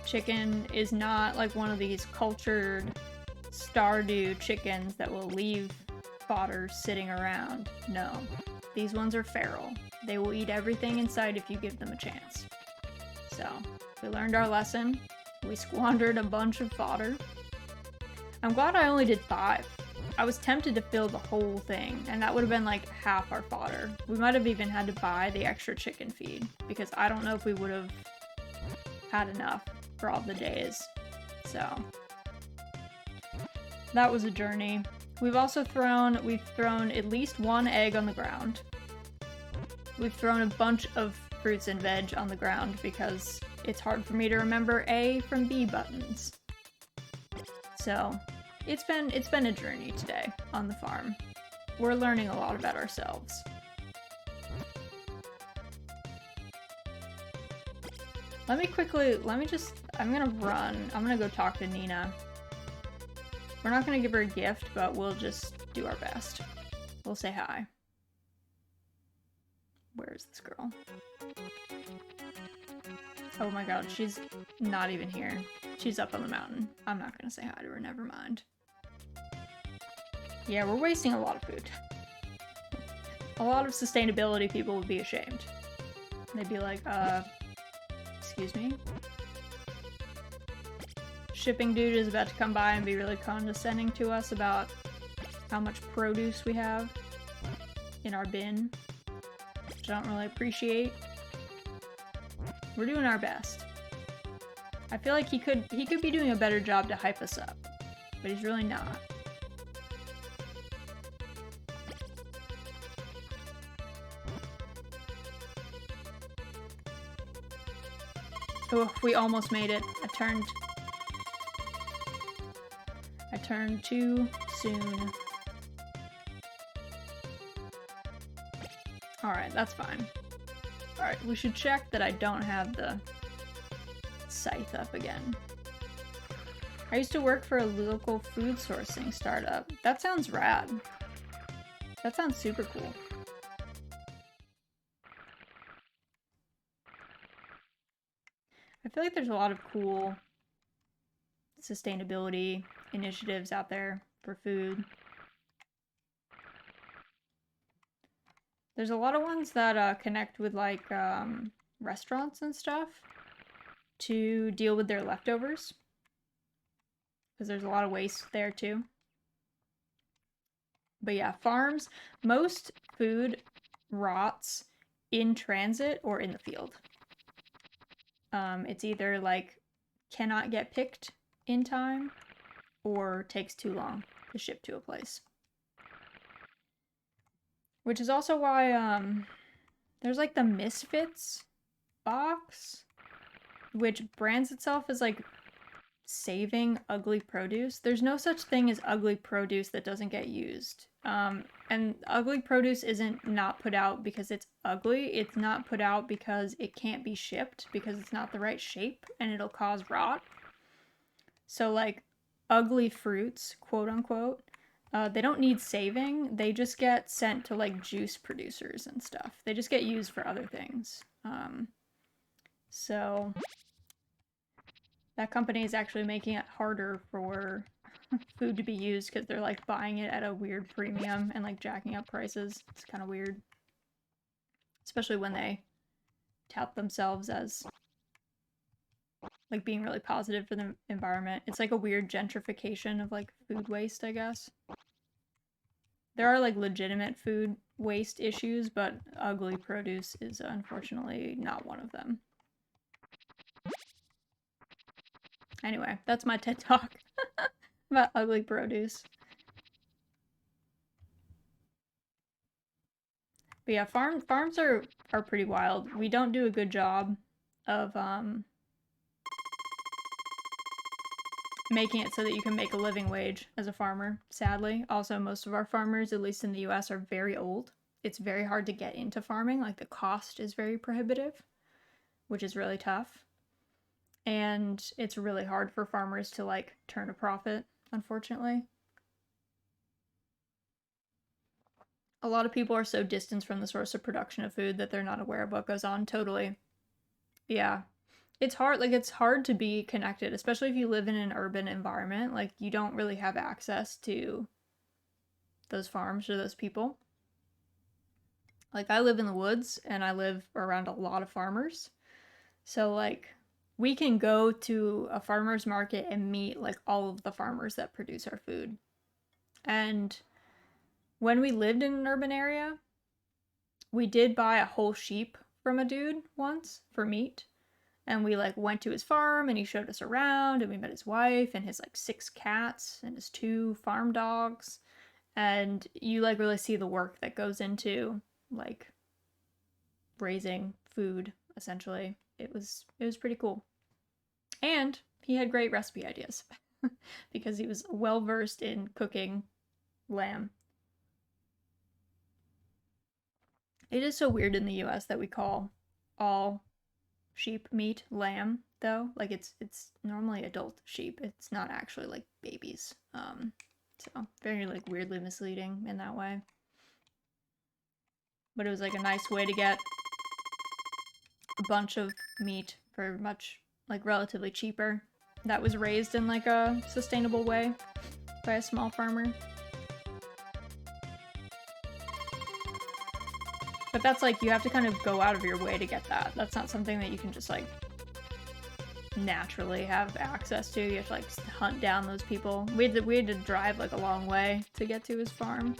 Speaker 1: Chicken is not like one of these cultured Stardew chickens that will leave fodder sitting around. No. These ones are feral. They will eat everything in sight if you give them a chance. So, we learned our lesson. We squandered a bunch of fodder. I'm glad I only did 5. I was tempted to fill the whole thing, and that would have been like half our fodder. We might have even had to buy the extra chicken feed, because I don't know if we would have had enough for all the days. So, that was a journey. We've thrown at least 1 egg on the ground. We've thrown a bunch of fruits and veg on the ground because it's hard for me to remember A from B buttons. So, it's been a journey today on the farm. We're learning a lot about ourselves. I'm gonna run. I'm gonna go talk to Nina. We're not gonna give her a gift, but we'll just do our best. We'll say hi. Where is this girl? Oh my god, she's not even here. She's up on the mountain. I'm not gonna say hi to her, never mind. Yeah, we're wasting a lot of food. A lot of sustainability people would be ashamed. They'd be like, excuse me? Shipping dude is about to come by and be really condescending to us about how much produce we have in our bin, which I don't really appreciate. We're doing our best. I feel like he could be doing a better job to hype us up, but he's really not. Oh, we almost made it. I turned too soon. Alright, that's fine. Alright, we should check that I don't have the scythe up again. I used to work for a local food sourcing startup. That sounds rad. That sounds super cool. feel like there's a lot of cool sustainability initiatives out there for food. There's a lot of ones that connect with like restaurants and stuff to deal with their leftovers, because there's a lot of waste there too. But yeah, farms, most food rots in transit or in the field. It's either like cannot get picked in time or takes too long to ship to a place. Which is also why there's like the Misfits box, which brands itself as like saving ugly produce. There's no such thing as ugly produce that doesn't get used. And ugly produce isn't not put out because it's ugly. It's not put out because it can't be shipped because it's not the right shape and it'll cause rot. So like ugly fruits, quote unquote, they don't need saving. They just get sent to like juice producers and stuff. They just get used for other things. So that company is actually making it harder for food to be used because they're like buying it at a weird premium and like jacking up prices. It's kind of weird. Especially when they tout themselves as like being really positive for the environment. It's like a weird gentrification of like food waste, I guess. There are like legitimate food waste issues, but ugly produce is unfortunately not one of them. Anyway, that's my TED Talk about ugly produce. But yeah, farms are pretty wild. We don't do a good job of making it so that you can make a living wage as a farmer, sadly. Also, most of our farmers, at least in the US, are very old. It's very hard to get into farming. Like, the cost is very prohibitive, which is really tough. And it's really hard for farmers to, like, turn a profit, unfortunately. A lot of people are so distanced from the source of production of food that they're not aware of what goes on. Totally. Yeah. It's hard, like, it's hard to be connected, especially if you live in an urban environment. Like, you don't really have access to those farms or those people. Like, I live in the woods, and I live around a lot of farmers. So, like, we can go to a farmer's market and meet, like, all of the farmers that produce our food. And when we lived in an urban area, we did buy a whole sheep from a dude once for meat. And we, like, went to his farm, and he showed us around, and we met his wife, and his, like, 6 cats, and his 2 farm dogs. And you, like, really see the work that goes into, like, raising food, essentially. It was pretty cool. And he had great recipe ideas, because he was well-versed in cooking lamb. It is so weird in the US that we call all sheep meat lamb, though. Like, it's normally adult sheep. It's not actually like babies. So very, like, weirdly misleading in that way. But it was like a nice way to get a bunch of meat for much, like, relatively cheaper. That was raised in like a sustainable way by a small farmer. But that's like, you have to kind of go out of your way to get that. That's not something that you can just like naturally have access to. You have to like hunt down those people. We had to drive like a long way to get to his farm.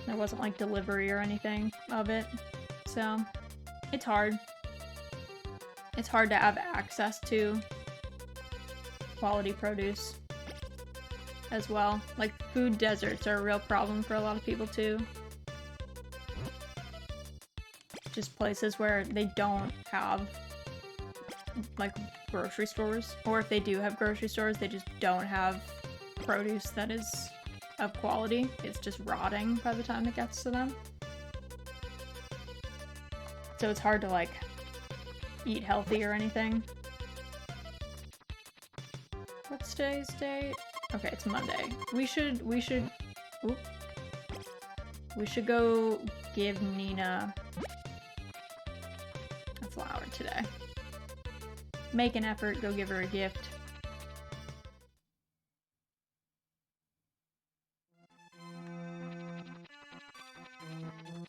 Speaker 1: There wasn't like delivery or anything of it. So it's hard. It's hard to have access to quality produce as well. Like, food deserts are a real problem for a lot of people too. Just places where they don't have, like, grocery stores. Or if they do have grocery stores, they just don't have produce that is of quality. It's just rotting by the time it gets to them. So it's hard to, like, eat healthy or anything. What's today's date? Okay, it's Monday. We should go give Nina a flower today. make an effort, go give her a gift.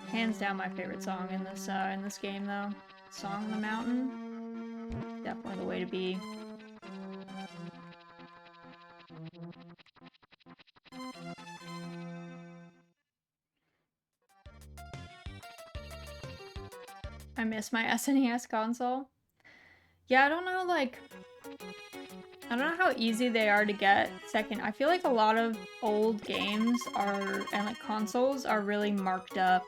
Speaker 1: Hands down my favorite song in this game though. Song on the Mountain. Definitely the way to be. I miss my SNES console. Yeah, I don't know, like, I don't know how easy they are to get. Second, I feel like a lot of old games and like consoles are really marked up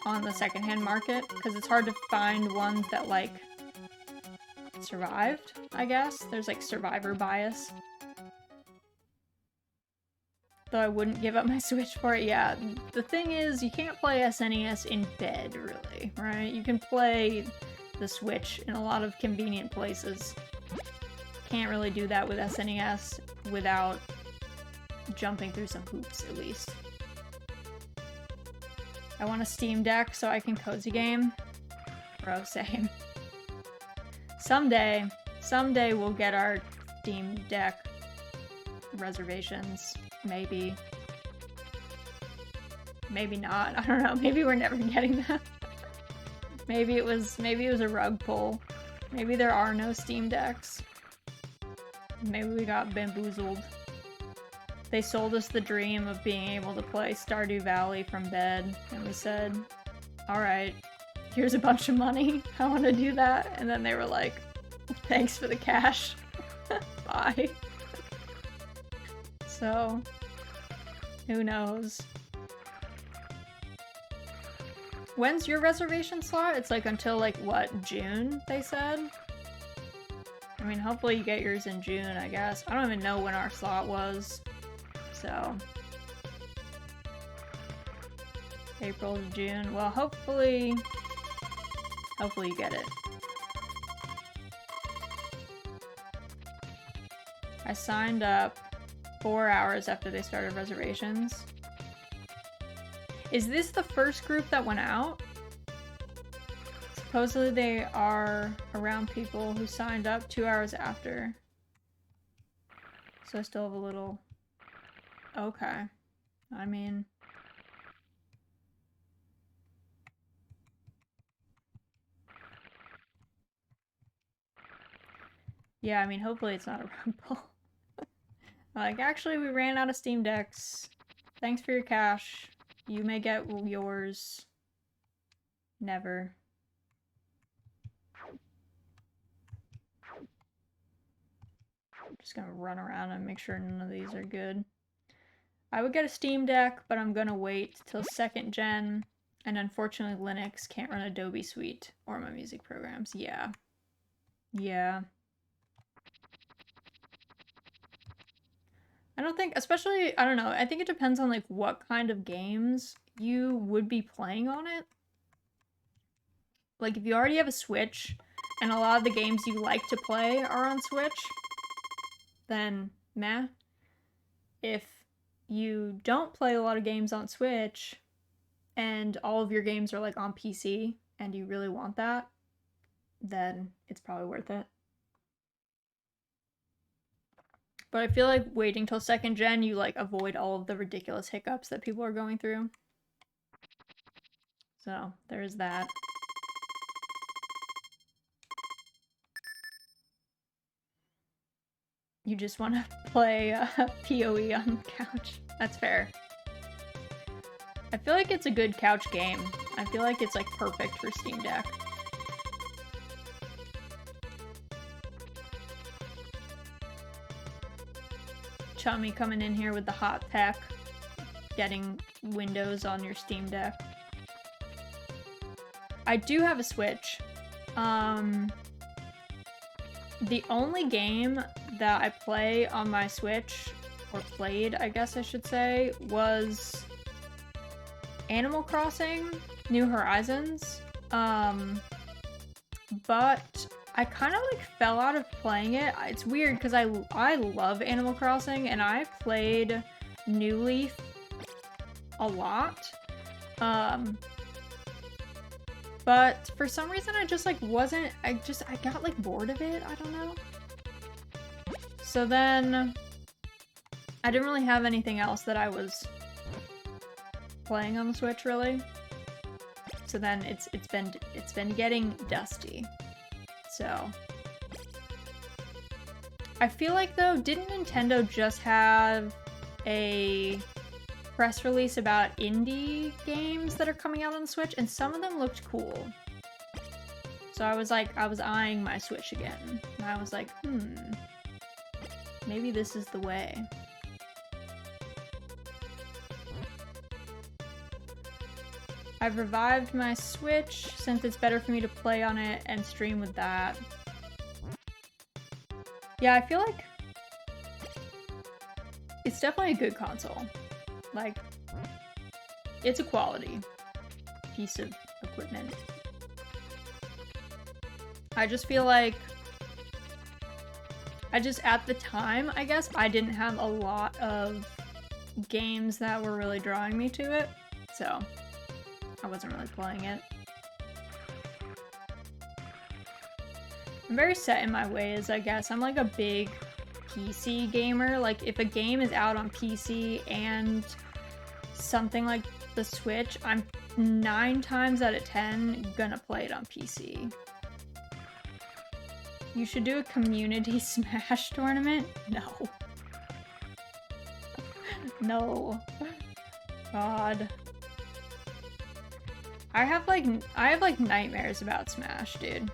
Speaker 1: on the secondhand market because it's hard to find ones that like survived, I guess. There's like survivor bias. Though I wouldn't give up my Switch for it. Yeah, the thing is, you can't play SNES in bed, really, right? You can play the Switch in a lot of convenient places. Can't really do that with SNES without jumping through some hoops, at least. I want a Steam Deck so I can cozy game. Bro, same. Someday we'll get our Steam Deck reservations. Maybe. Maybe not. I don't know. Maybe we're never getting that. Maybe it was a rug pull. Maybe there are no Steam Decks. Maybe we got bamboozled. They sold us the dream of being able to play Stardew Valley from bed, and we said, alright, here's a bunch of money, I want to do that, and then they were like, thanks for the cash. Bye. So, who knows? When's your reservation slot? It's like until like, what, June, they said? I mean, hopefully you get yours in June, I guess. I don't even know when our slot was, so. April to June. Well, hopefully you get it. I signed up 4 hours after they started reservations. Is this the first group that went out? Supposedly they are around people who signed up 2 hours after. So I still have a little... Okay. I mean... Yeah, I mean, hopefully it's not a rug pull. Like, actually, we ran out of Steam Decks. Thanks for your cash. You may get yours. Never. Just gonna run around and make sure none of these are good. I would get a Steam Deck, but I'm gonna wait till 2nd gen, and unfortunately Linux can't run Adobe Suite or my music programs. Yeah. Yeah. I don't think, especially, I don't know, I think it depends on like what kind of games you would be playing on it. Like if you already have a Switch, and a lot of the games you like to play are on Switch, then meh. If you don't play a lot of games on Switch, and all of your games are like on PC, and you really want that, then it's probably worth it. But I feel like waiting till 2nd gen, you like avoid all of the ridiculous hiccups that people are going through. So, there's that. You just want to play PoE on the couch. That's fair. I feel like it's a good couch game. I feel like it's like perfect for Steam Deck. Chummy coming in here with the hot tech. Getting Windows on your Steam Deck. I do have a Switch. The only game that I play on my Switch, or played, I guess I should say, was Animal Crossing New Horizons. But I kind of like fell out of playing it. It's weird because I love Animal Crossing and I played New Leaf a lot. But But for some reason I just like wasn't, I got like bored of it, I don't know. So then I didn't really have anything else that I was playing on the Switch really. So then it's been getting dusty. So I feel like though, didn't Nintendo just have a press release about indie games that are coming out on the Switch, and some of them looked cool. So I was eyeing my Switch again, and I was like, maybe this is the way. I've revived my Switch since it's better for me to play on it and stream with that. Yeah, I feel like it's definitely a good console. Like, it's a quality piece of equipment. I just feel like at the time, I guess, I didn't have a lot of games that were really drawing me to it, so I wasn't really playing it. I'm very set in my ways, I guess. I'm like a big PC gamer. Like, if a game is out on PC and something like the Switch, I'm 9 times out of 10 gonna play it on PC. You should do a community Smash tournament? No. No. God. I have like nightmares about Smash, dude.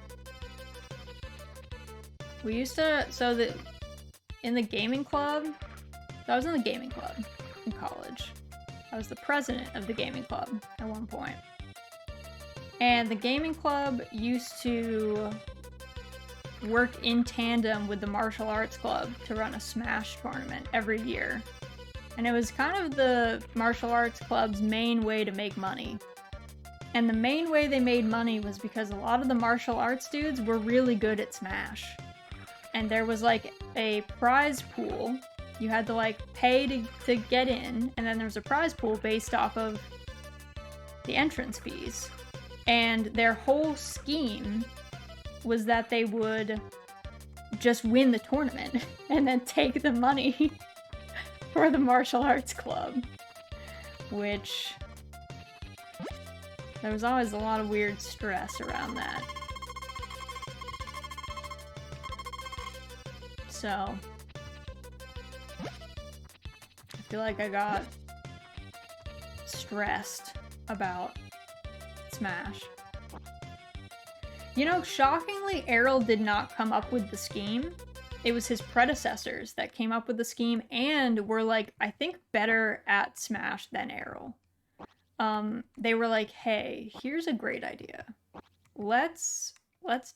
Speaker 1: We used to, in the gaming club, I was in the gaming club in college. I was the president of the gaming club at one point. And the gaming club used to work in tandem with the martial arts club to run a Smash tournament every year. And it was kind of the martial arts club's main way to make money. And the main way they made money was because a lot of the martial arts dudes were really good at Smash. And there was like a prize pool. You had to like pay to get in, and then there was a prize pool based off of the entrance fees. And their whole scheme was that they would just win the tournament and then take the money for the martial arts club. Which, there was always a lot of weird stress around that. So, I feel like I got stressed about Smash. You know, shockingly, Errol did not come up with the scheme. It was his predecessors that came up with the scheme and were like, I think, better at Smash than Errol. They were like, hey, here's a great idea. Let's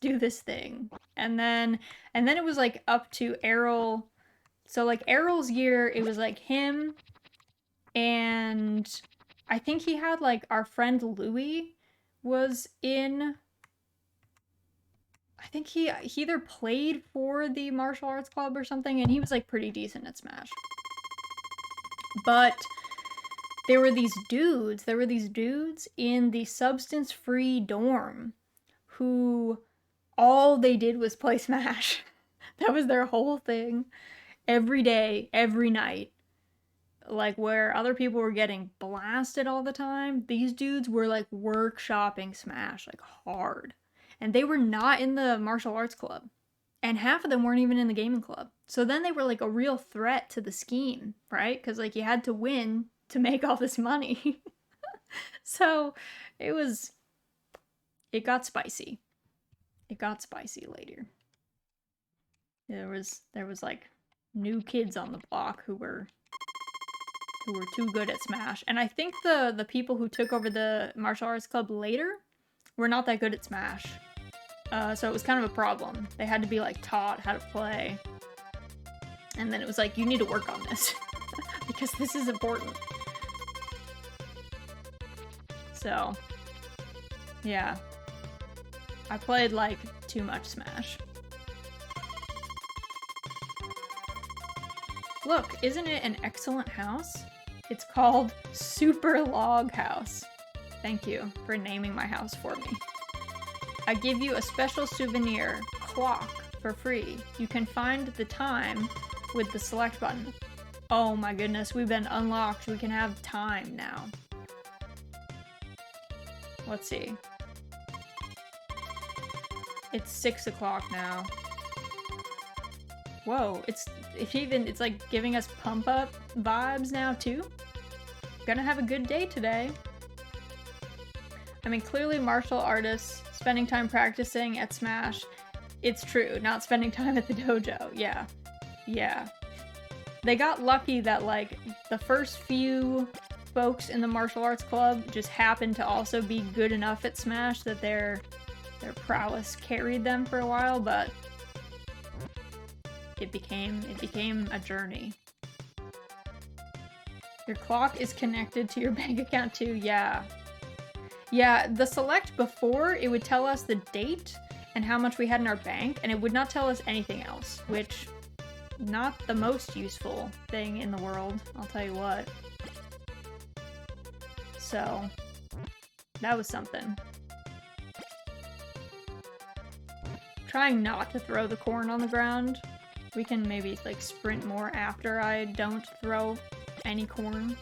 Speaker 1: do this thing. And then it was like up to Errol. So like Errol's year, it was like him, and I think he had like our friend Louie was in. I think he either played for the martial arts club or something, and he was like pretty decent at Smash. But there were these dudes in the substance-free dorm who all they did was play Smash. That was their whole thing. Every day, every night. Like, where other people were getting blasted all the time, these dudes were like workshopping Smash, like hard. And they were not in the martial arts club. And half of them weren't even in the gaming club. So then they were like a real threat to the scheme, right? Because like you had to win to make all this money. So it got spicy. It got spicy later. There was like new kids on the block who were too good at Smash. And I think the people who took over the martial arts club later were not that good at Smash. So it was kind of a problem. They had to be like taught how to play. And then it was like, you need to work on this because this is important. So, yeah. I played like too much Smash. Look, isn't it an excellent house? It's called Super Log House. Thank you for naming my house for me. I give you a special souvenir, clock, for free. You can find the time with the select button. Oh my goodness, we've been unlocked. We can have time now. Let's see. It's 6 o'clock now. Whoa, it's like giving us pump up vibes now too. Gonna have a good day today. I mean, clearly martial artists spending time practicing at Smash. It's true, not spending time at the dojo. Yeah. Yeah. They got lucky that, like, the first few folks in the martial arts club just happened to also be good enough at Smash that their prowess carried them for a while, but it became a journey. Your clock is connected to your bank account too, yeah. Yeah, the select before, it would tell us the date and how much we had in our bank, and it would not tell us anything else, which, not the most useful thing in the world, I'll tell you what. So, that was something. Trying not to throw the corn on the ground. We can maybe, like, sprint more after I don't throw any corn.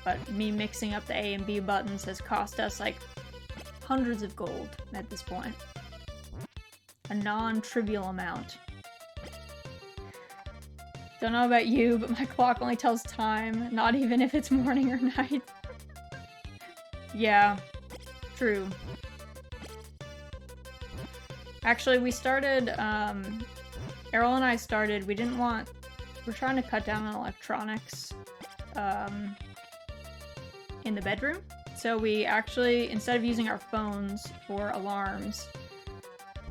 Speaker 1: But me mixing up the A and B buttons has cost us, like, hundreds of gold at this point. A non-trivial amount. Don't know about you, but my clock only tells time, not even if it's morning or night. Yeah, true. Actually, we started, Errol and I started, we're trying to cut down on electronics, in the bedroom. So we actually, instead of using our phones for alarms,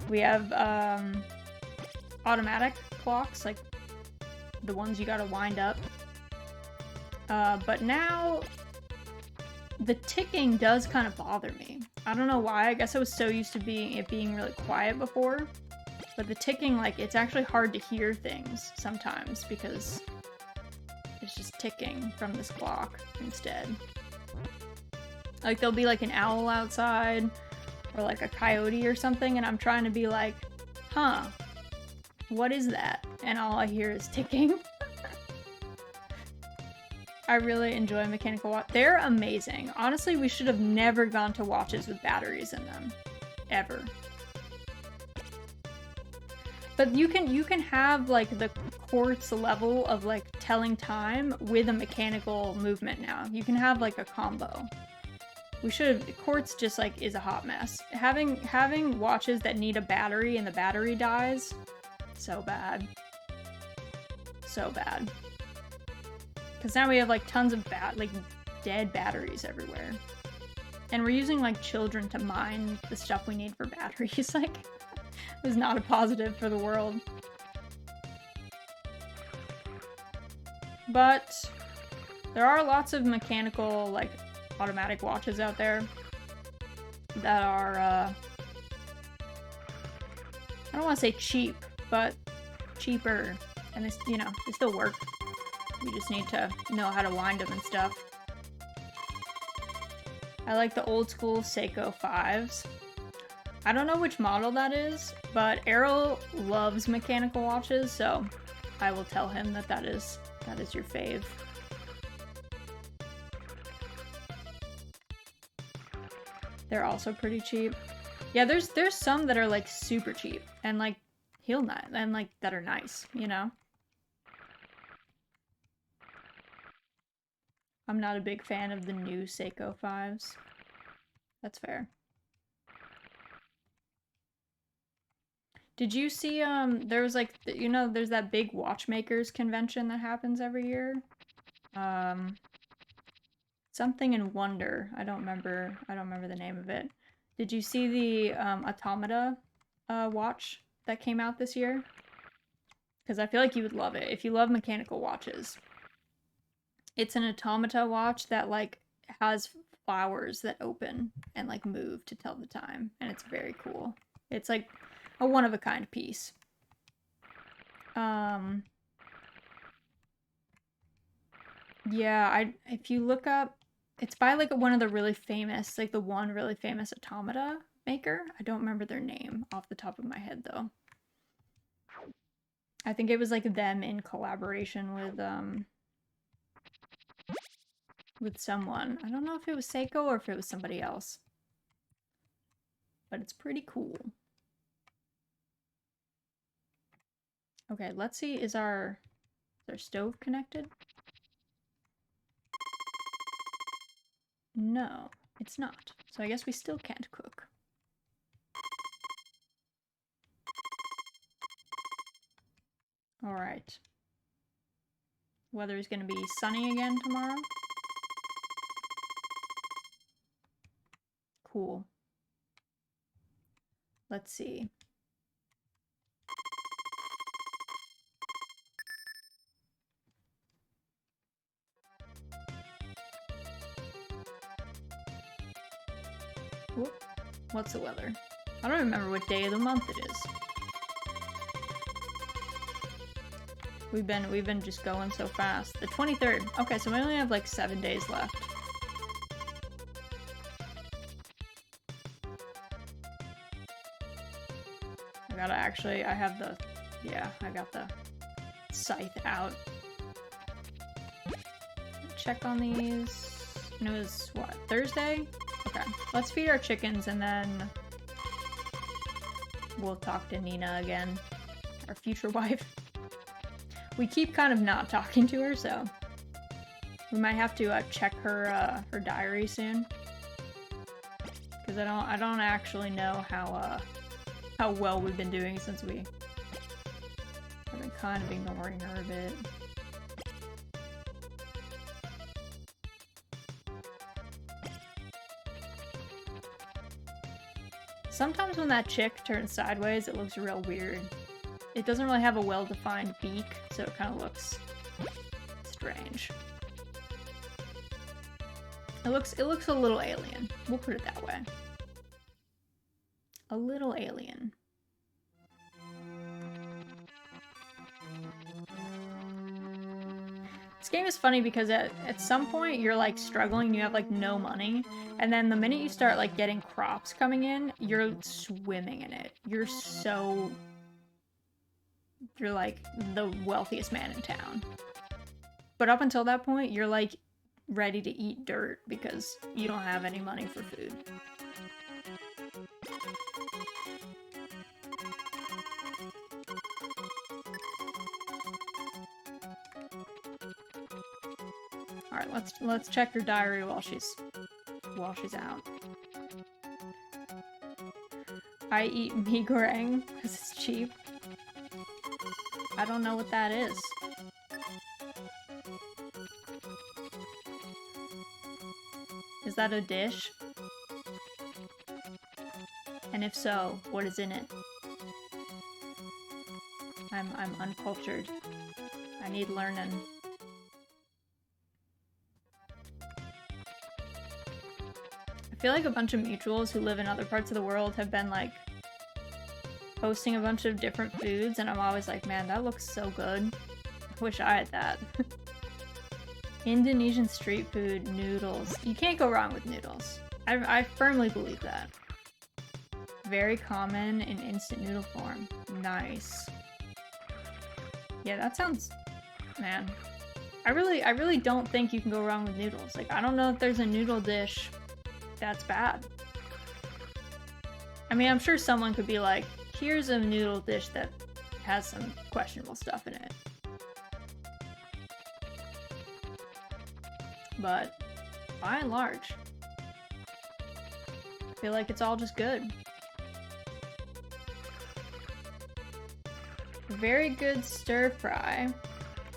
Speaker 1: we have, automatic clocks, like the ones you gotta wind up. But now, the ticking does kind of bother me. I don't know why, I guess I was so used to it being really quiet before. But the ticking, like, it's actually hard to hear things sometimes because it's just ticking from this clock instead. Like, there'll be like an owl outside or like a coyote or something, and I'm trying to be like, huh, what is that? And all I hear is ticking. I really enjoy mechanical watch. They're amazing. Honestly, we should have never gone to watches with batteries in them. Ever. But you can have, like, the quartz level of, like, telling time with a mechanical movement now. You can have, like, a combo. We should have... Quartz just, like, is a hot mess. Having watches that need a battery and the battery dies, so bad. So bad. Because now we have, like, tons of dead batteries everywhere. And we're using, like, children to mine the stuff we need for batteries. Like, it was not a positive for the world. But there are lots of mechanical, like, automatic watches out there that are, I don't want to say cheap, but cheaper. And they, you know, they still work. You just need to know how to wind them and stuff. I like the old school Seiko 5s. I don't know which model that is, but Errol loves mechanical watches, so I will tell him that is your fave. They're also pretty cheap. Yeah, there's some that are like super cheap and like and like that are nice, you know? I'm not a big fan of the new Seiko 5s. That's fair. Did you see, there was like, you know, there's that big watchmakers convention that happens every year? Something in Wonder. I don't remember the name of it. Did you see the, Automata, watch that came out this year? Because I feel like you would love it, if you love mechanical watches. It's an Automata watch that, like, has flowers that open and, like, move to tell the time, and it's very cool. It's, like, a one-of-a-kind piece. Yeah, if you look up It's by like one of the really famous, like the one really famous automata maker. I don't remember their name off the top of my head though. I think it was like them in collaboration with someone. I don't know if it was Seiko or if it was somebody else. But it's pretty cool. Okay, let's see, is our stove connected? No, it's not. So I guess we still can't cook. Alright. Weather's gonna be sunny again tomorrow. Cool. Let's see. Whoop. What's the weather? I don't remember what day of the month it is. We've been just going so fast. The 23rd. Okay, so we only have like 7 days left. I gotta actually, I have the, yeah, I got the scythe out. Check on these. And it was, what, Thursday? Okay, let's feed our chickens and then we'll talk to Nina again, our future wife. We keep kind of not talking to her, so we might have to check her her diary soon, because I don't actually know how well we've been doing since we have been kind of ignoring her a bit. Sometimes when that chick turns sideways, it looks real weird. It doesn't really have a well-defined beak, so it kind of looks strange. It looks a little alien. We'll put it that way. A little alien. This game is funny because at some point you're like struggling, you have like no money, and then the minute you start like getting crops coming in, you're swimming in it. You're like the wealthiest man in town. But up until that point, you're like ready to eat dirt because you don't have any money for food. Alright, let's check her diary while she's out. I eat mee goreng because it's cheap. I don't know what that is. Is that a dish? And if so, what is in it? I'm uncultured. I need learning. I feel like a bunch of mutuals who live in other parts of the world have been like posting a bunch of different foods, and I'm always like, man, that looks so good. I wish I had that. Indonesian street food, noodles. You can't go wrong with noodles. I firmly believe that. Very common in instant noodle form. Nice. Yeah, that sounds... Man. I really don't think you can go wrong with noodles. Like, I don't know if there's a noodle dish that's bad. I mean, I'm sure someone could be like, here's a noodle dish that has some questionable stuff in it. But, by and large, I feel like it's all just good. Very good stir fry.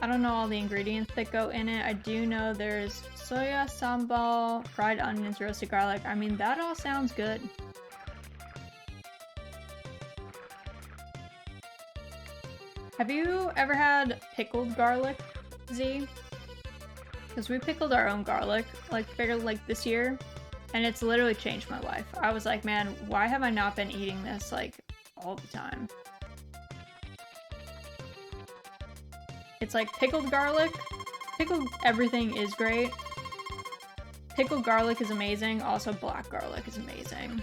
Speaker 1: I don't know all the ingredients that go in it. I do know there's soya, sambal, fried onions, roasted garlic. I mean, that all sounds good. Have you ever had pickled garlic, Z? Because we pickled our own garlic, like this year, and it's literally changed my life. I was like, man, why have I not been eating this like all the time? It's like pickled garlic. Pickled everything is great. Pickled garlic is amazing. Also, black garlic is amazing.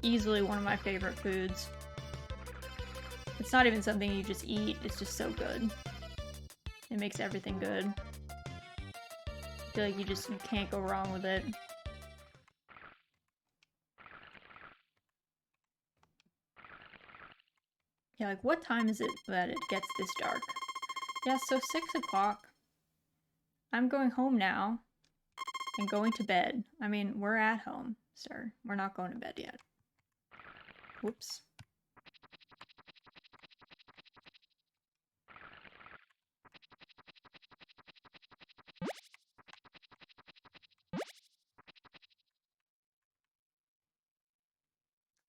Speaker 1: Easily one of my favorite foods. It's not even something you just eat. It's just so good. It makes everything good. I feel like you can't go wrong with it. Yeah, like what time is it that it gets this dark? Yeah, so 6 o'clock. I'm going home now and going to bed. I mean, we're at home, sir. We're not going to bed yet. Whoops.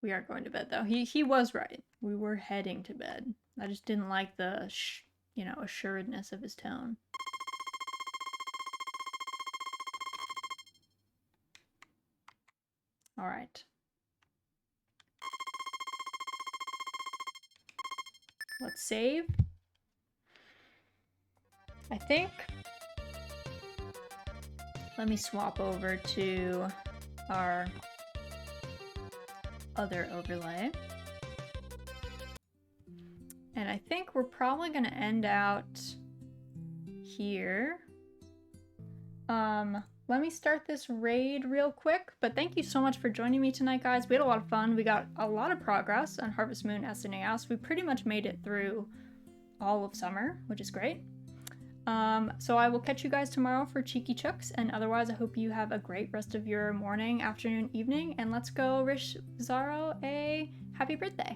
Speaker 1: We are going to bed, though. He was right. We were heading to bed. I just didn't like the, assuredness of his tone. All right. Let's save. I think. Let me swap over to our other overlay. And I think we're probably gonna end out here. Let me start this raid real quick, but thank you so much for joining me tonight, guys. We had a lot of fun. We got a lot of progress on Harvest Moon SNES. We pretty much made it through all of summer, which is great. So I will catch you guys tomorrow for Cheeky Chooks, and otherwise I hope you have a great rest of your morning, afternoon, evening, and let's go wish Zaro a happy birthday.